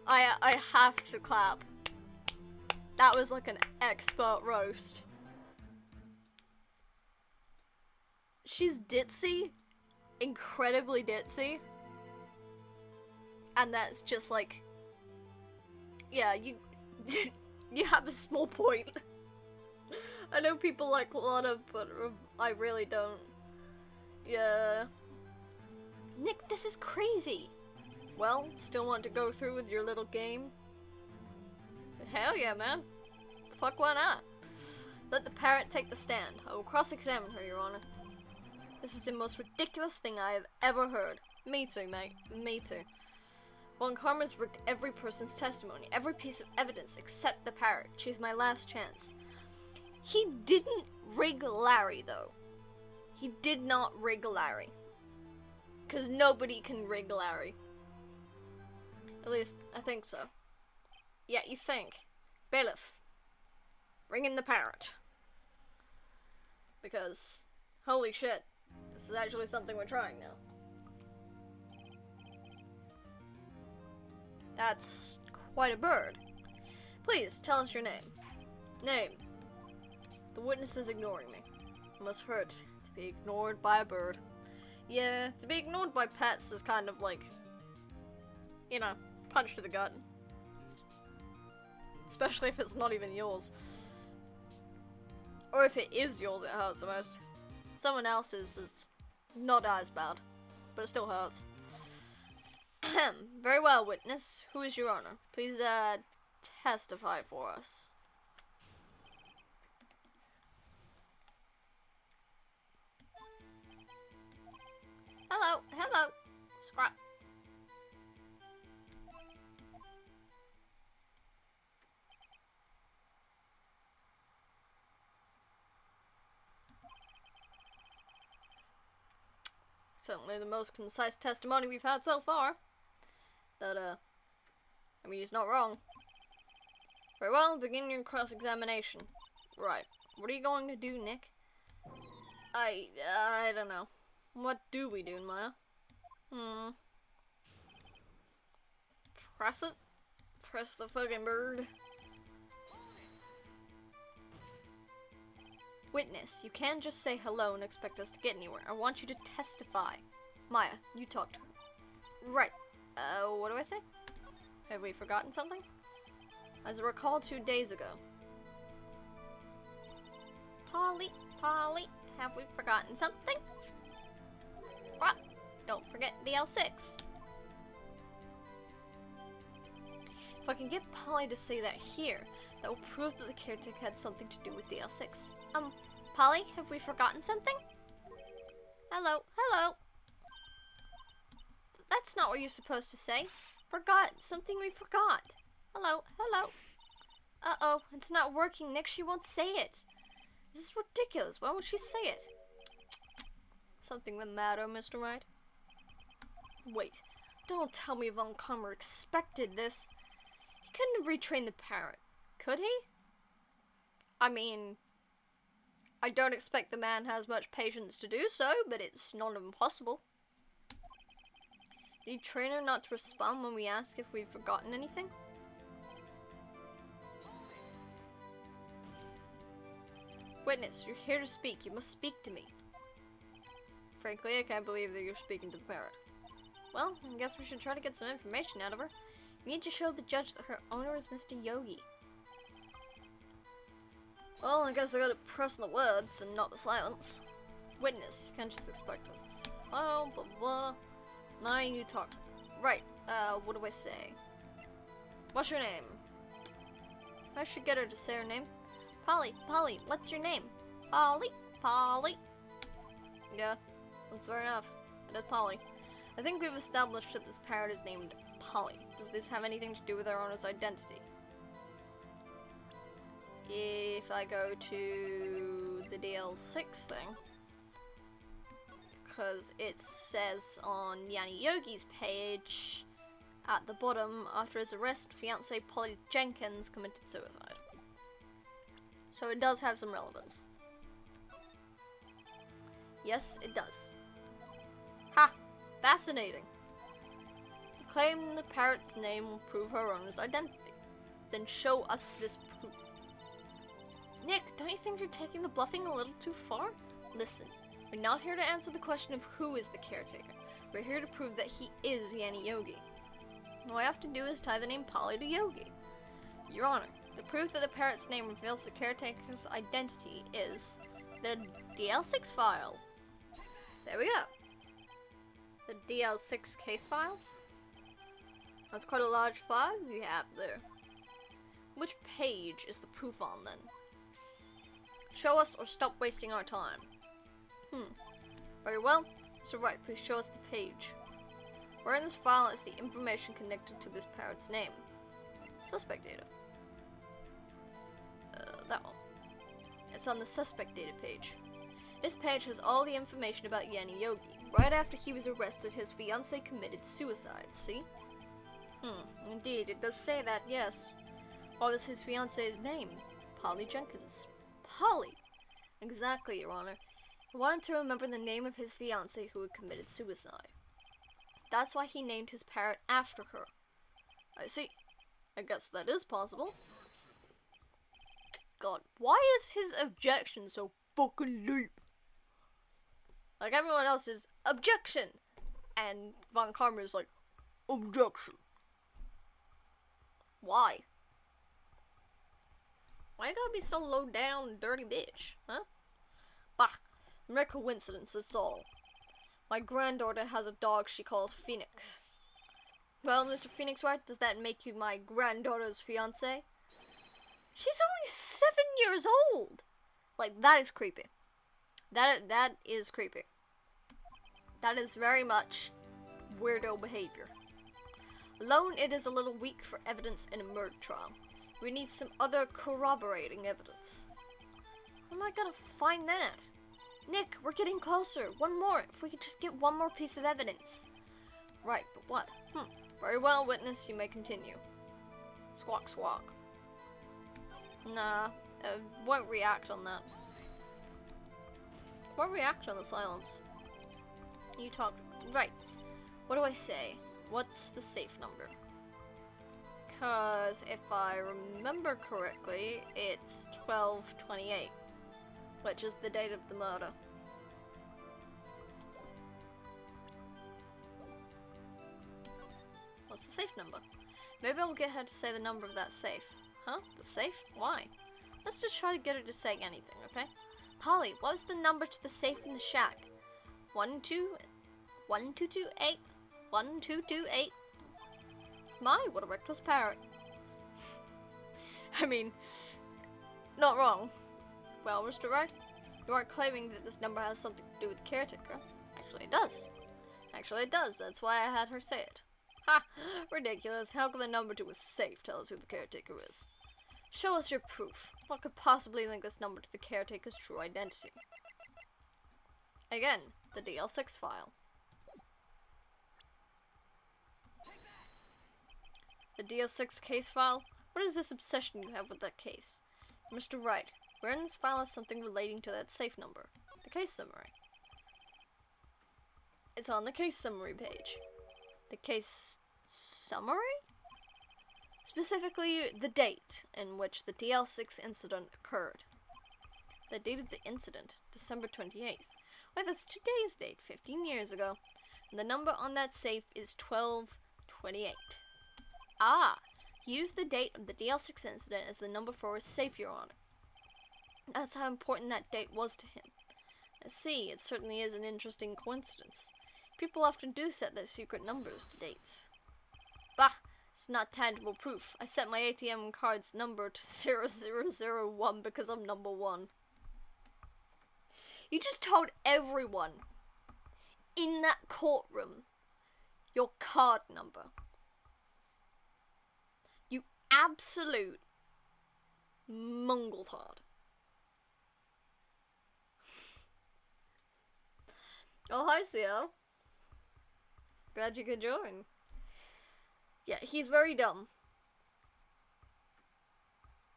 I have to clap. That was like an expert roast. She's ditzy. Incredibly ditzy. And that's just like... Yeah, you have a small point. I know people like Lana, but I really don't. Yeah. Nick, this is crazy. Well, still want to go through with your little game? Hell yeah, man. Fuck, why not? Let the parrot take the stand. I will cross-examine her, Your Honor. This is the most ridiculous thing I have ever heard. Me too, mate. Me too. Von Karma's rigged every person's testimony, every piece of evidence except the parrot. She's my last chance. He didn't rig Larry, though. He did not rig Larry. Because nobody can rig Larry. At least, I think so. Yeah, you think. Bailiff. Ring in the parrot. Because, holy shit, this is actually something we're trying now. That's quite a bird. Please, tell us your name. Name. The witness is ignoring me. It must hurt to be ignored by a bird. Yeah, to be ignored by pets is kind of like, you know, punch to the gut. Especially if it's not even yours. Or if it is yours, it hurts the most. Someone else's is not as bad, but it still hurts. Very well, witness. Who is Your Honor? Please, testify for us. Hello, hello. Scrap. Certainly the most concise testimony we've had so far. But, I mean, he's not wrong. Very well, begin your cross-examination. Right. What are you going to do, Nick? I don't know. What do we do, Maya? Press it? Press the fucking bird. Witness, you can't just say hello and expect us to get anywhere. I want you to testify. Maya, you talk to her. Right. What do I say? Have we forgotten something? As I recall 2 days ago. Polly, have we forgotten something? What? Don't forget DL-6. If I can get Polly to say that here, that will prove that the caretaker had something to do with DL-6. Polly, have we forgotten something? Hello, hello. That's not what you're supposed to say. Forgot. Something we forgot. Hello, hello. Uh-oh, it's not working, Nick. She won't say it. This is ridiculous. Why won't she say it? Something the matter, Mr. Wright? Wait, don't tell me Von Karma expected this. He couldn't have retrained the parrot, could he? I mean, I don't expect the man has much patience to do so, but it's not impossible. Did he train her not to respond when we ask if we've forgotten anything? Witness, you're here to speak. You must speak to me. Frankly, I can't believe that you're speaking to the parrot. Well, I guess we should try to get some information out of her. We need to show the judge that her owner is Mr. Yogi. Well, I guess I gotta press the words and not the silence. Witness, you can't just expect us to... Oh, blah blah. Now you talk. Right, what do I say? What's your name? I should get her to say her name. Polly, what's your name? Polly. Yeah, that's fair enough. It is Polly. I think we've established that this parrot is named Polly. Does this have anything to do with our owner's identity? If I go to the DL-6 thing, because it says on Yanni Yogi's page at the bottom, after his arrest, fiancée Polly Jenkins committed suicide. So it does have some relevance. Yes, it does. Ha! Fascinating. Claim the parrot's name will prove her owner's identity. Then show us this proof. Nick, don't you think you're taking the bluffing a little too far? Listen, we're not here to answer the question of who is the caretaker. We're here to prove that he is Yanni Yogi. All I have to do is tie the name Polly to Yogi. Your Honor, the proof that the parrot's name reveals the caretaker's identity is the DL-6 file. There we go. The DL-6 case file? That's quite a large file you have there. Which page is the proof on then? Show us or stop wasting our time. Very well. So right, please show us the page. Where in this file is the information connected to this parrot's name? Suspect data. That one. It's on the suspect data page. This page has all the information about Yanni Yogi. Right after he was arrested, his fiancée committed suicide, see? Indeed, it does say that, yes. What was his fiancée's name? Polly Jenkins. Polly! Exactly, Your Honor. He wanted to remember the name of his fiancée who had committed suicide. That's why he named his parrot after her. I see. I guess that is possible. God, why is his objection so fucking deep? Like everyone else is objection! And Von Karma is like, objection. Why? Why you gotta be so low down and dirty bitch, huh? Bah, mere coincidence, it's all. My granddaughter has a dog she calls Phoenix. Well, Mr. Phoenix Wright, does that make you my granddaughter's fiancé? She's only 7 years old! Like, that is creepy. That is creepy. That is very much weirdo behavior. Alone, it is a little weak for evidence in a murder trial. We need some other corroborating evidence. How am I gonna find that? Nick, we're getting closer. One more. If we could just get one more piece of evidence. Right, but what? Very well, witness. You may continue. Squawk, squawk. Nah, won't react on that. Won't react on the silence. You talk. Right. What do I say? What's the safe number? Because if I remember correctly, it's 12/28, which is the date of the murder. What's the safe number? Maybe I'll get her to say the number of that safe. Huh? The safe? Why? Let's just try to get her to say anything, okay? Polly, what was the number to the safe in the shack? 1228. 1228. My, what a reckless parrot. I mean, not wrong. Well, Mr. Wright, you aren't claiming that this number has something to do with the caretaker. Actually, it does. Actually, it does. That's why I had her say it. Ha! Ridiculous. How can the number to a safe tell us who the caretaker is? Show us your proof. What could possibly link this number to the caretaker's true identity? Again, the DL-6 file. The DL-6 case file? What is this obsession you have with that case? Mr. Wright, where in this file is something relating to that safe number? The case summary. It's on the case summary page. The case summary? Specifically, the date in which the DL-6 incident occurred. The date of the incident, December 28th. Well, that's today's date, 15 years ago. And the number on that safe is 1228. Ah, he used the date of the DL-6 incident as the number for his safe, Your Honor. That's how important that date was to him. I see, it certainly is an interesting coincidence. People often do set their secret numbers to dates. Bah, it's not tangible proof. I set my ATM card's number to 0001 because I'm number 1. You just told everyone in that courtroom your card number. You absolute mungletard. Oh, hi, Sia. Glad you could join. Yeah, he's very dumb.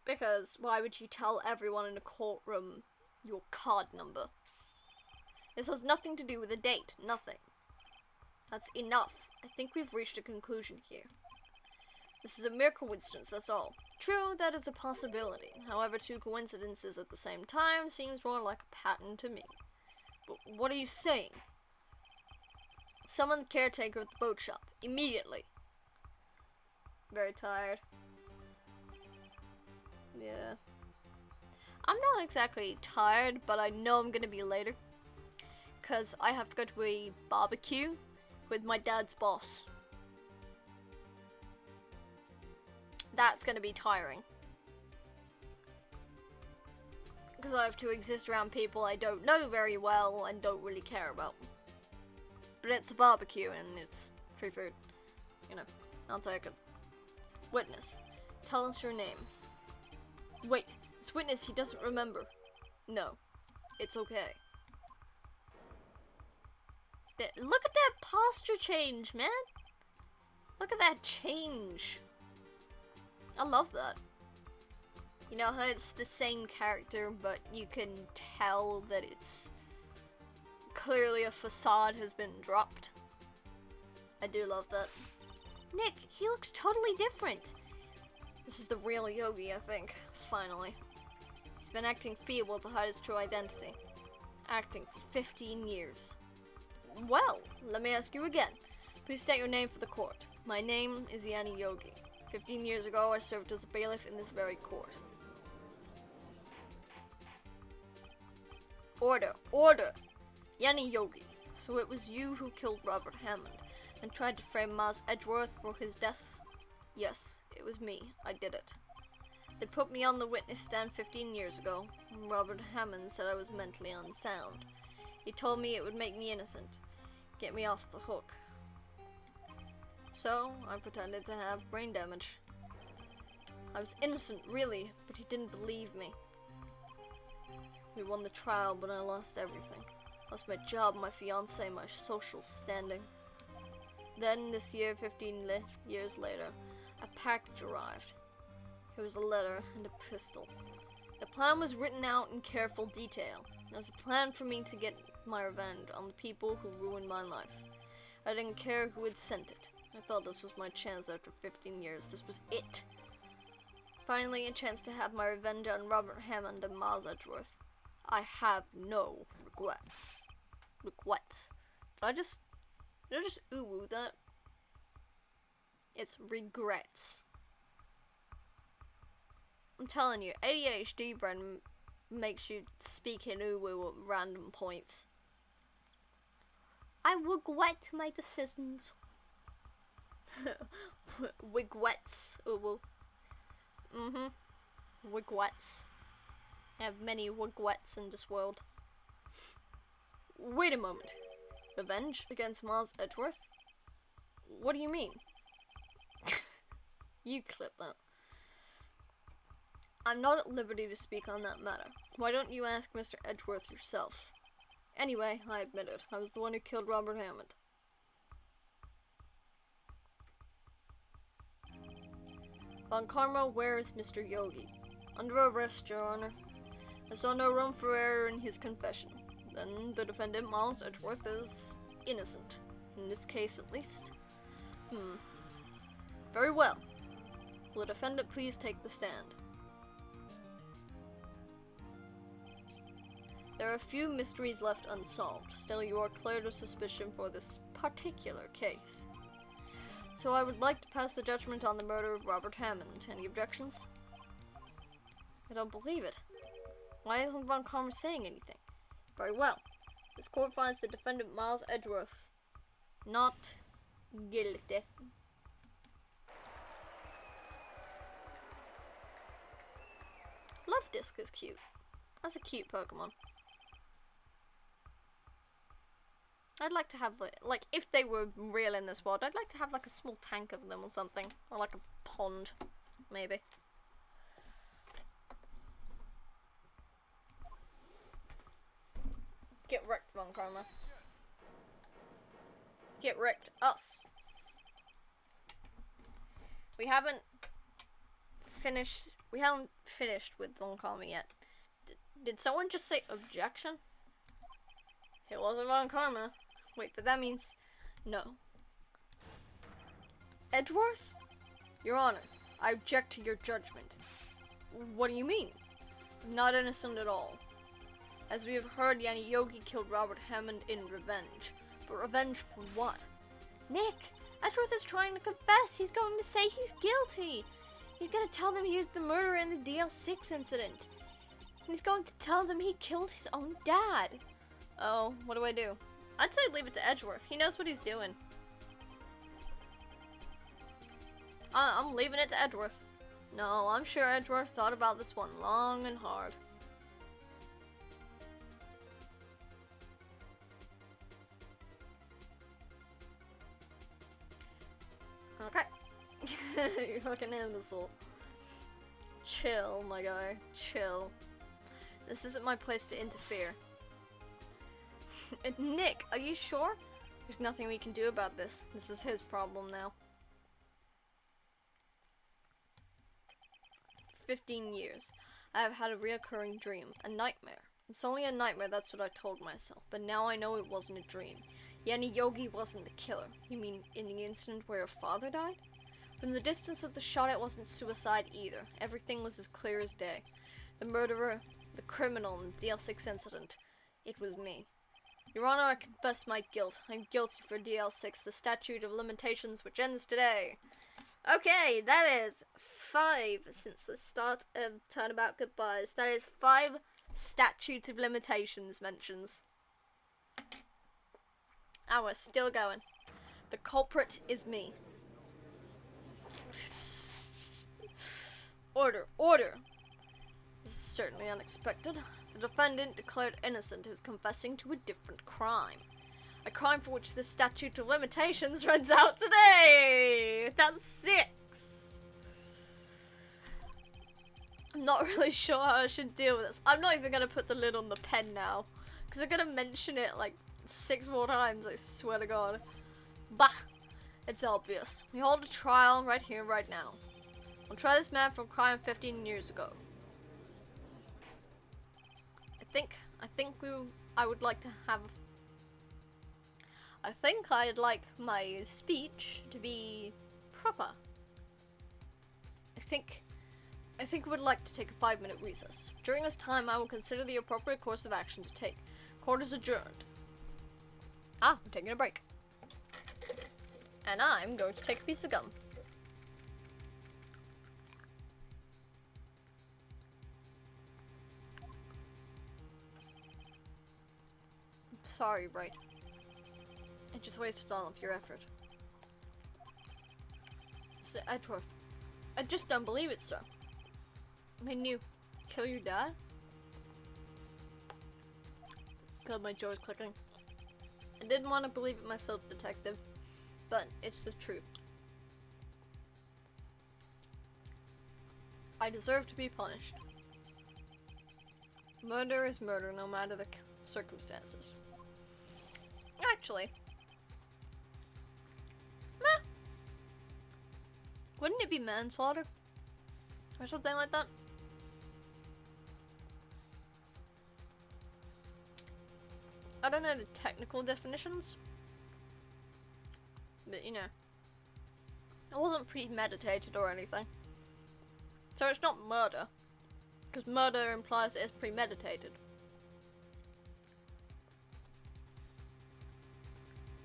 Because why would you tell everyone in a courtroom your card number? This has nothing to do with the date. Nothing. That's enough. I think we've reached a conclusion here. This is a mere coincidence, that's all. True, that is a possibility. However, two coincidences at the same time seems more like a pattern to me. But what are you saying? Summon the caretaker at the boat shop. Immediately. Very tired. Yeah. I'm not exactly tired, but I know I'm gonna be later. Because I have to go to a barbecue with my dad's boss. That's gonna be tiring. Because I have to exist around people I don't know very well and don't really care about. But it's a barbecue and it's free food. You know, I'll take it. Witness, tell us your name. Wait, this witness, he doesn't remember. No, it's okay. Look at that posture change, man. Look at that change. I love that. You know how it's the same character, but you can tell that it's clearly a facade has been dropped. I do love that. Nick, he looks totally different. This is the real Yogi, I think. Finally. He's been acting feeble to hide his true identity. Acting for 15 years. Well, let me ask you again. Please state your name for the court. My name is Yanni Yogi. 15 years ago, I served as a bailiff in this very court. Order! Order! Yanni Yogi. So it was you who killed Robert Hammond and tried to frame Miles Edgeworth for his death? Yes, it was me. I did it. They put me on the witness stand 15 years ago. Robert Hammond said I was mentally unsound. He told me it would make me innocent. Get me off the hook. So, I pretended to have brain damage. I was innocent, really, but he didn't believe me. We won the trial, but I lost everything. Lost my job, my fiancé, my social standing. Then, this year, 15 years later, a package arrived. It was a letter and a pistol. The plan was written out in careful detail. It was a plan for me to get my revenge on the people who ruined my life. I didn't care who had sent it. I thought this was my chance after 15 years. This was it. Finally, a chance to have my revenge on Robert Hammond and Miles Edgeworth. I have no regrets. Regrets. Did I just ooh-woo that? It's regrets. I'm telling you, ADHD brain makes you speak in ooh-woo at random points. I regret my decisions. Regrets. Ooh-woo. Regrets. I have many regrets in this world. Wait a moment. Revenge against Miles Edgeworth? What do you mean? You clip that. I'm not at liberty to speak on that matter. Why don't you ask Mr. Edgeworth yourself? Anyway, I admit it. I was the one who killed Robert Hammond. Von Karma, where is Mr. Yogi? Under arrest, Your Honor. I saw no room for error in his confession. Then the defendant, Miles Edgeworth, is innocent. In this case, at least. Very well. Will the defendant please take the stand? There are a few mysteries left unsolved. Still, you are cleared of suspicion for this particular case. So I would like to pass the judgment on the murder of Robert Hammond. Any objections? I don't believe it. Why isn't Von Karma saying anything? Very well. This court finds the defendant Miles Edgeworth not guilty. Love Disc is cute. That's a cute Pokemon. I'd like to have, like, if they were real in this world, I'd like to have, like, a small tank of them or something. Or, like, a pond, maybe. Get wrecked, Von Karma. Get wrecked, us. We haven't finished with Von Karma yet. Did someone just say objection? It wasn't wrong karma. Wait, but that means no. Edgeworth? Your Honor, I object to your judgment. What do you mean? Not innocent at all. As we have heard, Yanni Yogi killed Robert Hammond in revenge. But revenge for what? Nick! Edgeworth is trying to confess. He's going to say he's guilty. He's going to tell them he was the murderer in the DL-6 incident. He's going to tell them he killed his own dad. Oh, what do I do? I'd say leave it to Edgeworth. He knows what he's doing. I'm leaving it to Edgeworth. No, I'm sure Edgeworth thought about this one long and hard. Okay. You fucking imbecile. Chill, my guy. Chill. This isn't my place to interfere. Nick, are you sure? There's nothing we can do about this. This is his problem now. 15 years. I have had a reoccurring dream. A nightmare. It's only a nightmare, that's what I told myself. But now I know it wasn't a dream. Yanni Yogi wasn't the killer. You mean in the incident where your father died? From the distance of the shot, it wasn't suicide either. Everything was as clear as day. The murderer, the criminal in the DL-6 incident. It was me. Your Honor, I confess my guilt. I'm guilty for DL-6, the statute of limitations which ends today. Okay, that is 5 since the start of Turnabout Goodbyes. That is 5 statutes of limitations mentions. And we're still going. The culprit is me. Order, order! This is certainly unexpected. The defendant, declared innocent, is confessing to a different crime. A crime for which the statute of limitations runs out today! That's 6! I'm not really sure how I should deal with this. I'm not even gonna put the lid on the pen now. Because I'm gonna mention it like 6 more times, I swear to God. Bah! It's obvious. We hold a trial right here, right now. We'll try this man for a crime 15 years ago. I would like to have... I think I'd like my speech to be proper. I think I would like to take a 5-minute recess. During this time, I will consider the appropriate course of action to take. Court is adjourned. I'm taking a break. And I'm going to take a piece of gum. Sorry, Bright. I just wasted all of your effort. Mr. Edgeworth, I just don't believe it, sir. Made you kill your dad? God, my jaw is clicking. I didn't want to believe it myself, detective, but it's the truth. I deserve to be punished. Murder is murder, no matter the circumstances. Actually, meh. Wouldn't it be manslaughter? Or something like that? I don't know the technical definitions. But, you know. It wasn't premeditated or anything. So it's not murder. Because murder implies it's premeditated.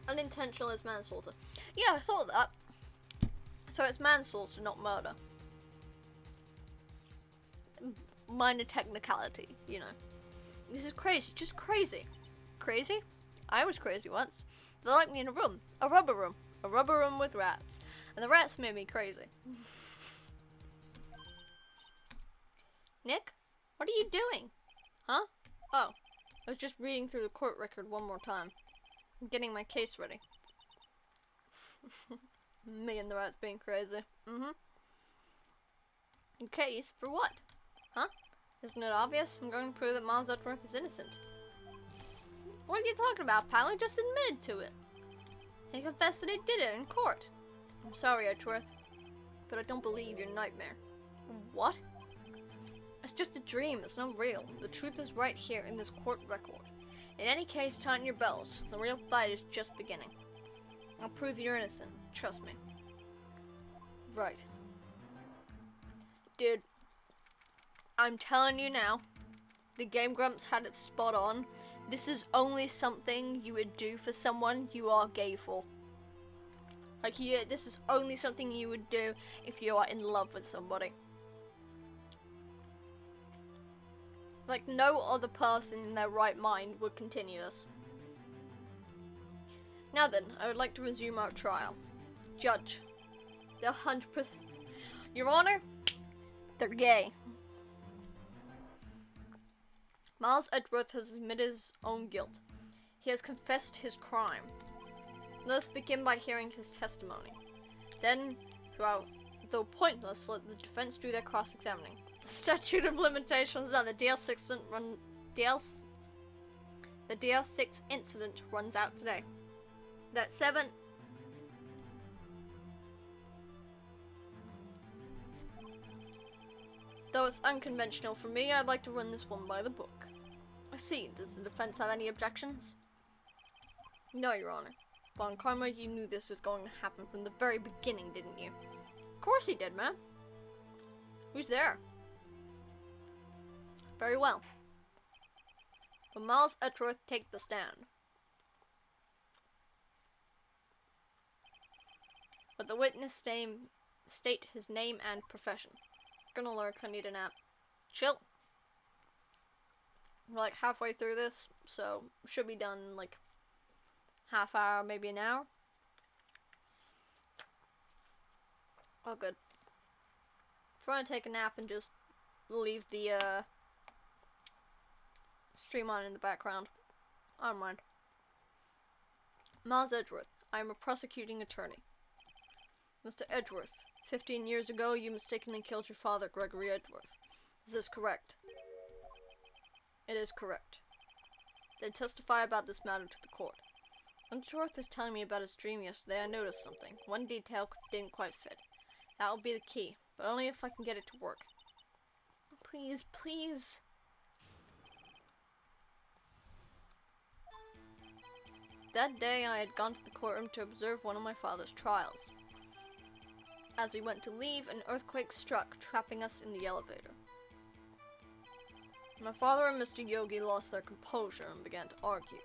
Unintentional is manslaughter. Yeah, I thought that. So it's manslaughter, not murder. Minor technicality, you know. This is crazy, just crazy. Crazy? I was crazy once. They locked me in a room. A rubber room with rats. And the rats made me crazy. Nick? What are you doing? Huh? Oh. I was just reading through the court record one more time. I'm getting my case ready. Me and the rats being crazy. Case? For what? Huh? Isn't it obvious? I'm going to prove that Miles Edgeworth is innocent. What are you talking about, pal? He just admitted to it. He confessed that he did it in court. I'm sorry, Edgeworth, but I don't believe your nightmare. What? It's just a dream. It's not real. The truth is right here in this court record. In any case, tighten your belts. The real fight is just beginning. I'll prove you're innocent. Trust me. Right. Dude, I'm telling you now, the Game Grumps had it spot on. This is only something you would do for someone you are gay for. Like, yeah, this is only something you would do if you are in love with somebody. Like, no other person in their right mind would continue this. Now then, I would like to resume our trial. Judge, they're 100%. Your Honor, they're gay. Miles Edgeworth has admitted his own guilt. He has confessed his crime. Let us begin by hearing his testimony. Then, though pointless, let the defense do their cross-examining. The statute of limitations on the DL-6 incident runs out today. That's 7. Though it's unconventional for me, I'd like to run this one by the book. I see. Does the defense have any objections? No, Your Honor. Von Karma, you knew this was going to happen from the very beginning, didn't you? Of course he did, man. Who's there? Very well. Will Miles Edgeworth take the stand? But the witness state his name and profession. Gonna lurk, I need a nap. Chill. We're like halfway through this, so should be done in like half hour, maybe an hour. Oh, good. If I want to take a nap and just leave the stream on in the background, I don't mind. Miles Edgeworth, I am a prosecuting attorney. Mr. Edgeworth, 15 years ago you mistakenly killed your father, Gregory Edgeworth. Is this correct? It is correct. Then testify about this matter to the court. When Edgeworth was telling me about his dream yesterday, I noticed something. One detail didn't quite fit. That will be the key, but only if I can get it to work. Please, please. That day I had gone to the courtroom to observe one of my father's trials. As we went to leave, an earthquake struck, trapping us in the elevator. My father and Mr. Yogi lost their composure and began to argue.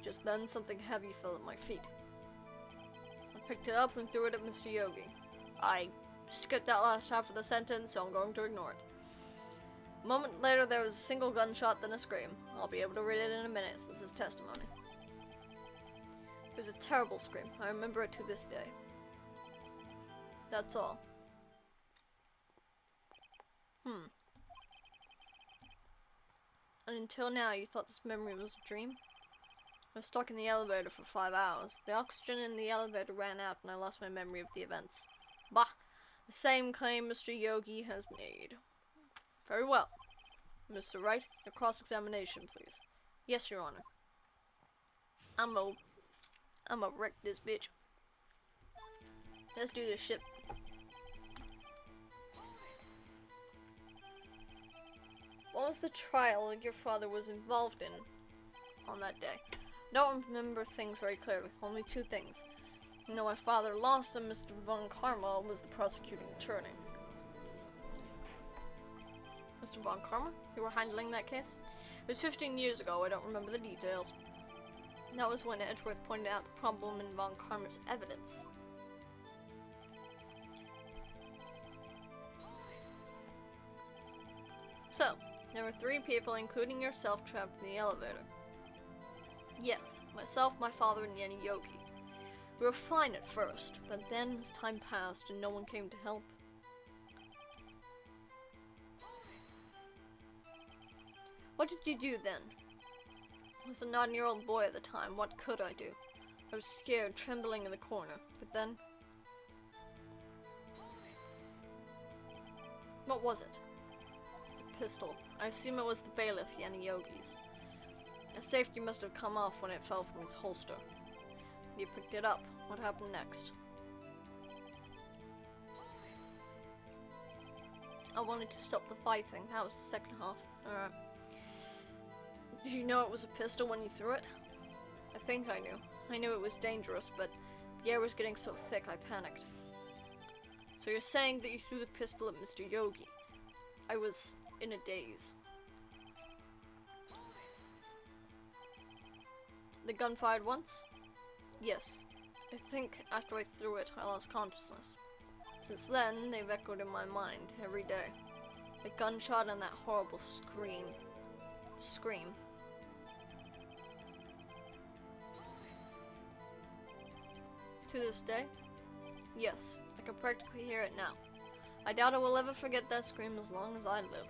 Just then, something heavy fell at my feet. I picked it up and threw it at Mr. Yogi. I skipped that last half of the sentence, so I'm going to ignore it. A moment later, there was a single gunshot, then a scream. I'll be able to read it in a minute, so this is testimony. It was a terrible scream. I remember it to this day. That's all. And until now, you thought this memory was a dream? I was stuck in the elevator for 5 hours. The oxygen in the elevator ran out and I lost my memory of the events. Bah! The same claim Mr. Yogi has made. Very well. Mr. Wright, your cross-examination, please. Yes, Your Honor. I'ma wreck this bitch. Let's do this shit. What was the trial your father was involved in on that day? I don't remember things very clearly. Only 2 things. You know, my father lost and Mr. Von Karma was the prosecuting attorney. Mr. Von Karma? You were handling that case? It was 15 years ago. I don't remember the details. That was when Edgeworth pointed out the problem in Von Karma's evidence. So, there were 3 people, including yourself, trapped in the elevator. Yes, myself, my father, and Yenny Yogi. We were fine at first, but then as time passed and no one came to help. What did you do then? I was a 9-year-old boy at the time. What could I do? I was scared, trembling in the corner. But then... What was it? A pistol. I assume it was the bailiff, Yenny Yogi's. The safety must have come off when it fell from his holster. You picked it up. What happened next? I wanted to stop the fighting. That was the second half. Alright. Did you know it was a pistol when you threw it? I think I knew. I knew it was dangerous, but the air was getting so thick I panicked. So you're saying that you threw the pistol at Mr. Yogi? I was in a daze. The gun fired once? Yes. I think after I threw it, I lost consciousness. Since then, they've echoed in my mind every day. The gunshot and that horrible scream. To this day? Yes, I can practically hear it now. I doubt I will ever forget that scream as long as I live.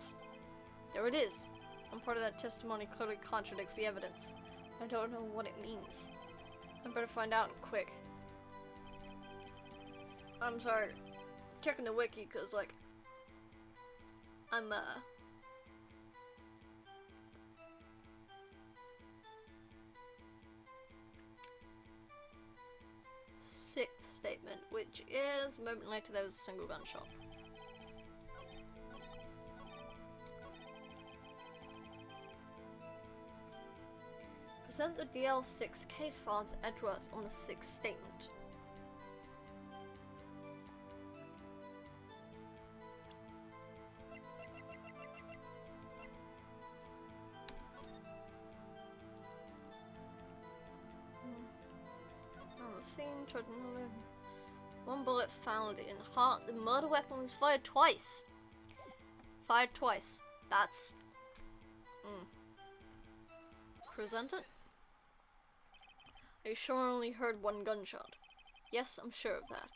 There it is. One part of that testimony clearly contradicts the evidence. I don't know what it means. I better find out quick. I'm sorry. Checking the wiki, cause like, I'm sixth statement, which is a moment later there was a single gunshot. Present the DL-6 case file to Edgeworth on the 6th statement. One bullet found in heart. The murder weapon was fired twice. That's... Present it? Are you sure I only heard one gunshot? Yes, I'm sure of that.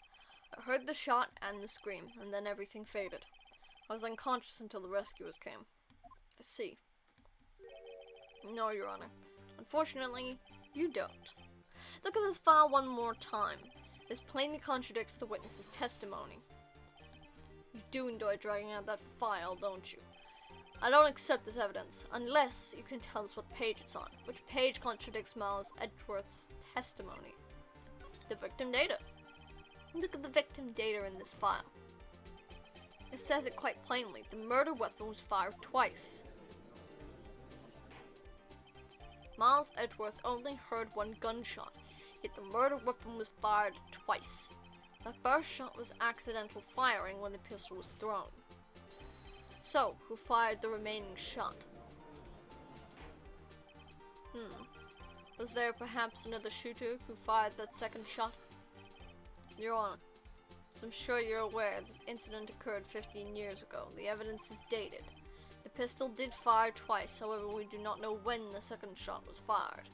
I heard the shot and the scream, and then everything faded. I was unconscious until the rescuers came. I see. No, Your Honor. Unfortunately, you don't. Look at this file one more time. This plainly contradicts the witness's testimony. You do enjoy dragging out that file, don't you? I don't accept this evidence, unless you can tell us what page it's on. Which page contradicts Miles Edgeworth's testimony? The victim data. Look at the victim data in this file. It says it quite plainly. The murder weapon was fired twice. Miles Edgeworth only heard one gunshot, yet the murder weapon was fired twice. The first shot was accidental firing when the pistol was thrown. So, who fired the remaining shot? Was there perhaps another shooter who fired that second shot? Your Honor, as I'm sure you're aware, this incident occurred 15 years ago. The evidence is dated. The pistol did fire twice, however we do not know when the second shot was fired.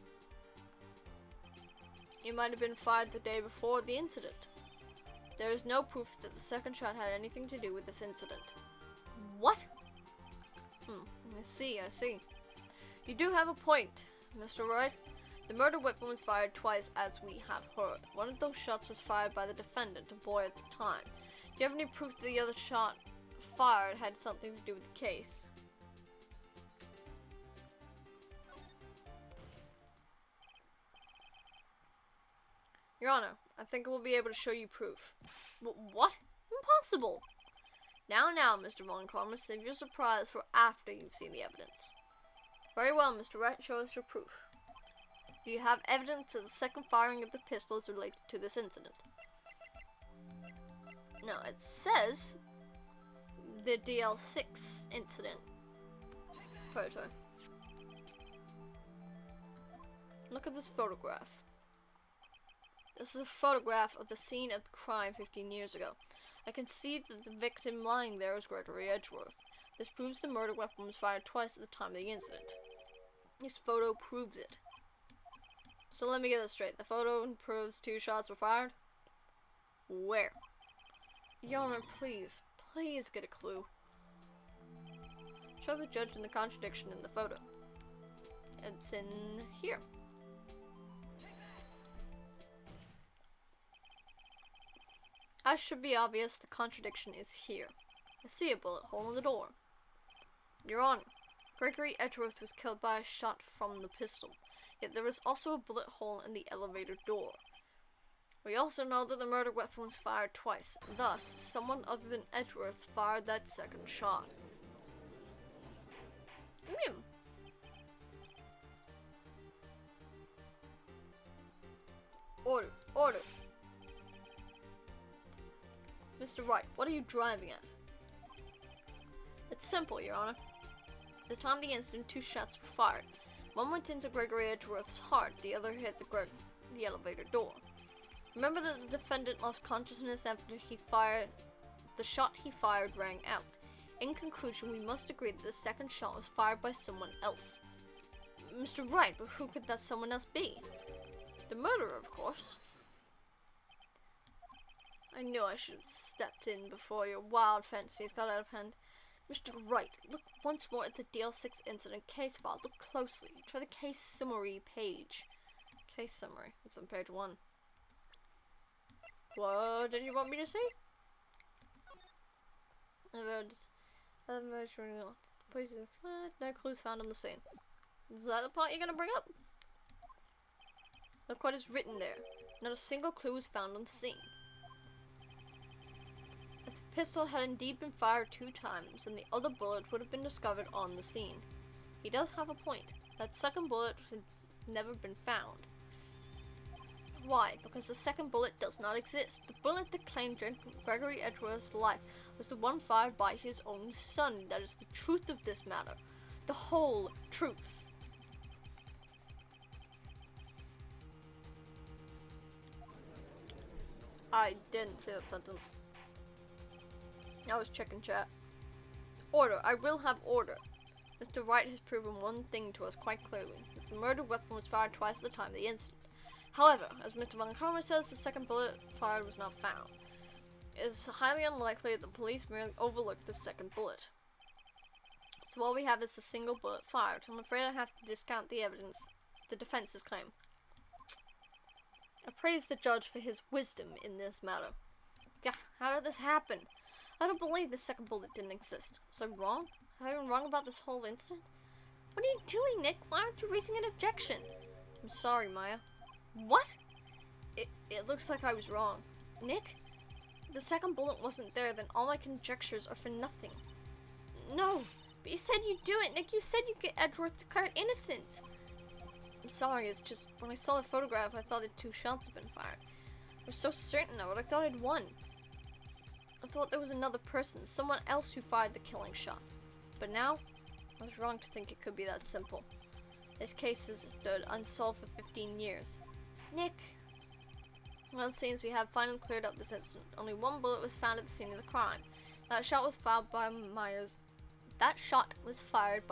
It might have been fired the day before the incident. There is no proof that the second shot had anything to do with this incident. What? I see. You do have a point, Mr. Wright. The murder weapon was fired twice, as we have heard. One of those shots was fired by the defendant, a boy at the time. Do you have any proof that the other shot fired had something to do with the case? Your Honor, I think I will be able to show you proof. What? Impossible! Now, Mr. Montgomery, save your surprise for after you've seen the evidence. Very well, Mr. Wright, show us your proof. Do you have evidence that the second firing of the pistol is related to this incident? No, it says the DL-6 incident. Photo. Look at this photograph. This is a photograph of the scene of the crime 15 years ago. I can see that the victim lying there is Gregory Edgeworth. This proves the murder weapon was fired twice at the time of the incident. This photo proves it. So let me get this straight. The photo proves 2 shots were fired? Where? Your Honor, please get a clue. Show the judge in the contradiction in the photo. It's in here. As should be obvious, the contradiction is here. I see a bullet hole in the door. Your Honor, Gregory Edgeworth was killed by a shot from the pistol, yet there was also a bullet hole in the elevator door. We also know that the murder weapon was fired twice, thus, someone other than Edgeworth fired that second shot. Order. Order. Mr. Wright, what are you driving at? It's simple, Your Honor. At the time of the incident, 2 shots were fired. One went into Gregory Edgeworth's heart, the other hit the elevator door. Remember that the defendant lost consciousness after the shot he fired rang out. In conclusion, we must agree that the second shot was fired by someone else. Mr. Wright, but who could that someone else be? The murderer, of course. I knew I should have stepped in before your wild fantasies got out of hand. Mr. Wright, look once more at the DL-6 incident case file. Look closely. Try the case summary page. Case summary. It's on page 1. What did you want me to see? No clues found on the scene. Is that the part you're gonna bring up? Look what is written there. Not a single clue was found on the scene. If the pistol had indeed been fired 2 times, then the other bullet would have been discovered on the scene. He does have a point. That second bullet has never been found. Why? Because the second bullet does not exist. The bullet that claimed Gregory Edgeworth's life was the one fired by his own son. That is the truth of this matter. The whole truth. I didn't say that sentence. I was checking chat. Order. I will have order. Mr. Wright has proven one thing to us quite clearly. That the murder weapon was fired twice at the time of the incident. However, as Mr. Von Karma says, the second bullet fired was not found. It is highly unlikely that the police merely overlooked the second bullet. So all we have is the single bullet fired. I'm afraid I have to discount the evidence, the defense's claim. I praise the judge for his wisdom in this matter. Gah, how did this happen? I don't believe the second bullet didn't exist. Was I wrong? Have I been wrong about this whole incident? What are you doing, Nick? Why aren't you raising an objection? I'm sorry, Maya. What? It looks like I was wrong. Nick? If the second bullet wasn't there, then all my conjectures are for nothing. No, but you said you'd do it, Nick. You said you'd get Edgeworth declared innocent. I'm sorry, it's just when I saw the photograph, I thought that 2 shots had been fired. I was so certain of it, I thought I'd won. I thought there was another person, someone else who fired the killing shot. But now, I was wrong to think it could be that simple. This case has stood unsolved for 15 years. Nick! Well, it seems we have finally cleared up this incident. Only 1 bullet was found at the scene of the crime. That shot was fired by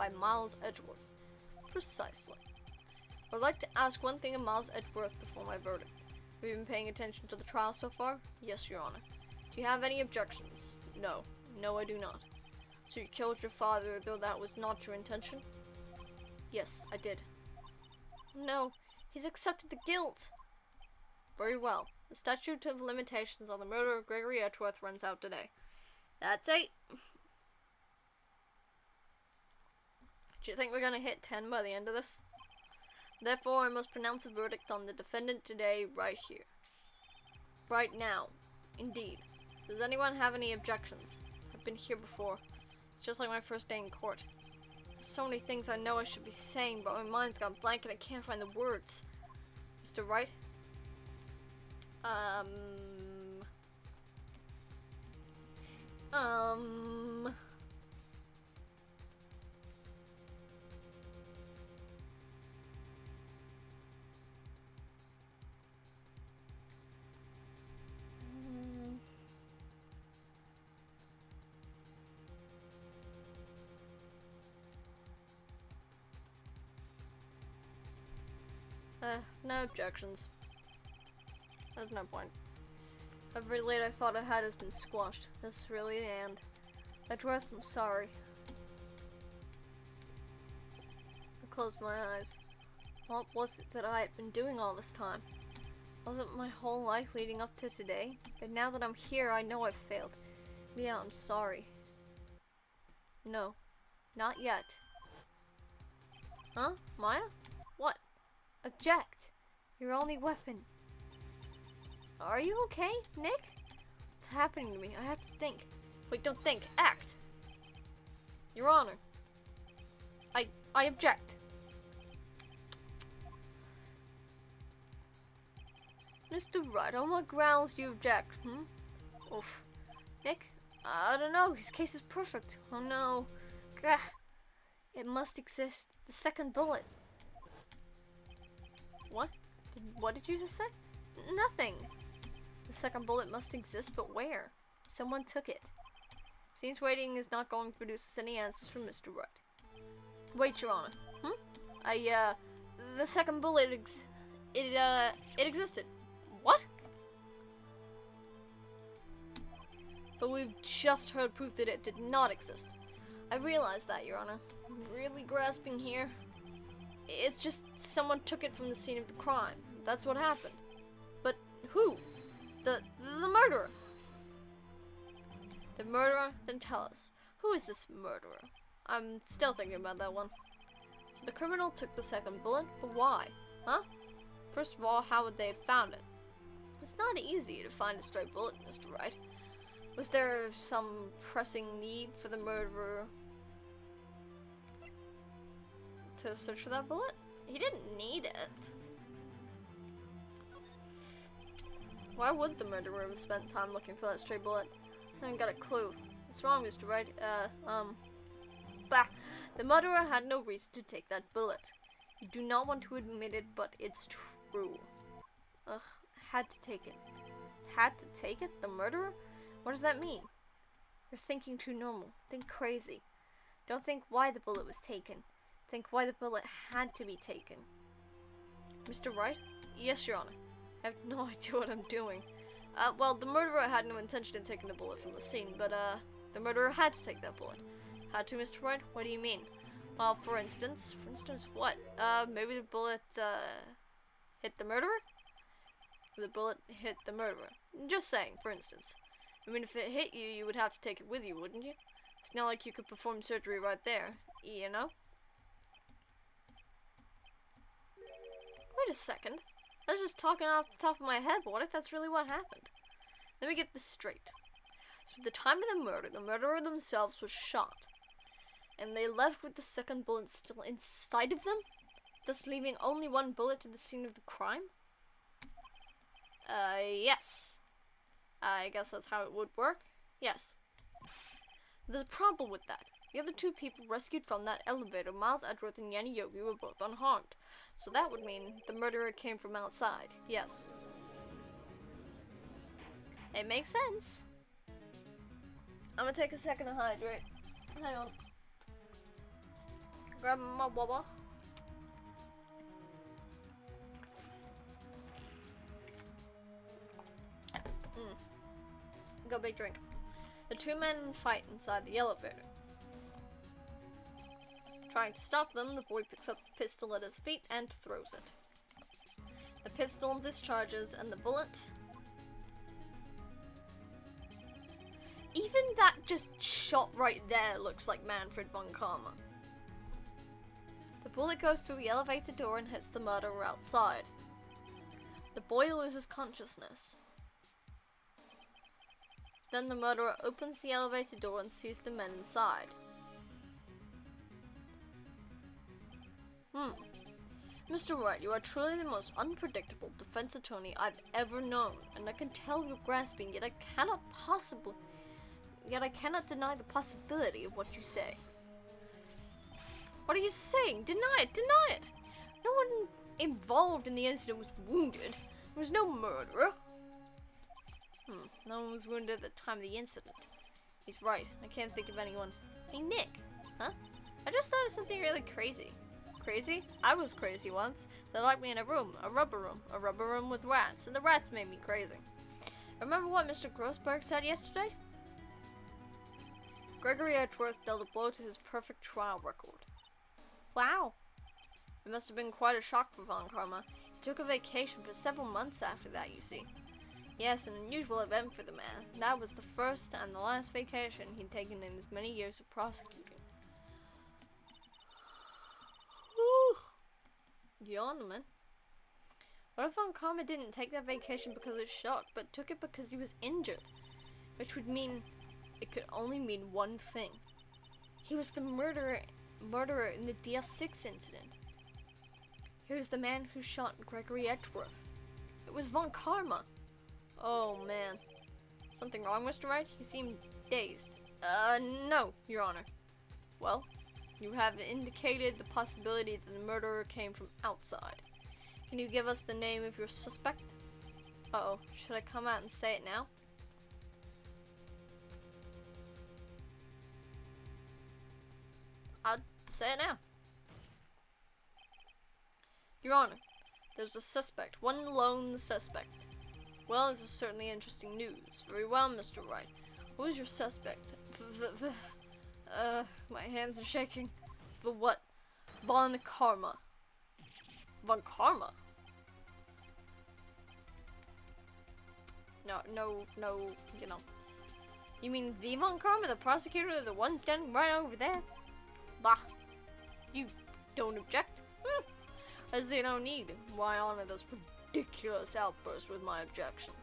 Miles Edgeworth. Precisely. I would like to ask one thing of Miles Edgeworth before my verdict. Have you been paying attention to the trial so far? Yes, Your Honor. Do you have any objections? No. No, I do not. So you killed your father, though that was not your intention? Yes, I did. No, he's accepted the guilt. Very well. The statute of limitations on the murder of Gregory Edgeworth runs out today. That's 8. Do you think we're gonna hit 10 by the end of this? Therefore, I must pronounce a verdict on the defendant today, right here. Right now. Indeed. Does anyone have any objections? I've been here before. It's just like my first day in court. There's so many things I know I should be saying, but my mind's gone blank and I can't find the words. Mr. Wright? No objections. There's no point. Every lead I thought I had has been squashed. This is really the end. Edgeworth, I'm sorry. I closed my eyes. What was it that I had been doing all this time? Wasn't my whole life leading up to today? And now that I'm here, I know I've failed. Yeah, I'm sorry. No, not yet. Huh? Maya? What? Object. Your only weapon. Are you okay, Nick? What's happening to me? I have to think. Wait, don't think. Act. Your Honor. I object. Mr. Wright, on what grounds do you object, Oof. Nick? I don't know, his case is perfect. Oh no. Gah. It must exist. The second bullet. What? What did you just say? Nothing. The second bullet must exist, but where? Someone took it. Seems waiting is not going to produce us any answers from Mr. Wright. Wait, Your Honor. The second bullet it existed. What? But we've just heard proof that it did not exist. I realize that, Your Honor. I'm really grasping here. It's just someone took it from the scene of the crime. That's what happened. But who? The murderer. The murderer? Then tell us. Who is this murderer? I'm still thinking about that one. So the criminal took the second bullet, but why? Huh? First of all, how would they have found it? It's not easy to find a stray bullet, Mr. Wright. Was there some pressing need for the murderer to search for that bullet? He didn't need it. Why would the murderer have spent time looking for that stray bullet? I haven't got a clue. What's wrong, Mr. Wright? Bah! The murderer had no reason to take that bullet. You do not want to admit it, but it's true. Ugh, had to take it. Had to take it? The murderer? What does that mean? You're thinking too normal. Think crazy. Don't think why the bullet was taken. Think why the bullet had to be taken. Mr. Wright? Yes, Your Honor. I have no idea what I'm doing. Well, the murderer had no intention of taking the bullet from the scene, but, the murderer had to take that bullet. Had to, Mr. Wright? What do you mean? Well, for instance what? Maybe the bullet, hit the murderer? The bullet hit the murderer. Just saying, for instance. I mean, if it hit you, you would have to take it with you, wouldn't you? It's not like you could perform surgery right there, you know? Wait a second. I was just talking off the top of my head, but what if that's really what happened? Let me get this straight. So at the time of the murder, the murderer themselves was shot. And they left with the second bullet still inside of them? Thus leaving only one bullet at the scene of the crime? Yes. I guess that's how it would work. Yes. There's a problem with that. The other two people rescued from that elevator, Miles Edgeworth and Yanni Yogi, were both unharmed. So that would mean the murderer came from outside. Yes. It makes sense. I'm gonna take a second to hydrate. Hang on. Grab my water. Go big drink. The two men fight inside the elevator. Trying to stop them, the boy picks up the pistol at his feet and throws it. The pistol discharges and the bullet... Even that just shot right there looks like Manfred von Karma. The bullet goes through the elevator door and hits the murderer outside. The boy loses consciousness. Then the murderer opens the elevator door and sees the men inside. Mr. Wright, you are truly the most unpredictable defense attorney I've ever known, and I can tell you're grasping, yet I cannot deny the possibility of what you say. What are you saying? Deny it! Deny it! No one involved in the incident was wounded. There was no murderer. No one was wounded at the time of the incident. He's right. I can't think of anyone. Hey, Nick. Huh? I just thought of something really crazy. Crazy? I was crazy once. They locked me in a rubber room with rats, and the rats made me crazy. Remember what Mr. Grossberg said yesterday? Gregory Edgeworth dealt a blow to his perfect trial record. Wow. It must have been quite a shock for Von Karma. He took a vacation for several months after that, you see. Yes, an unusual event for the man. That was the first and the last vacation he'd taken in his many years of prosecuting. Yawn, man. What if Von Karma didn't take that vacation because of shock, but took it because he was injured? Which would mean it could only mean one thing. He was the murderer in the DL-6 incident. He was the man who shot Gregory Edgeworth. It was Von Karma. Oh, man. Something wrong, Mr. Wright? You seem dazed. No, Your Honor. Well, you have indicated the possibility that the murderer came from outside. Can you give us the name of your suspect? Uh-oh, should I come out and say it now? I'll say it now. Your Honor, there's a suspect, one lone suspect. Well, this is certainly interesting news. Very well, Mr. Wright. Who is your suspect? My hands are shaking. The what? Von Karma. Von Karma? No, you know. You mean the Von Karma, the prosecutor, the one standing right over there? Bah. You don't object? As they don't need. Why honor this ridiculous outburst with my objection?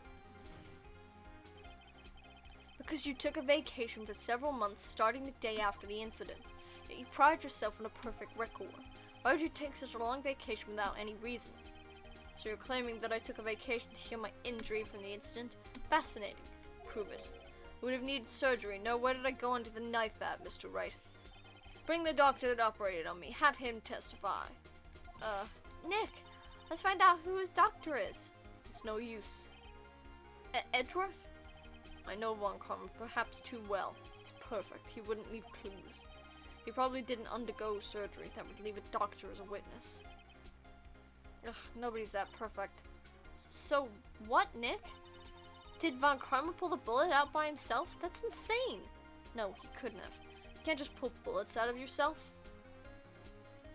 Because you took a vacation for several months starting the day after the incident. Yet you pride yourself on a perfect record. Why would you take such a long vacation without any reason? So you're claiming that I took a vacation to heal my injury from the incident? Fascinating. Prove it. I would have needed surgery. No, where did I go into the knife at, Mr. Wright? Bring the doctor that operated on me. Have him testify. Nick, let's find out who his doctor is. It's no use. Edgeworth? I know Von Karma perhaps too well. He's perfect. He wouldn't leave clues. He probably didn't undergo surgery that would leave a doctor as a witness. Ugh, nobody's that perfect. So, what, Nick? Did Von Karma pull the bullet out by himself? That's insane. No, he couldn't have. You can't just pull bullets out of yourself.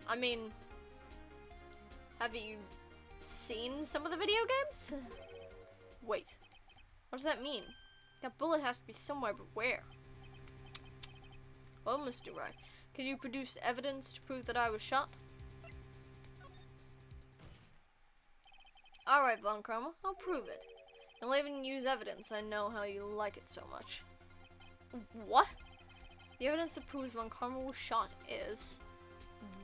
I mean, have you seen some of the video games? Wait, what does that mean? That bullet has to be somewhere, but where? Well, Mr. Wright, can you produce evidence to prove that I was shot? Alright, Von Karma, I'll prove it. I'll even use evidence. I know how you like it so much. What? The evidence that proves Von Karma was shot is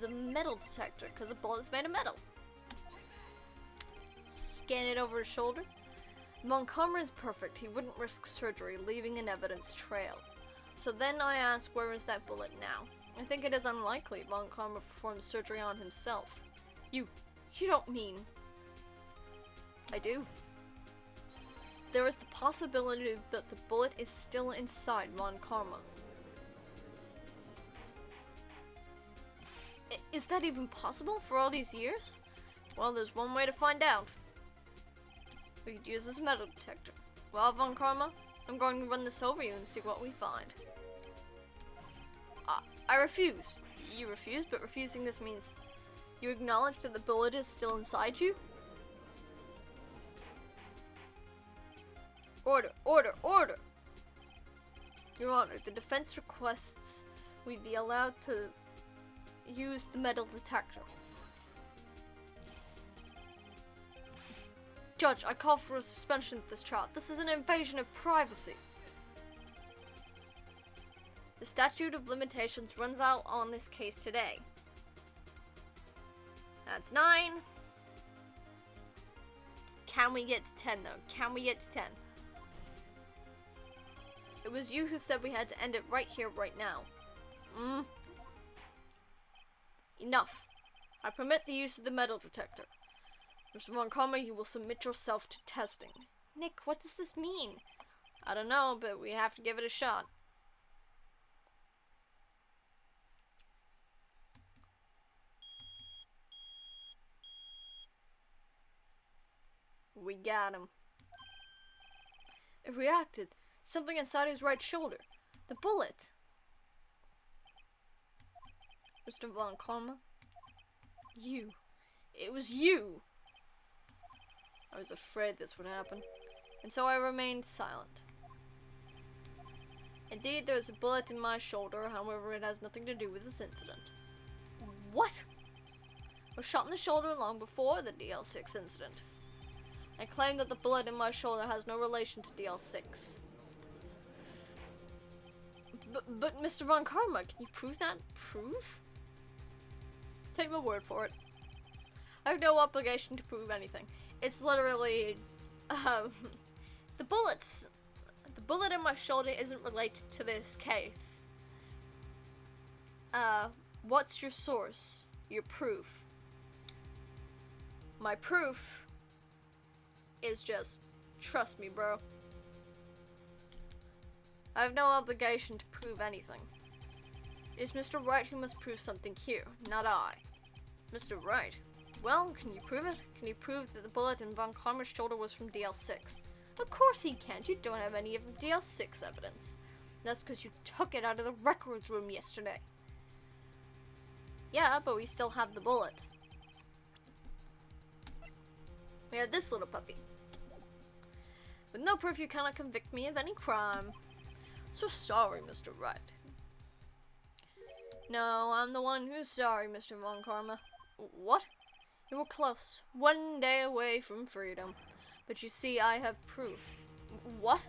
the metal detector, because a bullet's made of metal. Scan it over his shoulder. Von Karma is perfect. He wouldn't risk surgery, leaving an evidence trail. So then I ask, where is that bullet now? I think it is unlikely Von Karma performed surgery on himself. You don't mean... I do. There is the possibility that the bullet is still inside Von Karma. Is that even possible for all these years? Well, there's one way to find out. We could use this metal detector. Well, Von Karma, I'm going to run this over you and see what we find. I refuse. You refuse, but refusing this means you acknowledge that the bullet is still inside you? Order, order, order! Your Honor, the defense requests we be allowed to use the metal detector. Judge, I call for a suspension of this trial. This is an invasion of privacy. The statute of limitations runs out on this case today. That's 9. Can we get to 10 though? Can we get to 10? It was you who said we had to end it right here, right now. Enough. I permit the use of the metal detector. Mr. Von Karma, you will submit yourself to testing. Nick, what does this mean? I don't know, but we have to give it a shot. We got him. It reacted. Something inside his right shoulder. The bullet. Mr. Von Karma. You. It was you. I was afraid this would happen, and so I remained silent. Indeed, there is a bullet in my shoulder, however, it has nothing to do with this incident. What? I was shot in the shoulder long before the DL-6 incident. I claim that the bullet in my shoulder has no relation to DL-6. But Mr. Von Karma, can you prove that? Prove? Take my word for it. I have no obligation to prove anything. It's literally, the bullet in my shoulder isn't related to this case. What's your source? Your proof? My proof is just, trust me, bro. I have no obligation to prove anything. It is Mr. Wright who must prove something here, not I. Mr. Wright? Well, can you prove it? Can you prove that the bullet in Von Karma's shoulder was from DL-6? Of course he can't. You don't have any of the DL-6 evidence. That's because you took it out of the records room yesterday. Yeah, but we still have the bullet. We have this little puppy. With no proof, you cannot convict me of any crime. So sorry, Mr. Wright. No, I'm the one who's sorry, Mr. Von Karma. What? You were close. One day away from freedom. But you see, I have proof. What?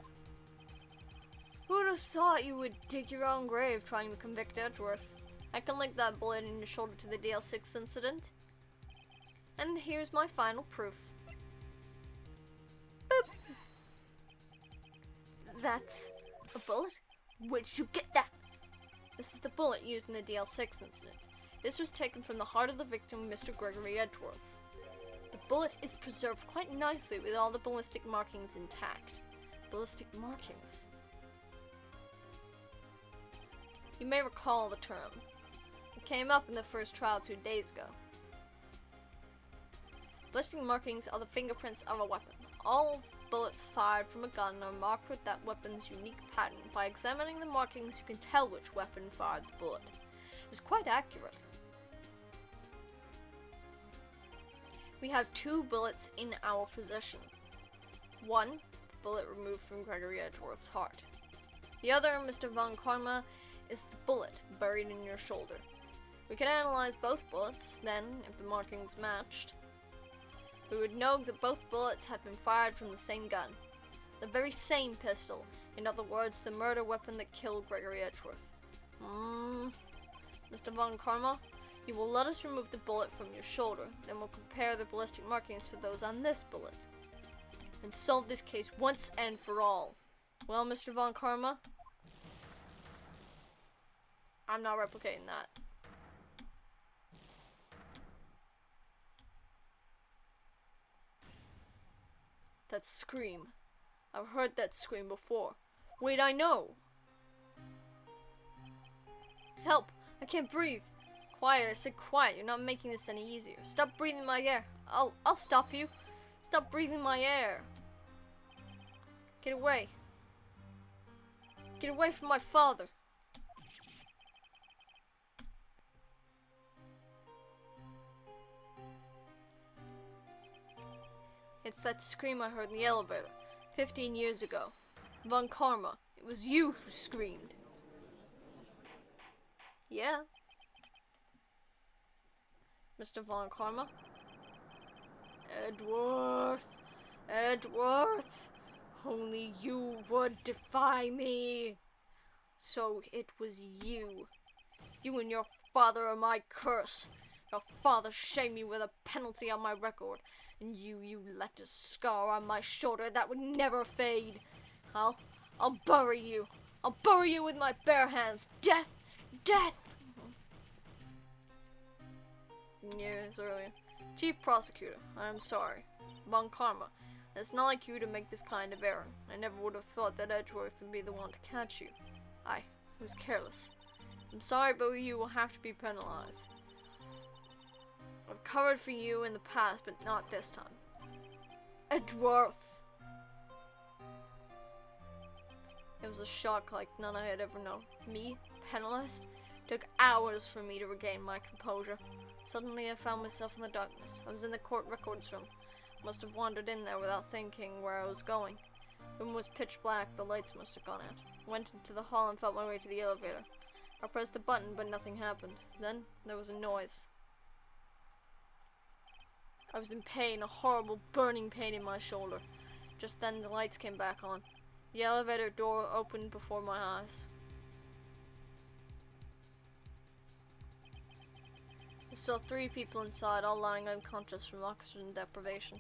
Who would have thought you would dig your own grave trying to convict Edgeworth? I can link that bullet in your shoulder to the DL-6 incident. And here's my final proof. Boop. That's a bullet? Where'd you get that? This is the bullet used in the DL-6 incident. This was taken from the heart of the victim, Mr. Gregory Edgeworth. The bullet is preserved quite nicely with all the ballistic markings intact. Ballistic markings? You may recall the term. It came up in the first trial 2 days ago. Ballistic markings are the fingerprints of a weapon. All bullets fired from a gun are marked with that weapon's unique pattern. By examining the markings, you can tell which weapon fired the bullet. It's quite accurate. We have 2 bullets in our possession. One, the bullet removed from Gregory Edgeworth's heart. The other, Mr. Von Karma, is the bullet buried in your shoulder. We can analyze both bullets, then, if the markings matched, we would know that both bullets had been fired from the same gun. The very same pistol. In other words, the murder weapon that killed Gregory Edgeworth. Mr. Von Karma, you will let us remove the bullet from your shoulder, then we'll compare the ballistic markings to those on this bullet, and solve this case once and for all. Well, Mr. Von Karma, I'm not replicating that. That scream. I've heard that scream before. Wait, I know. Help! I can't breathe. Quiet, I said quiet. You're not making this any easier. Stop breathing my air. I'll stop you. Stop breathing my air. Get away. Get away from my father. It's that scream I heard in the elevator 15 years ago. Von Karma, it was you who screamed. Yeah. Mr. Von Karma. Edgeworth. Edgeworth. Only you would defy me. So it was you. You and your father are my curse. Your father shamed me with a penalty on my record. And you left a scar on my shoulder that would never fade. I'll bury you. I'll bury you with my bare hands. Death! Death! Years earlier. Chief Prosecutor, I am sorry. Von Karma, it's not like you to make this kind of error. I never would have thought that Edgeworth would be the one to catch you. I was careless. I'm sorry, but you will have to be penalized. I've covered for you in the past, but not this time. Edgeworth! It was a shock like none I had ever known. Me, penalized? Took hours for me to regain my composure. Suddenly I found myself in the darkness. I was in the court records room. Must have wandered in there without thinking where I was going. The room was pitch black, the lights must have gone out. I went into the hall and felt my way to the elevator. I pressed the button, but nothing happened. Then, there was a noise. I was in pain, a horrible burning pain in my shoulder. Just then the lights came back on. The elevator door opened before my eyes. I saw 3 people inside, all lying unconscious from oxygen deprivation.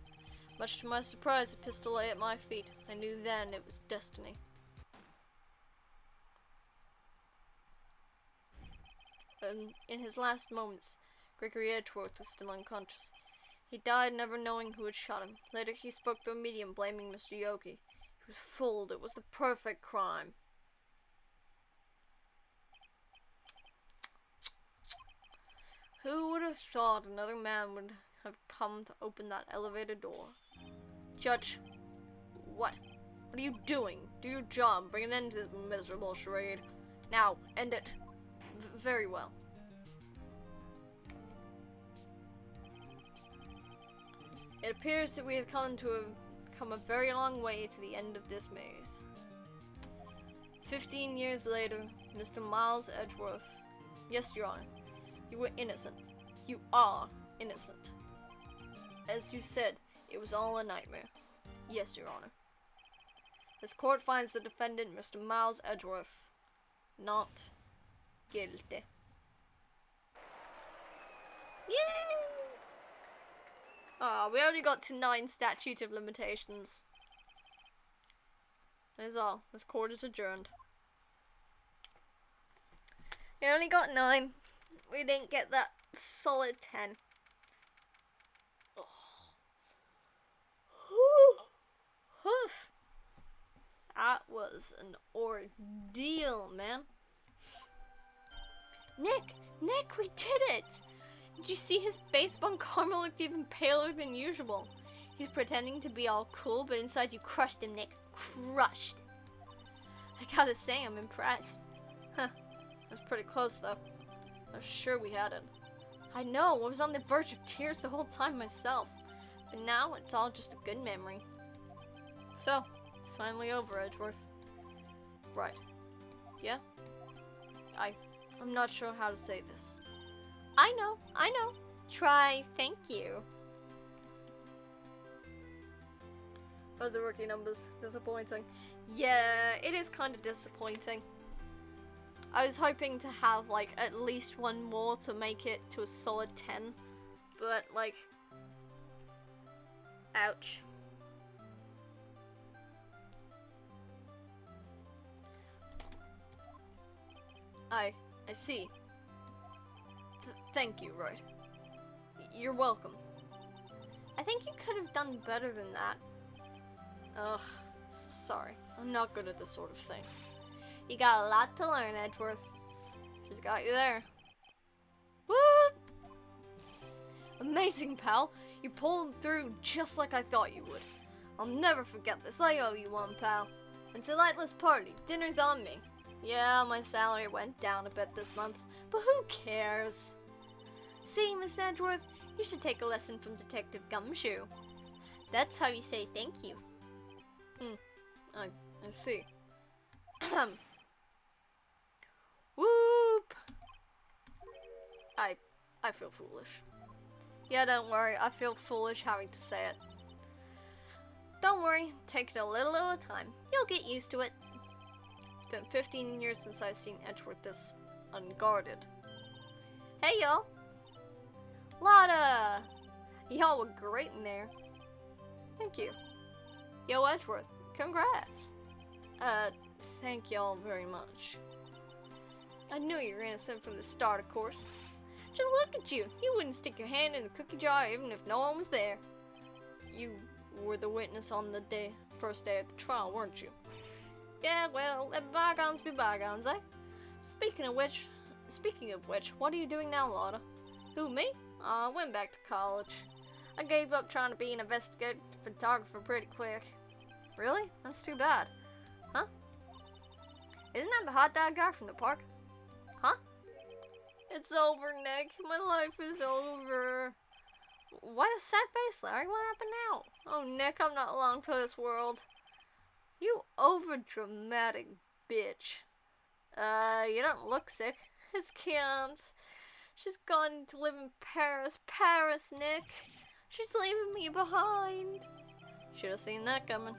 Much to my surprise, a pistol lay at my feet. I knew then it was destiny. In his last moments, Gregory Edgeworth was still unconscious. He died never knowing who had shot him. Later he spoke to a medium blaming Mr. Yogi. He was fooled. It was the perfect crime. Who would have thought another man would have come to open that elevator door? Judge, what? What are you doing? Do your job. Bring an end to this miserable charade. Now, end it. Very well. It appears that we have come a very long way to the end of this maze. 15 years later, Mr. Miles Edgeworth. Yes, Your Honor. You were innocent. You are innocent. As you said, it was all a nightmare. Yes, Your Honor. This court finds the defendant, Mr. Miles Edgeworth, not guilty. Yay! Ah, we only got to 9 statute of limitations. That is all. This court is adjourned. We only got 9. We didn't get that solid 10. Oh. That was an ordeal, man. Nick, we did it! Did you see his face? Von Karma looked even paler than usual. He's pretending to be all cool, but inside you crushed him, Nick. Crushed. I gotta say, I'm impressed. Huh. That's pretty close, though. I was sure we had it. I know, I was on the verge of tears the whole time myself. But now, it's all just a good memory. So, it's finally over, Edgeworth. Right. Yeah? I'm not sure how to say this. I know. Try, thank you. Those are rookie numbers. Disappointing. Yeah, it is kind of disappointing. I was hoping to have, like, at least one more to make it to a solid 10. But, like... ouch. I see. Thank you, Roy. You're welcome. I think you could have done better than that. Ugh, sorry. I'm not good at this sort of thing. You got a lot to learn, Edgeworth. Just got you there. Woo! Amazing, pal. You pulled through just like I thought you would. I'll never forget this. I owe you one, pal. And tonight's party. Dinner's on me. Yeah, my salary went down a bit this month, but who cares? See, Miss Edgeworth, you should take a lesson from Detective Gumshoe. That's how you say thank you. I see. Whoop! I feel foolish. Yeah, don't worry, I feel foolish having to say it. Don't worry, take it a little at a time. You'll get used to it. It's been 15 years since I've seen Edgeworth this unguarded. Hey, y'all! Lotta! Y'all were great in there. Thank you. Yo, Edgeworth, congrats! Thank y'all very much. I knew you were innocent from the start, of course. Just look at you. You wouldn't stick your hand in the cookie jar even if no one was there. You were the witness on the first day of the trial, weren't you? Yeah, well, let bygones be bygones, eh? Speaking of which, what are you doing now, Lotta? Who, me? I went back to college. I gave up trying to be an investigative photographer pretty quick. Really? That's too bad. Huh? Isn't that the hot dog guy from the park? Huh? It's over, Nick. My life is over. Why the sad face, Larry? What happened now? Oh, Nick, I'm not long for this world. You overdramatic bitch. You don't look sick. It's can't. She's gone to live in Paris. Paris, Nick. She's leaving me behind. Should have seen that coming.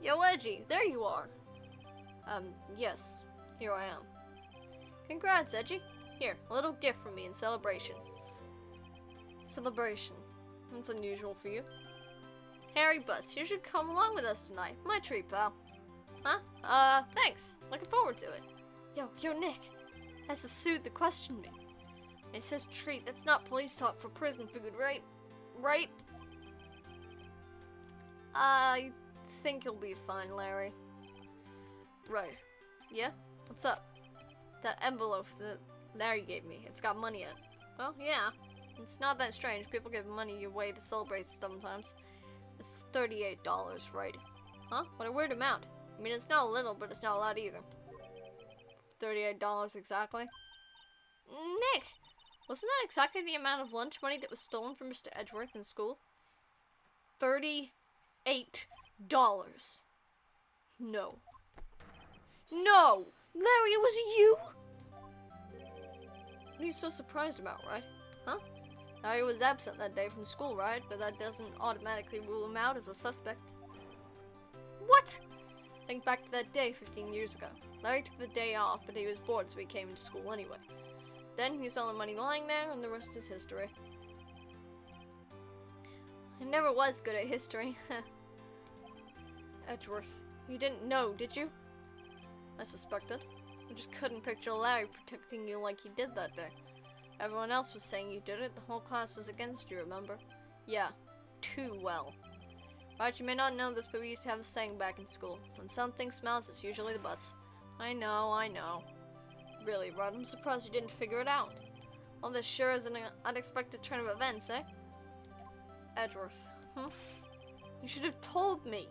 Yo, Edgey, there you are. Yes. Here I am. Congrats, Edgey. Here, a little gift from me in celebration. Celebration. That's unusual for you. Harry Bus, you should come along with us tonight. My treat, pal. Huh? Thanks. Looking forward to it. Yo, Nick. That's the suit that questioned me. It says treat. That's not police talk for prison food, right? Right? I think you'll be fine, Larry. Right. Yeah? What's up? That envelope that Larry gave me, it's got money in it. Well, yeah. It's not that strange. People give money away to celebrate sometimes. It's $38, right? Huh? What a weird amount. I mean, it's not a little, but it's not a lot either. $38 exactly? Nick! Wasn't that exactly the amount of lunch money that was stolen from Mr. Edgeworth in school? $38. No. No! Larry, it was you? What are you so surprised about, right? Huh? Larry was absent that day from school, right? But that doesn't automatically rule him out as a suspect. What? Think back to that day 15 years ago. Larry took the day off, but he was bored, so he came into school anyway. Then he saw the money lying there, and the rest is history. I never was good at history. Edgeworth, you didn't know, did you? I suspected. I just couldn't picture Larry protecting you like he did that day. Everyone else was saying you did it. The whole class was against you, remember? Yeah, too well. Right, you may not know this, but we used to have a saying back in school. When something smells, it's usually the butts. I know. Really, Rod, I'm surprised you didn't figure it out. Well, this sure is an unexpected turn of events, eh? Edgeworth. You should have told me.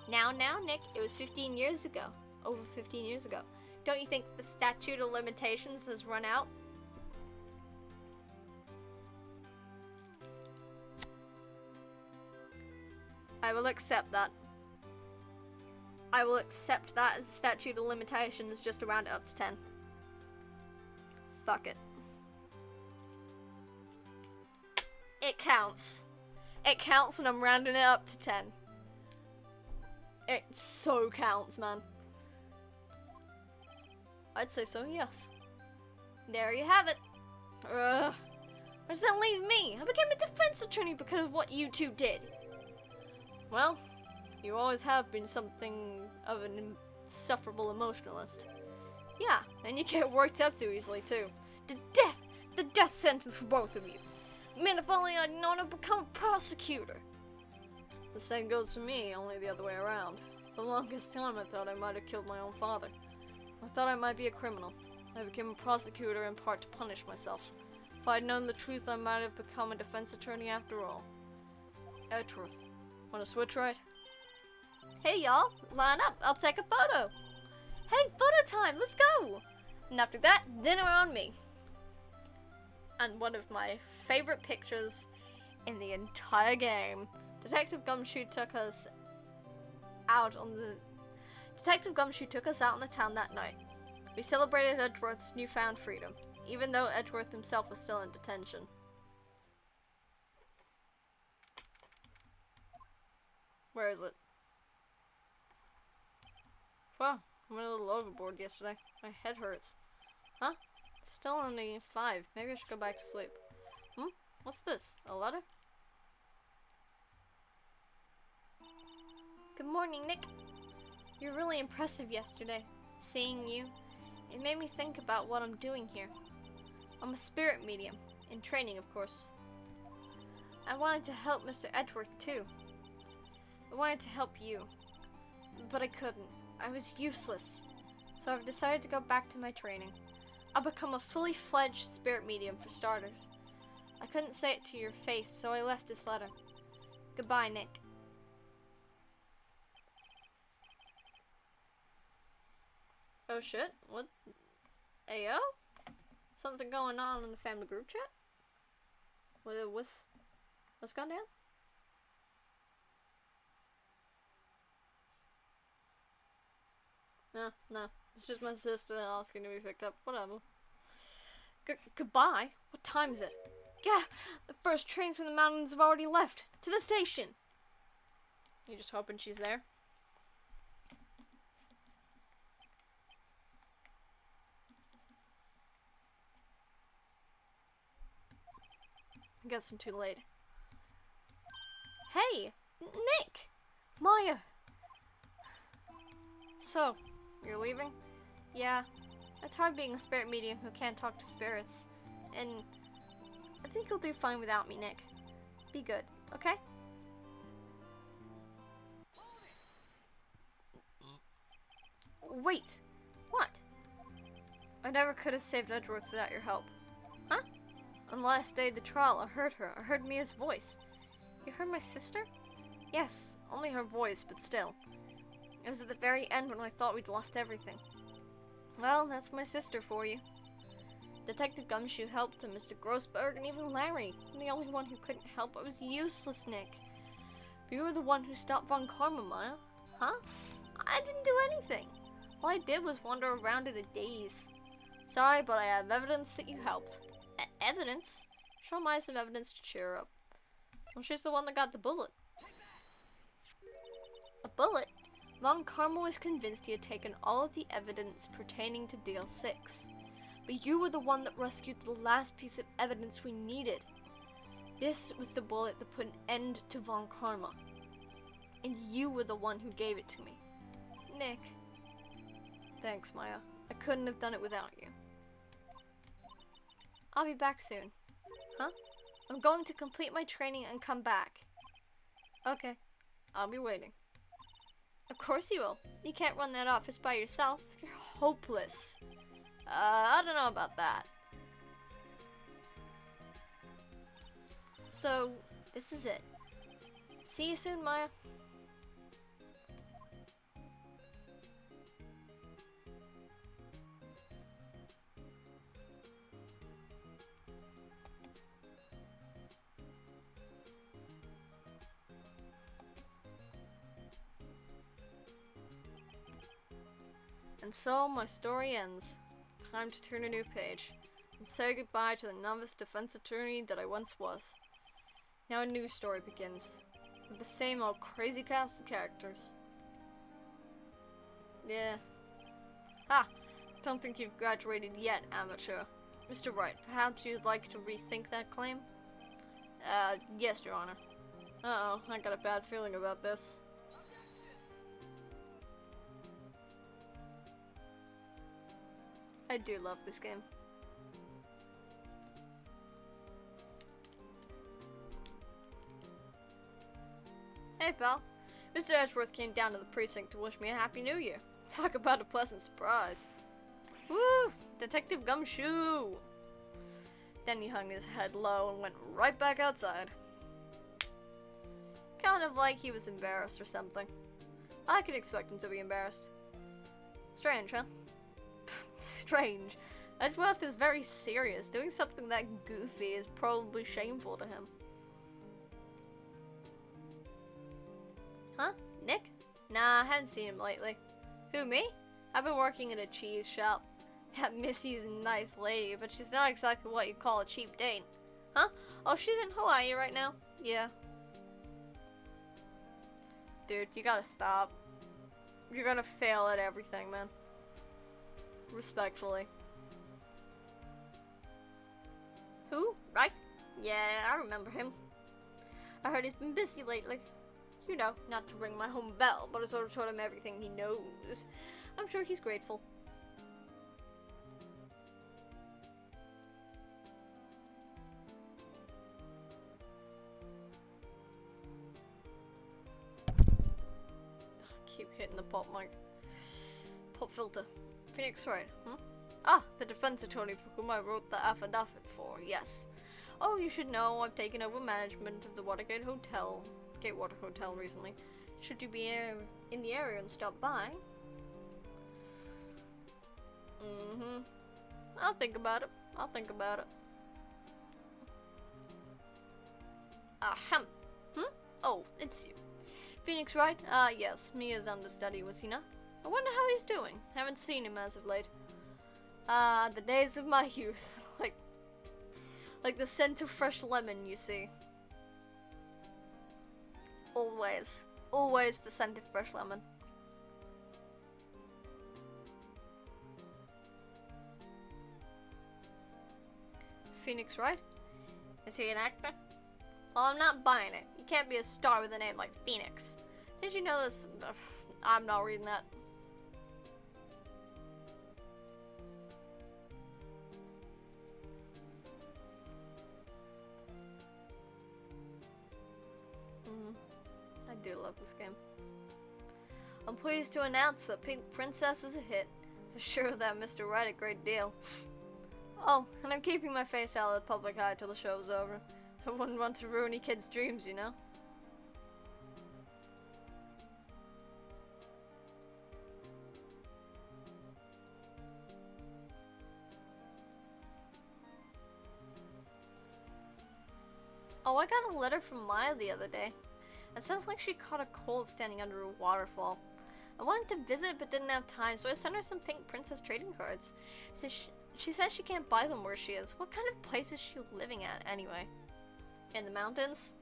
Now, Nick, it was 15 years ago. Over 15 years ago. Don't you think the statute of limitations has run out? I will accept that. I will accept that as a statute of limitations, just to round it up to 10. Fuck it. It counts. It counts and I'm rounding it up to 10. It so counts, man. I'd say so, yes. There you have it. Where does that leave me? I became a defense attorney because of what you two did. Well, you always have been something of an insufferable emotionalist. Yeah, and you get worked up too easily, too. The death sentence for both of you. Man, if only I'd known to become a prosecutor. The same goes for me, only the other way around. For the longest time, I thought I might have killed my own father. I thought I might be a criminal. I became a prosecutor in part to punish myself. If I'd known the truth, I might have become a defense attorney after all. Edgeworth, wanna switch right? Hey y'all, line up, I'll take a photo. Hey, photo time, let's go! And after that, dinner on me. And one of my favorite pictures in the entire game, Detective Gumshoe took us out on the town that night. We celebrated Edgeworth's newfound freedom, even though Edgeworth himself was still in detention. Where is it? Wow, I went a little overboard yesterday. My head hurts. Huh? Still only 5. Maybe I should go back to sleep. What's this? A letter? Good morning, Nick. You were really impressive yesterday. Seeing you, it made me think about what I'm doing here. I'm a spirit medium, in training of course. I wanted to help Mr. Edgeworth too. I wanted to help you, but I couldn't. I was useless, so I've decided to go back to my training. I'll become a fully fledged spirit medium for starters. I couldn't say it to your face, so I left this letter. Goodbye, Nick. Oh shit, what? Ayo? Something going on in the family group chat? What's gone down? No. It's just my sister asking to be picked up. Whatever. Goodbye? What time is it? Yeah, the first trains from the mountains have already left. To the station. You're just hoping she's there? I guess I'm too late. Hey! Nick! Maya! So, you're leaving? Yeah. It's hard being a spirit medium who can't talk to spirits. And I think you'll do fine without me, Nick. Be good, okay? Wait! What? I never could have saved Edgeworth without your help. Huh? On the last day of the trial, I heard her. I heard Mia's voice. You heard my sister? Yes, only her voice, but still. It was at the very end when I thought we'd lost everything. Well, that's my sister for you. Detective Gumshoe helped him, Mr. Grossberg, and even Larry. I'm the only one who couldn't help. I was useless, Nick. But you were the one who stopped Von Karma, Maya. Huh? I didn't do anything. All I did was wander around in a daze. Sorry, but I have evidence that you helped. Evidence? Show Maya some evidence to cheer her up. Well, she's the one that got the bullet. A bullet? Von Karma was convinced he had taken all of the evidence pertaining to DL-6. But you were the one that rescued the last piece of evidence we needed. This was the bullet that put an end to Von Karma. And you were the one who gave it to me. Nick. Thanks, Maya. I couldn't have done it without you. I'll be back soon. Huh? I'm going to complete my training and come back. Okay. I'll be waiting. Of course you will. You can't run that office by yourself. You're hopeless. I don't know about that. So, this is it. See you soon, Maya. And so my story ends. Time to turn a new page and say goodbye to the novice defense attorney that I once was. Now a new story begins, with the same old crazy cast of characters. Yeah. Ha! Don't think you've graduated yet, amateur. Mr. Wright, perhaps you'd like to rethink that claim? Yes, Your Honor. Uh-oh, I got a bad feeling about this. I do love this game. Hey, pal. Mr. Edgeworth came down to the precinct to wish me a happy new year. Talk about a pleasant surprise. Woo! Detective Gumshoe! Then he hung his head low and went right back outside. Kind of like he was embarrassed or something. I could expect him to be embarrassed. Strange, huh? Strange. Edgeworth is very serious. Doing something that goofy is probably shameful to him. Huh? Nick? Nah, I haven't seen him lately. Who, me? I've been working at a cheese shop. That Missy's a nice lady, but she's not exactly what you'd call a cheap date. Huh? Oh, she's in Hawaii right now? Yeah. Dude, you gotta stop. You're gonna fail at everything, man. Respectfully. Who? Right? Yeah, I remember him. I heard he's been busy lately. You know, not to ring my home bell, but I sort of told him everything he knows. I'm sure he's grateful. Keep hitting the pop mic. Pop filter. Phoenix Wright, Ah, the defense attorney for whom I wrote the affidavit for, yes. Oh, you should know I've taken over management of the Gatewater Hotel recently. Should you be in the area and stop by? I'll think about it. Ahem. Oh, it's you. Phoenix Wright? Yes, Mia's understudy, was he not? I wonder how he's doing. Haven't seen him as of late. The days of my youth. like the scent of fresh lemon, you see. Always the scent of fresh lemon. Phoenix Wright? Is he an actor? Well, I'm not buying it. You can't be a star with a name like Phoenix. Did you know this? Ugh, I'm not reading that. I do love this game. I'm pleased to announce that Pink Princess is a hit. Assure that Mr. Right a great deal. Oh, and I'm keeping my face out of the public eye till the show's over. I wouldn't want to ruin any kids' dreams, you know? Oh, I got a letter from Maya the other day. It sounds like she caught a cold standing under a waterfall. I wanted to visit but didn't have time, so I sent her some Pink Princess trading cards. So she says she can't buy them where she is. What kind of place is she living at, anyway? In the mountains?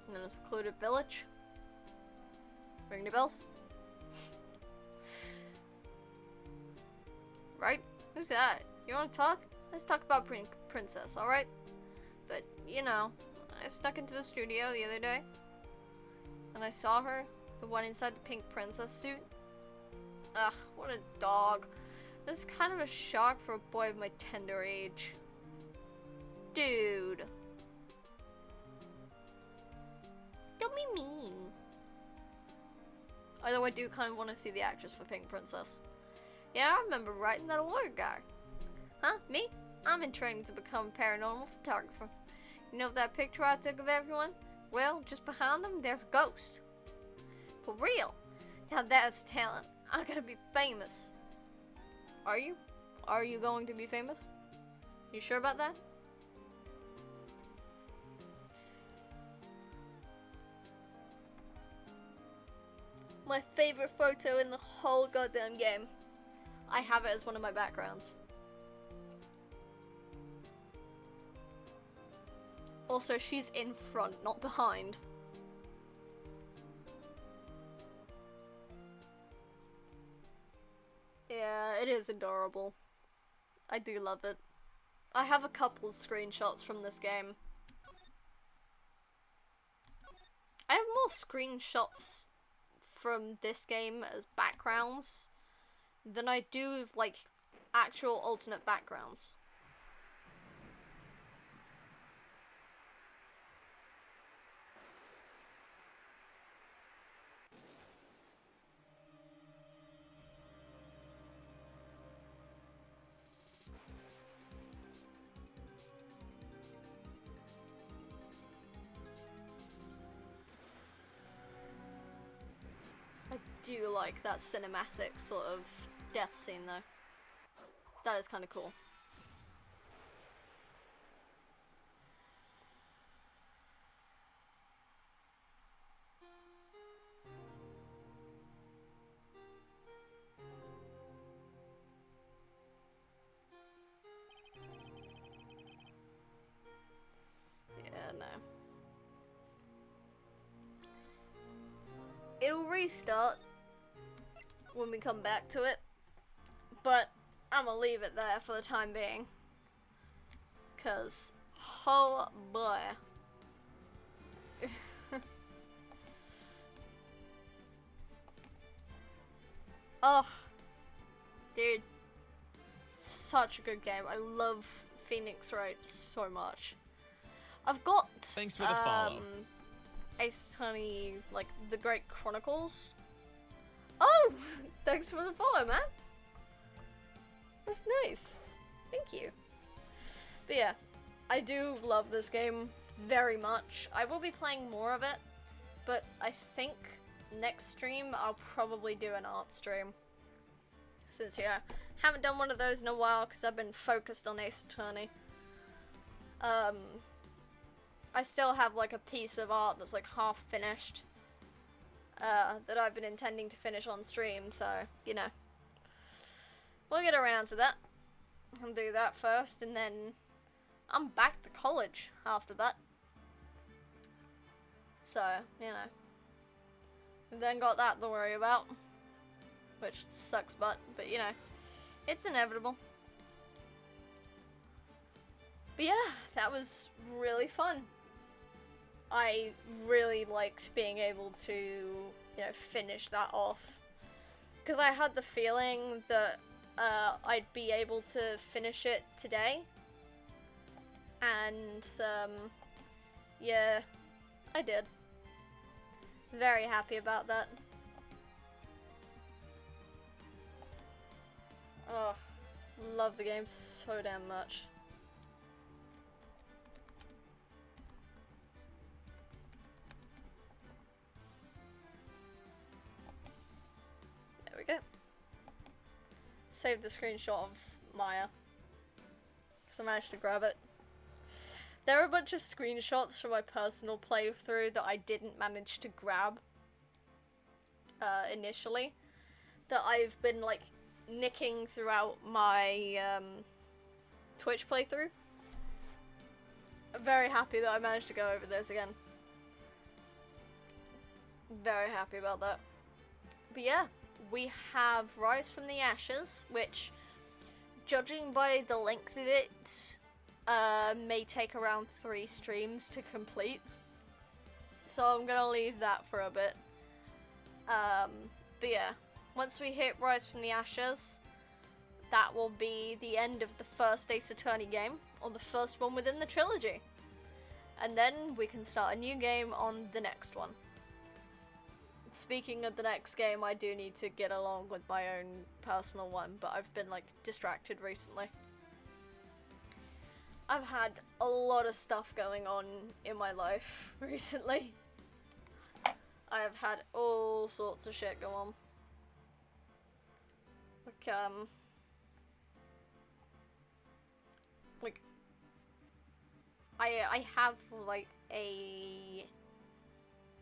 In a secluded village? Ring any bells? Right? Who's that? You wanna talk? Let's talk about Pink Princess, alright? But, you know, I snuck into the studio the other day, and I saw her, the one inside the Pink Princess suit. Ugh, what a dog. This is kind of a shock for a boy of my tender age. Dude. Don't be mean. Although I do kind of want to see the actress for Pink Princess. Yeah, I remember writing that lawyer guy. Huh? Me? I'm in training to become a paranormal photographer. You know that picture I took of everyone? Well, just behind them, there's a ghost. For real. Now that's talent. I'm gonna be famous. Are you? Are you going to be famous? You sure about that? My favorite photo in the whole goddamn game. I have it as one of my backgrounds. Also, she's in front, not behind. Yeah, it is adorable. I do love it. I have a couple screenshots from this game. I have more screenshots from this game as backgrounds than I do of, like, actual alternate backgrounds. I do like that cinematic sort of death scene though. That is kind of cool. Yeah, no. It'll restart when we come back to it, but I'm gonna leave it there for the time being. Cause, oh boy. Oh, dude. Such a good game. I love Phoenix Wright so much. I've got Thanks for the follow. Ace Attorney, like the Great Chronicles. Oh, thanks for the follow, man. That's nice. Thank you. But yeah, I do love this game very much. I will be playing more of it, but I think next stream I'll probably do an art stream. Since, yeah, haven't done one of those in a while because I've been focused on Ace Attorney. I still have like a piece of art that's like half finished that I've been intending to finish on stream, so, you know. We'll get around to that. I'll do that first, and then I'm back to college after that. So, you know. And then got that to worry about. Which sucks but you know. It's inevitable. But yeah, that was really fun. I really liked being able to, finish that off. Because I had the feeling that I'd be able to finish it today. And, yeah, I did. Very happy about that. Oh, love the game so damn much. There we go. Save the screenshot of Maya. Because I managed to grab it. There are a bunch of screenshots from my personal playthrough that I didn't manage to grab initially. That I've been, like, nicking throughout my Twitch playthrough. I'm very happy that I managed to go over those again. Very happy about that. But yeah, we have Rise from the Ashes, which, judging by the length of it, may take around 3 streams to complete. So I'm gonna leave that for a bit. But yeah, once we hit Rise from the Ashes, that will be the end of the first Ace Attorney game, or the first one within the trilogy. And then we can start a new game on the next one. Speaking of the next game, I do need to get along with my own personal one, but I've been, like, distracted recently. I've had a lot of stuff going on in my life recently. I have had all sorts of shit go on. Like, I have, like, a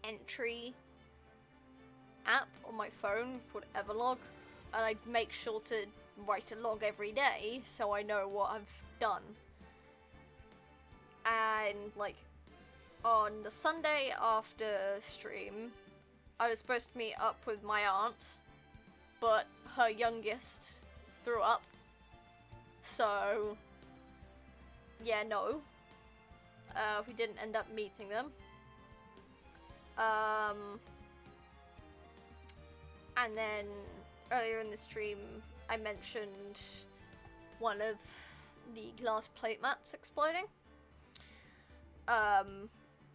entry app on my phone called Everlog, and I make sure to write a log every day so I know what I've done. And, like, on the Sunday after stream, I was supposed to meet up with my aunt, but her youngest threw up. So, yeah, no. We didn't end up meeting them. And then earlier in the stream, I mentioned one of the glass plate mats exploding.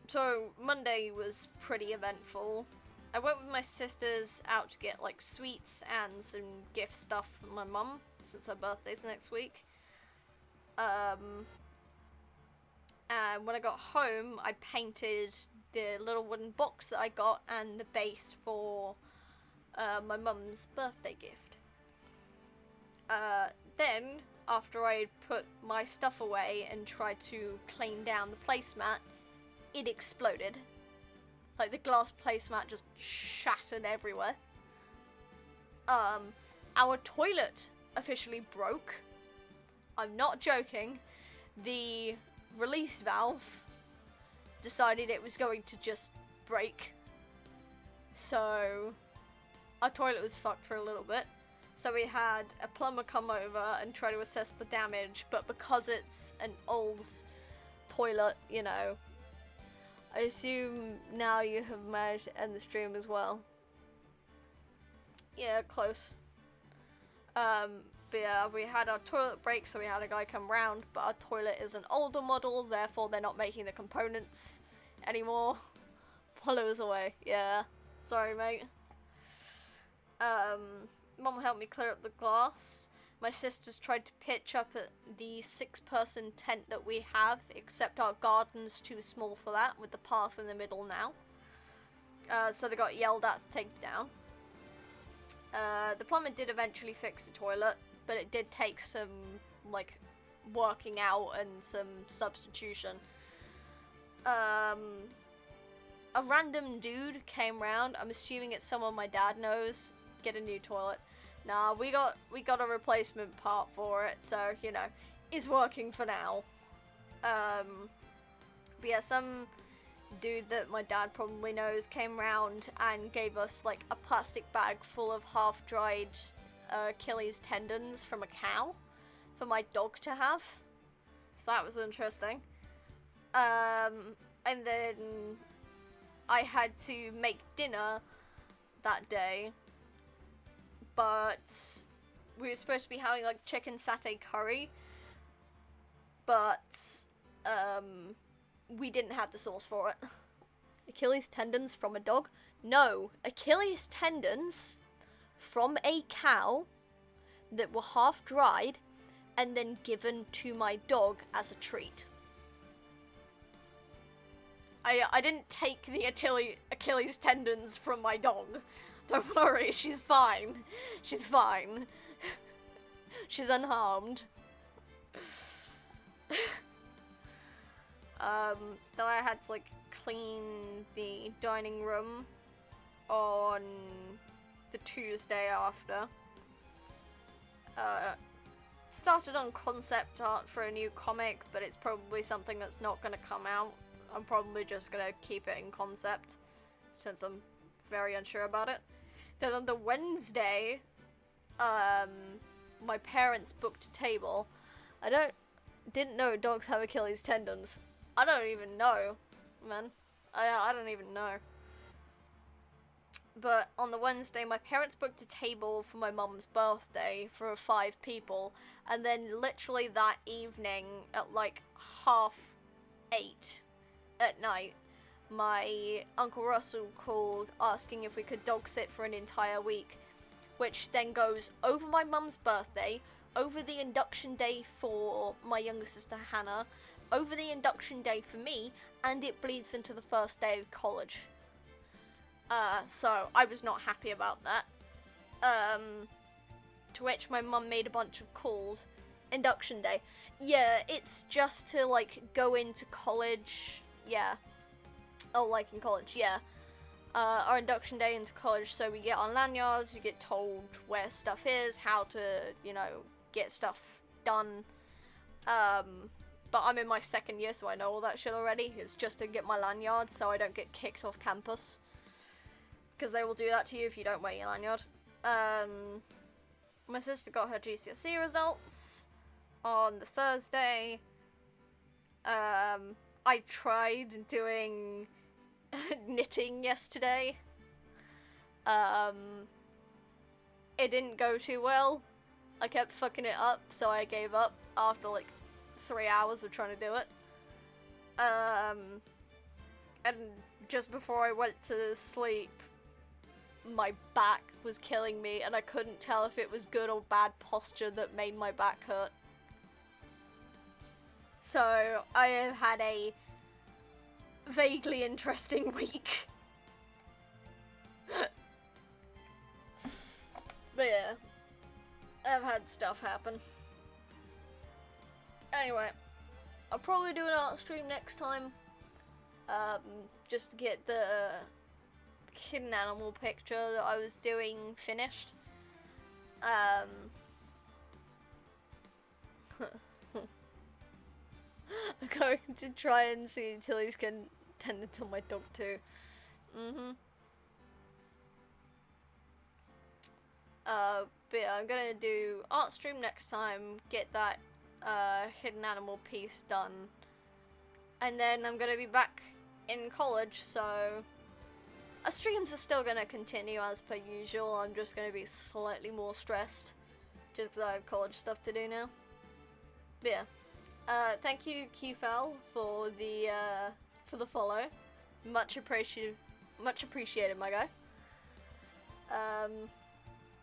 So Monday was pretty eventful. I went with my sisters out to get, like, sweets and some gift stuff for my mum, since her birthday's next week. And when I got home, I painted the little wooden box that I got and the base for my mum's birthday gift. Then, after I put my stuff away and tried to clean down the placemat, it exploded. Like, the glass placemat just shattered everywhere. Our toilet officially broke. I'm not joking. The release valve decided it was going to just break. So, our toilet was fucked for a little bit. So we had a plumber come over and try to assess the damage, but because it's an old toilet, you know, I assume now you have managed to end the stream as well. Yeah, close. But yeah, we had our toilet break, so we had a guy come round, but our toilet is an older model, therefore they're not making the components anymore. While it was away. Yeah. Sorry, mate. Mum helped me clear up the glass. My sisters tried to pitch up at the 6-person tent that we have, except our garden's too small for that, with the path in the middle now. So they got yelled at to take it down. The plumber did eventually fix the toilet, but it did take some, like, working out and some substitution. A random dude came round, I'm assuming it's someone my dad knows, get a new toilet. Nah, we got a replacement part for it, so, you know, it's working for now. But yeah, some dude that my dad probably knows came round and gave us, like, a plastic bag full of half-dried Achilles tendons from a cow for my dog to have. So that was interesting. And then I had to make dinner that day, but we were supposed to be having like chicken satay curry, but we didn't have the sauce for it. Achilles tendons from a dog? No, Achilles tendons from a cow that were half dried and then given to my dog as a treat. I didn't take the Achilles tendons from my dog. Don't worry, she's fine. She's fine. She's unharmed. Then I had to, like, clean the dining room on the Tuesday after. Started on concept art for a new comic, but it's probably something that's not going to come out. I'm probably just going to keep it in concept, since I'm very unsure about it. Then on the Wednesday, my parents booked a table. Didn't know dogs have Achilles tendons. I don't even know, man. I don't even know. But on the Wednesday, my parents booked a table for my mum's birthday for 5 people, and then literally that evening at like 8:30 at night, my Uncle Russell called asking if we could dog sit for an entire week, which then goes over my mum's birthday, over the induction day for my younger sister Hannah, over the induction day for me, and it bleeds into the first day of college. So I was not happy about that. To which my mum made a bunch of calls. Induction day. Yeah, it's just to, like, go into college. Yeah. Oh, like in college, yeah. Our induction day into college, so we get on lanyards, you get told where stuff is, how to, you know, get stuff done. But I'm in my 2nd year, so I know all that shit already. It's just to get my lanyard so I don't get kicked off campus. Because they will do that to you if you don't wear your lanyard. My sister got her GCSE results on the Thursday. I tried doing knitting yesterday. It didn't go too well. I kept fucking it up, so I gave up after like 3 hours of trying to do it. And just before I went to sleep, my back was killing me, and I couldn't tell if it was good or bad posture that made my back hurt. So, I have had a vaguely interesting week. But yeah, I've had stuff happen. Anyway, I'll probably do an art stream next time. Just to get the hidden animal picture that I was doing finished. I'm going to try and see Tilly's can tend to my dog too. But yeah, I'm gonna do art stream next time, get that hidden animal piece done, and then I'm gonna be back in college, so our streams are still gonna continue as per usual. I'm just gonna be slightly more stressed, just because I have college stuff to do now. But yeah, thank you QFL for the follow, much appreciated, my guy.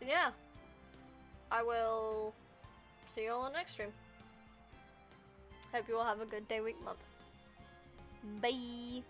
Yeah, I will see you all on the next stream. Hope you all have a good day, week, month. Bye.